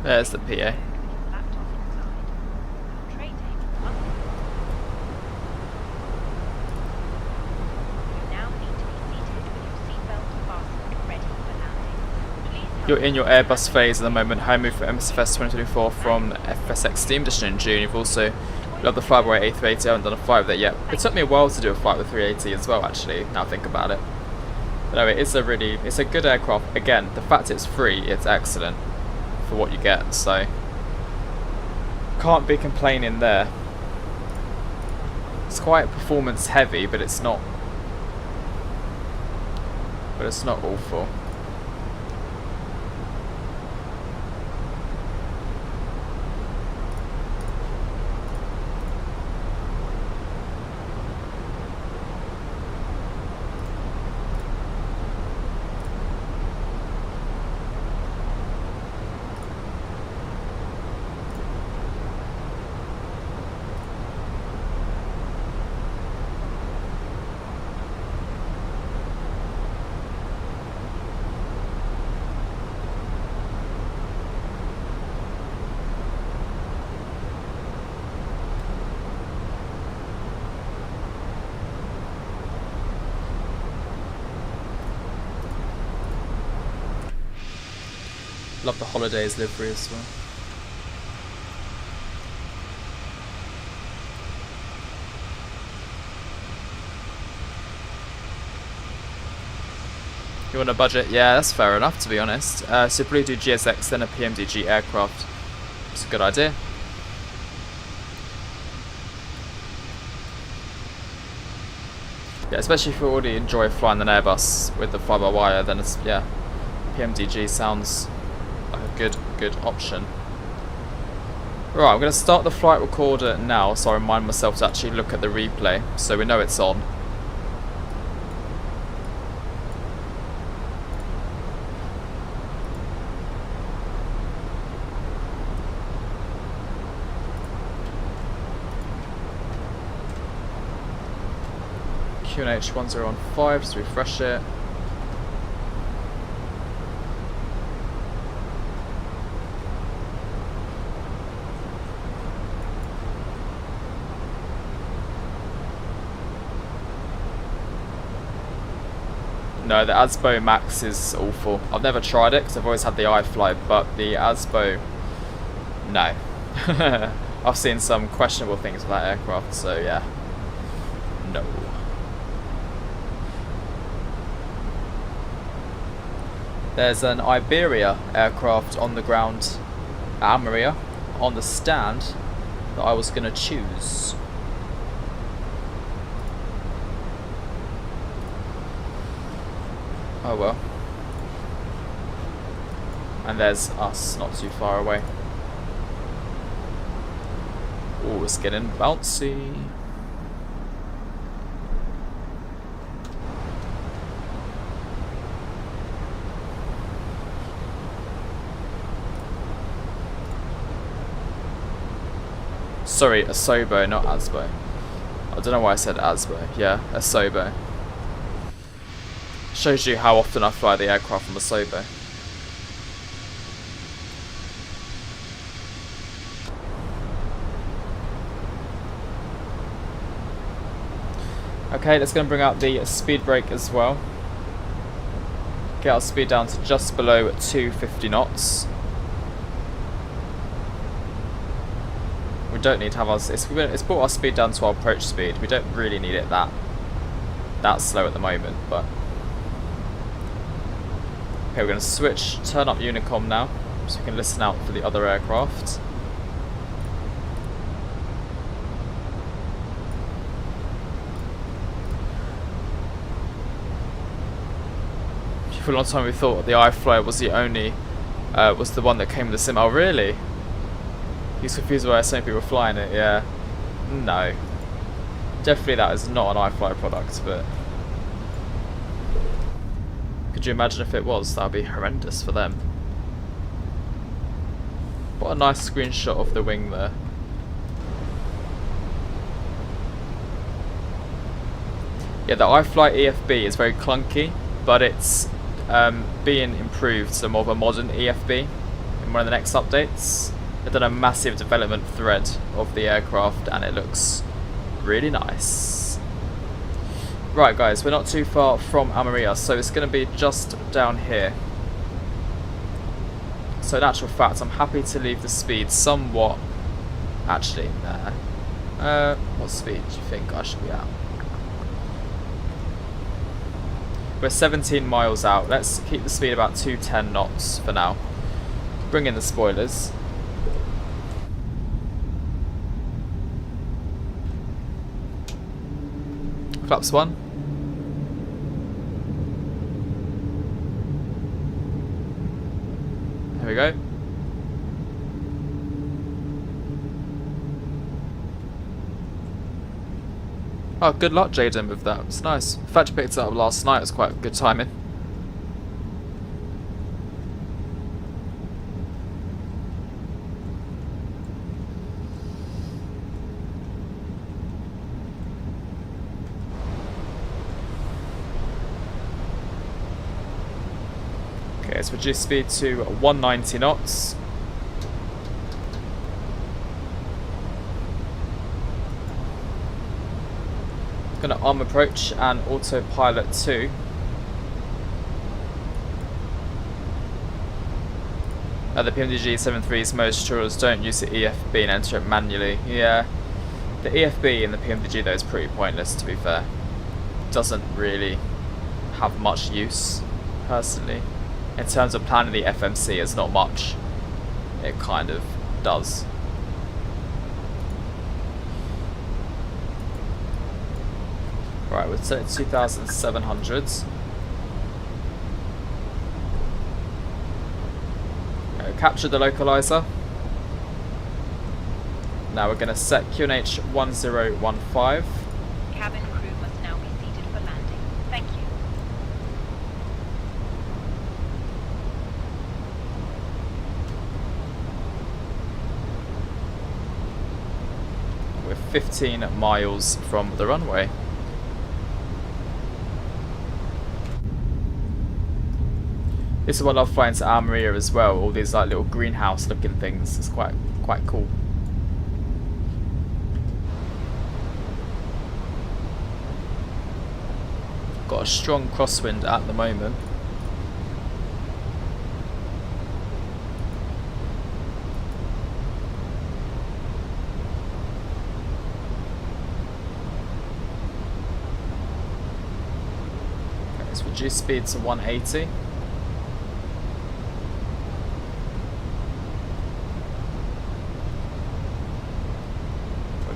S1: There's the PA. You're in your Airbus phase at the moment. High move for MSFS 2024 from FSX Steam Edition in June. You've also loved the fly-by-wire A380. I haven't done a flight with it yet. It took me a while to do a flight with 380 as well, actually, now I think about it. But no, it's a good aircraft. Again, the fact it's free, it's excellent for what you get, so can't be complaining there. It's quite performance heavy, but it's not awful. Love the holidays livery as well. You want a budget? Yeah, that's fair enough, to be honest. So probably do GSX, then a PMDG aircraft. It's a good idea. Yeah, especially if you already enjoy flying an Airbus with the fly-by-wire, then it's, yeah, PMDG sounds like a good option. Right, I'm going to start the flight recorder now, so I remind myself to actually look at the replay, so we know it's on. QNH 1015, just refresh it. No, the ASBO Max is awful. I've never tried it because I've always had the iFly, but the ASBO, no. I've seen some questionable things with that aircraft, so yeah, no. There's an Iberia aircraft on the ground at ALMERIA on the stand that I was going to choose. Oh well. And there's us, not too far away. Oh, it's getting bouncy. Sorry, Asobo, not Asbo. I don't know why I said Asbo. Yeah, Asobo. Shows you how often I fly the aircraft from Asobo. Okay, that's going to bring out the speed brake as well. Get our speed down to just below 250 knots. We don't need to have our... It's brought our speed down to our approach speed. We don't really need it that slow at the moment, but... Okay, we're going to switch, turn up Unicom now, so we can listen out for the other aircraft. For a long time we thought the iFlyer was the only, was the one that came with the sim. Oh really? He's confused why so many people were flying it, yeah. No. Definitely that is not an iFlyer product, but... Could you imagine if it was? That would be horrendous for them. What a nice screenshot of the wing there. Yeah, the iFly EFB is very clunky, but it's being improved to more of a modern EFB in one of the next updates. They've done a massive development thread of the aircraft and it looks really nice. Right guys, we're not too far from ALMERIA, so it's going to be just down here. So in actual fact, I'm happy to leave the speed somewhat... Actually, nah. What speed do you think I should be at? We're 17 miles out. Let's keep the speed about 210 knots for now. Bring in the spoilers. Flaps 1. There we go. Oh, good luck, Jaden, with that. It's nice. The fact you picked it up last night was quite good timing. Okay, let's reduce speed to 190 knots. Going to arm approach and autopilot 2. The PMDG 7.3's most tourists don't use the EFB and enter it manually. Yeah, the EFB and the PMDG though is pretty pointless, to be fair. Doesn't really have much use, personally. In terms of planning the FMC, it's not much. It kind of does. Right, we're set at 2,700. Capture the localizer. Now we're going to set QNH 1015.
S3: Cabin crew must now be seated for landing. Thank you.
S1: We're 15 miles from the runway. This is what I love flying to ALMERIA as well. All these like little greenhouse looking things. It's quite cool. Got a strong crosswind at the moment. Okay, let's reduce speed to 180.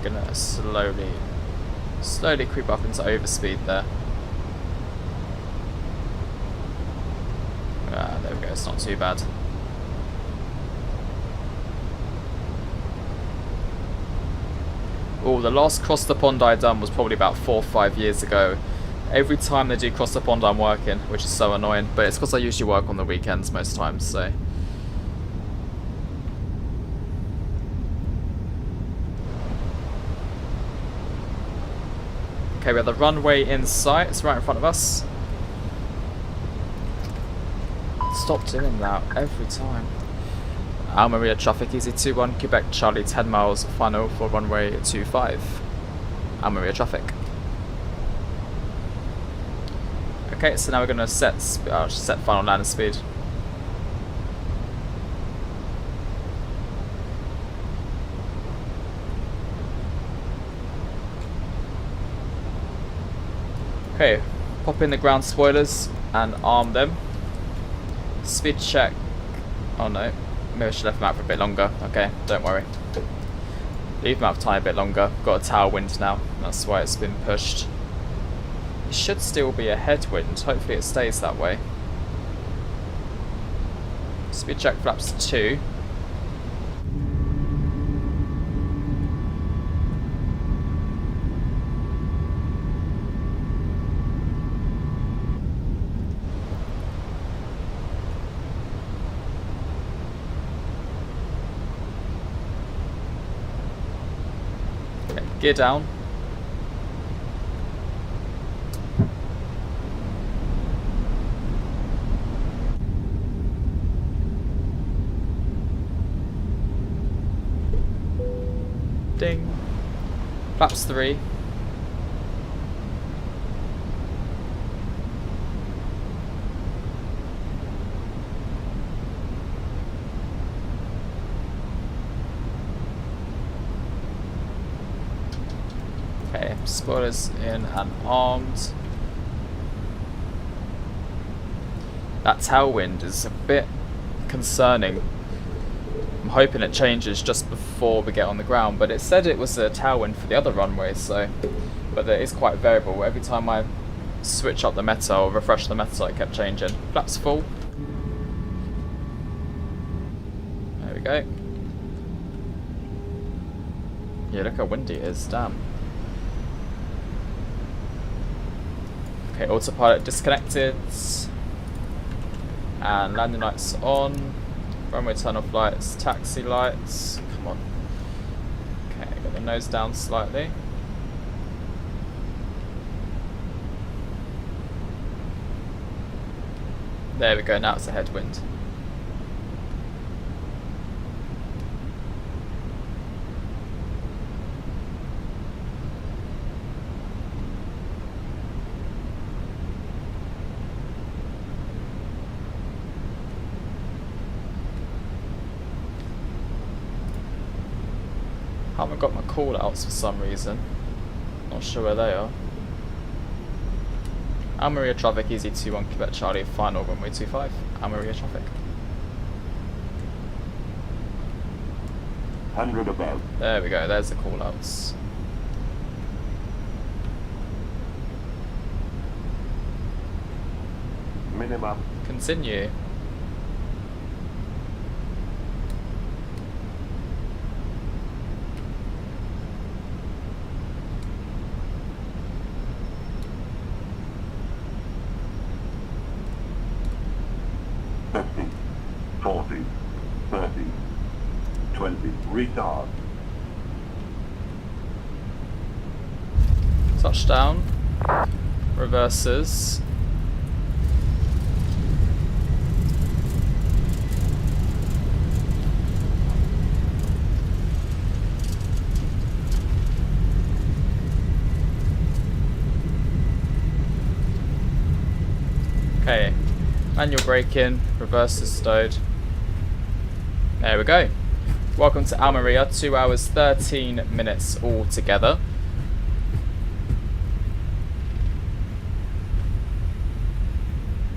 S1: Gonna slowly creep up into overspeed there. it's not too bad. Oh, the last cross the pond I done was probably about 4 or 5 years ago. Every time they do cross the pond I'm working, which is so annoying, but it's because I usually work on the weekends most times, so. Okay, we have the runway in sight, it's right in front of us. Stop doing that every time. ALMERIA traffic, easy 21, Quebec Charlie 10 miles, final for runway 25. ALMERIA traffic. Okay, so now we're going to set final landing speed. Okay, pop in the ground spoilers and arm them. Speed check. Oh no. Maybe I should have left them out for a bit longer. Okay, don't worry. Leave them out for a tiny bit longer. Got a tailwind now. That's why it's been pushed. It should still be a headwind. Hopefully it stays that way. Speed check flaps 2. Gear down. Ding. Flaps 3. Okay, spoilers in and armed. That tailwind is a bit concerning. I'm hoping it changes just before we get on the ground, but it said it was a tailwind for the other runways, so. But it is quite variable. Every time I switch up the meta or refresh the meta, it kept changing. Flaps full. There we go. Yeah, look how windy it is, damn. Okay, autopilot disconnected. And landing lights on. Runway turn off lights, taxi lights. Come on. Okay, got the nose down slightly. There we go, now it's a headwind. I haven't got my call outs for some reason. Not sure where they are. ALMERIA traffic, easy 21 Quebec Charlie, final runway 25. ALMERIA traffic.
S9: 100 above.
S1: There we go, there's the call outs.
S9: Minimum.
S1: Continue.
S9: Retard.
S1: Touchdown. Reverses. Okay. Manual braking. Reverses stowed. There we go. Welcome to ALMERIA, 2 hours 13 minutes altogether.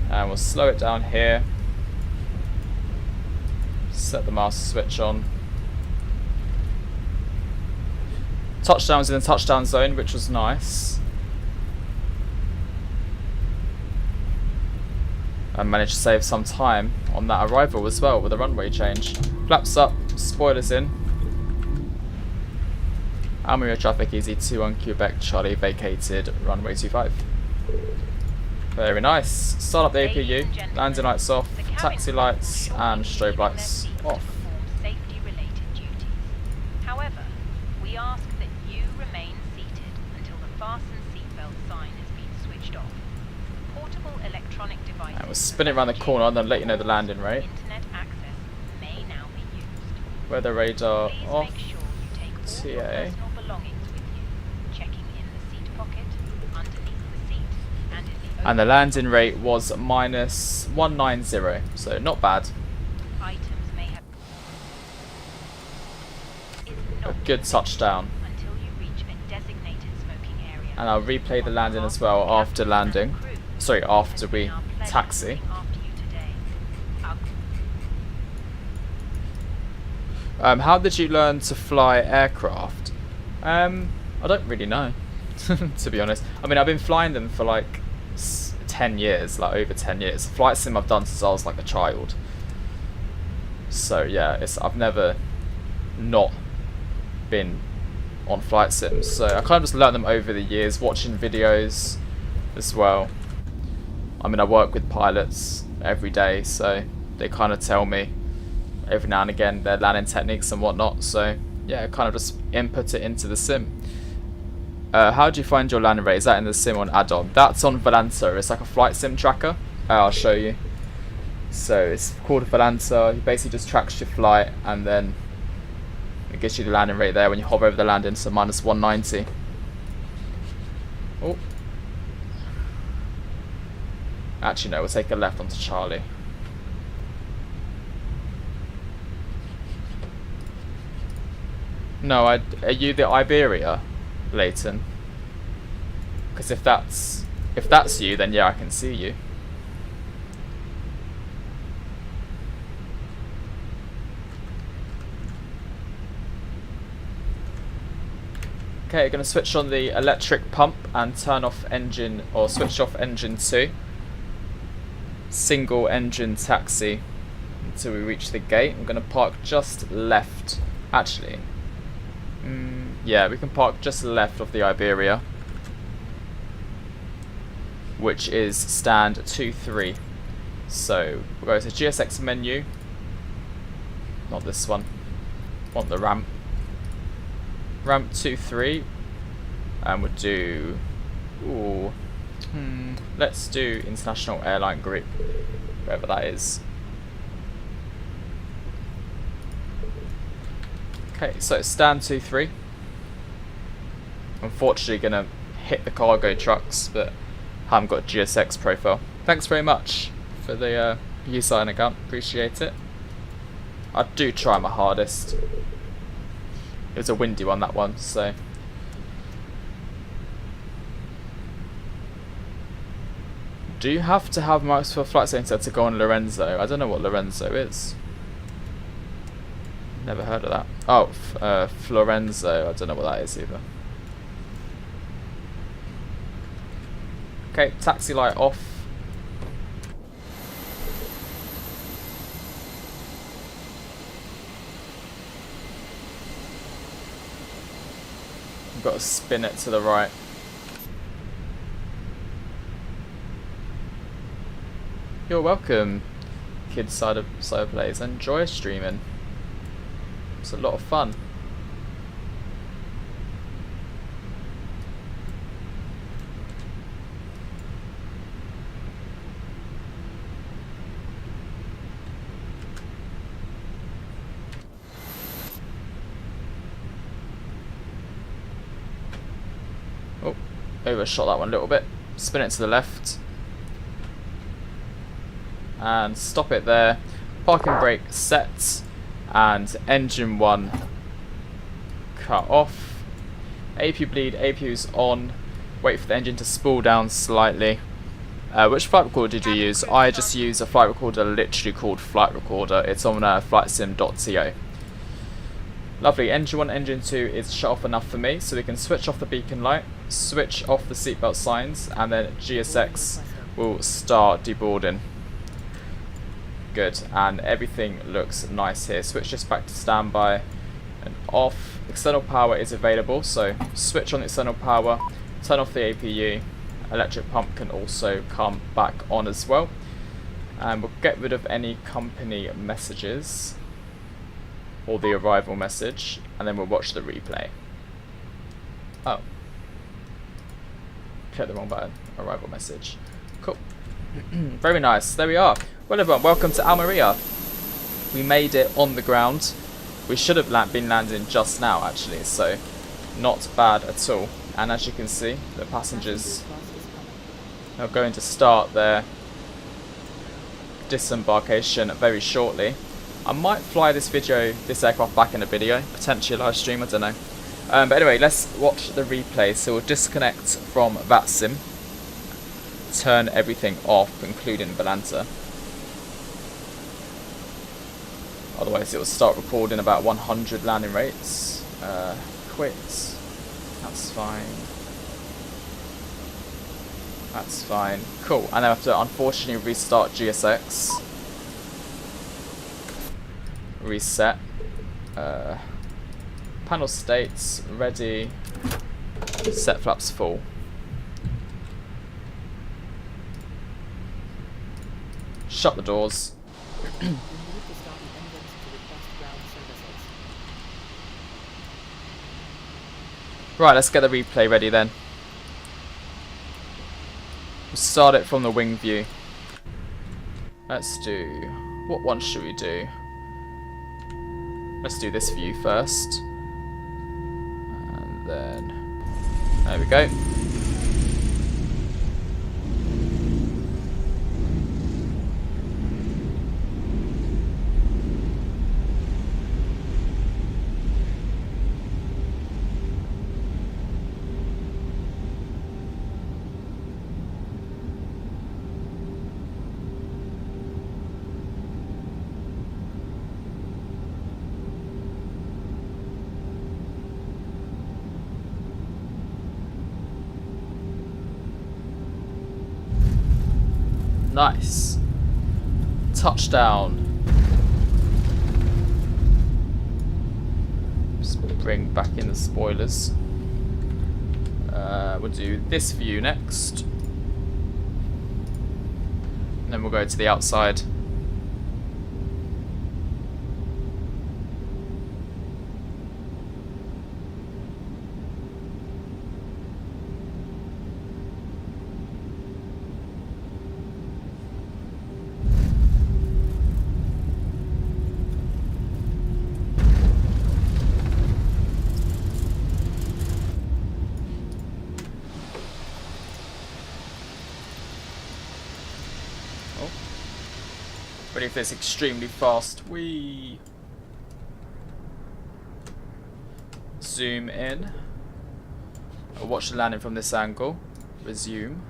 S1: And we'll slow it down here. Set the master switch on. Touchdown was in the touchdown zone, which was nice. and managed to save some time on that arrival as well with the runway change. Flaps up, spoilers in. ALMERIA traffic easy 21 Quebec Charlie vacated runway 25. Very nice. Start up the APU, landing lights off, taxi lights and strobe lights off.
S3: Safety-related duties. However, we ask that you remain seated until the fasten seatbelt sign has been switched off. Portable electronic devices.
S1: And we'll spin it around the corner and then let you know the landing rate.
S3: Internet access may now be used.
S1: Weather radar
S3: Please
S1: off.
S3: make sure you take all your
S1: TA.
S3: personal belongings with you, checking in the seat pocket, underneath the seat, and in the
S1: And the landing rate was -190, so not bad.
S3: items may have is
S1: A
S3: not
S1: good touchdown.
S3: until you reach a designated smoking area.
S1: And I'll replay the landing as well after landing. Sorry, after we taxi.
S3: After you today.
S1: How did you learn to fly aircraft? I don't really know, to be honest. I mean, I've been flying them for like 10 years, like over 10 years. Flight sim I've done since I was like a child. So yeah, I've never not been on flight sims. So I kind of just learned them over the years, watching videos as well. I mean, I work with pilots every day, so they kind of tell me every now and again their landing techniques and whatnot. So yeah, kind of just input it into the sim. How do you find your landing rate? Is that in the sim or an add-on? That's on Volanta. It's like a flight sim tracker. I'll show you. So it's called Volanta. It basically just tracks your flight and then it gives you the landing rate there when you hover over the landing, so -190. Oh. Actually no, we'll take a left onto Charlie. No, are you the Iberia, Leighton? Because if that's you, then yeah, I can see you. Okay, going to switch on the electric pump and turn off engine, or switch off engine 2. Single engine taxi until we reach the gate. I'm going to park just left. Actually, yeah, we can park just left of the Iberia, which is stand 23. So we'll go to GSX menu. Not this one. Want the ramp. Ramp 23, and we'll do. Let's do International Airline Group, wherever that is. Okay, so stand 23. Unfortunately, gonna hit the cargo trucks, but haven't got a GSX profile. Thanks very much for the uSign account. Appreciate it. I do try my hardest. It was a windy one, that one, so. Do you have to have Microsoft Flight Simulator to go on Lorenzo? I don't know what Lorenzo is. Never heard of that. Oh, Florenzo. I don't know what that is either. Okay, taxi light off. Got to spin it to the right. You're welcome, Kids Side Plays. Enjoy streaming. It's a lot of fun. Oh, overshot that one a little bit. Spin it to the left. And stop it there. Parking brake set. And engine 1 cut off. APU bleed, APU's on. Wait for the engine to spool down slightly. Which flight recorder did you use? I just use a flight recorder literally called Flight Recorder. It's on flightsim.to. Lovely. Engine 1, engine 2 is shut off enough for me, so we can switch off the beacon light, switch off the seatbelt signs, and then GSX will start deboarding. Good, and everything looks nice here. Switch this back to standby and off. External power is available, so switch on the external power, turn off the APU. Electric pump can also come back on as well. And we'll get rid of any company messages or the arrival message, and then we'll watch the replay. Oh. Click the wrong button. Arrival message. Cool. Very nice. There we are. Well, everyone, welcome to ALMERIA. We made it on the ground. We should have been landing just now, actually, so not bad at all. And as you can see, the passengers are going to start their disembarkation very shortly. I might fly this aircraft back in a video, potentially a live stream, I don't know. But anyway, let's watch the replay. So we'll disconnect from VATSIM, turn everything off, including Volanta. Otherwise it will start recording about 100 landing rates. Quit. That's fine. That's fine. Cool. And I have to unfortunately restart GSX. Reset. Panel states ready. Set flaps full. Shut the doors. Right, let's get the replay ready then. We'll start it from the wing view. Let's do... what one should we do? Let's do this view first. And then... there we go. Nice. Touchdown. Just bring back in the spoilers. We'll do this view next. And then we'll go to the outside. Ready for this extremely fast. Whee! Zoom in. I'll watch the landing from this angle. Resume.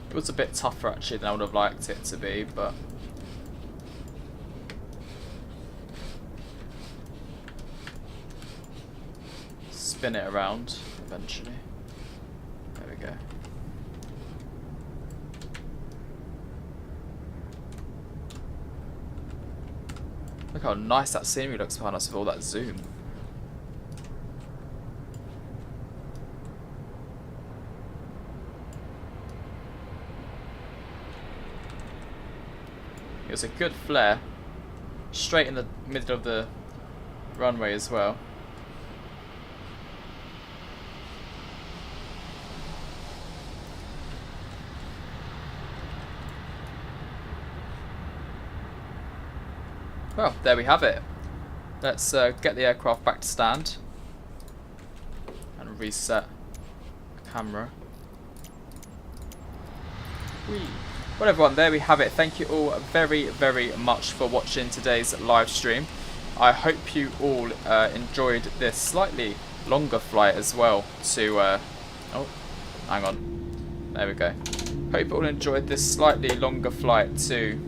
S1: It was a bit tougher actually than I would have liked it to be, but spin it around eventually. There we go. Look how nice that scenery looks behind us with all that zoom. It was a good flare, straight in the middle of the runway as well. Well, there we have it. Let's get the aircraft back to stand and reset the camera. Whee. Well everyone, there we have it. Thank you all very, very much for watching today's live stream. I hope you all enjoyed this slightly longer flight as well to... oh, hang on. There we go. Hope you all enjoyed this slightly longer flight to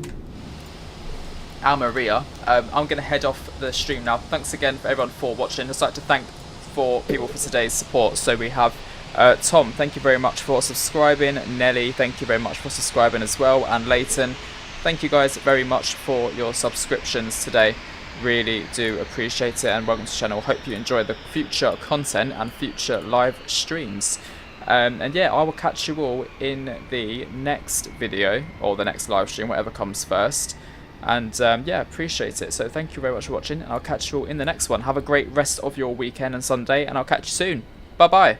S1: ALMERIA. I'm going to head off the stream now. Thanks again for everyone for watching. I'd just like to thank people for today's support. So we have Tom, thank you very much for subscribing. Nelly, thank you very much for subscribing as well. And Leighton, thank you guys very much for your subscriptions today. Really do appreciate it, and welcome to the channel. Hope you enjoy the future content and future live streams. And yeah, I will catch you all in the next video or the next live stream, whatever comes first. And yeah, appreciate it. So thank you very much for watching, and I'll catch you all in the next one. Have a great rest of your weekend and Sunday, and I'll catch you soon. Bye bye.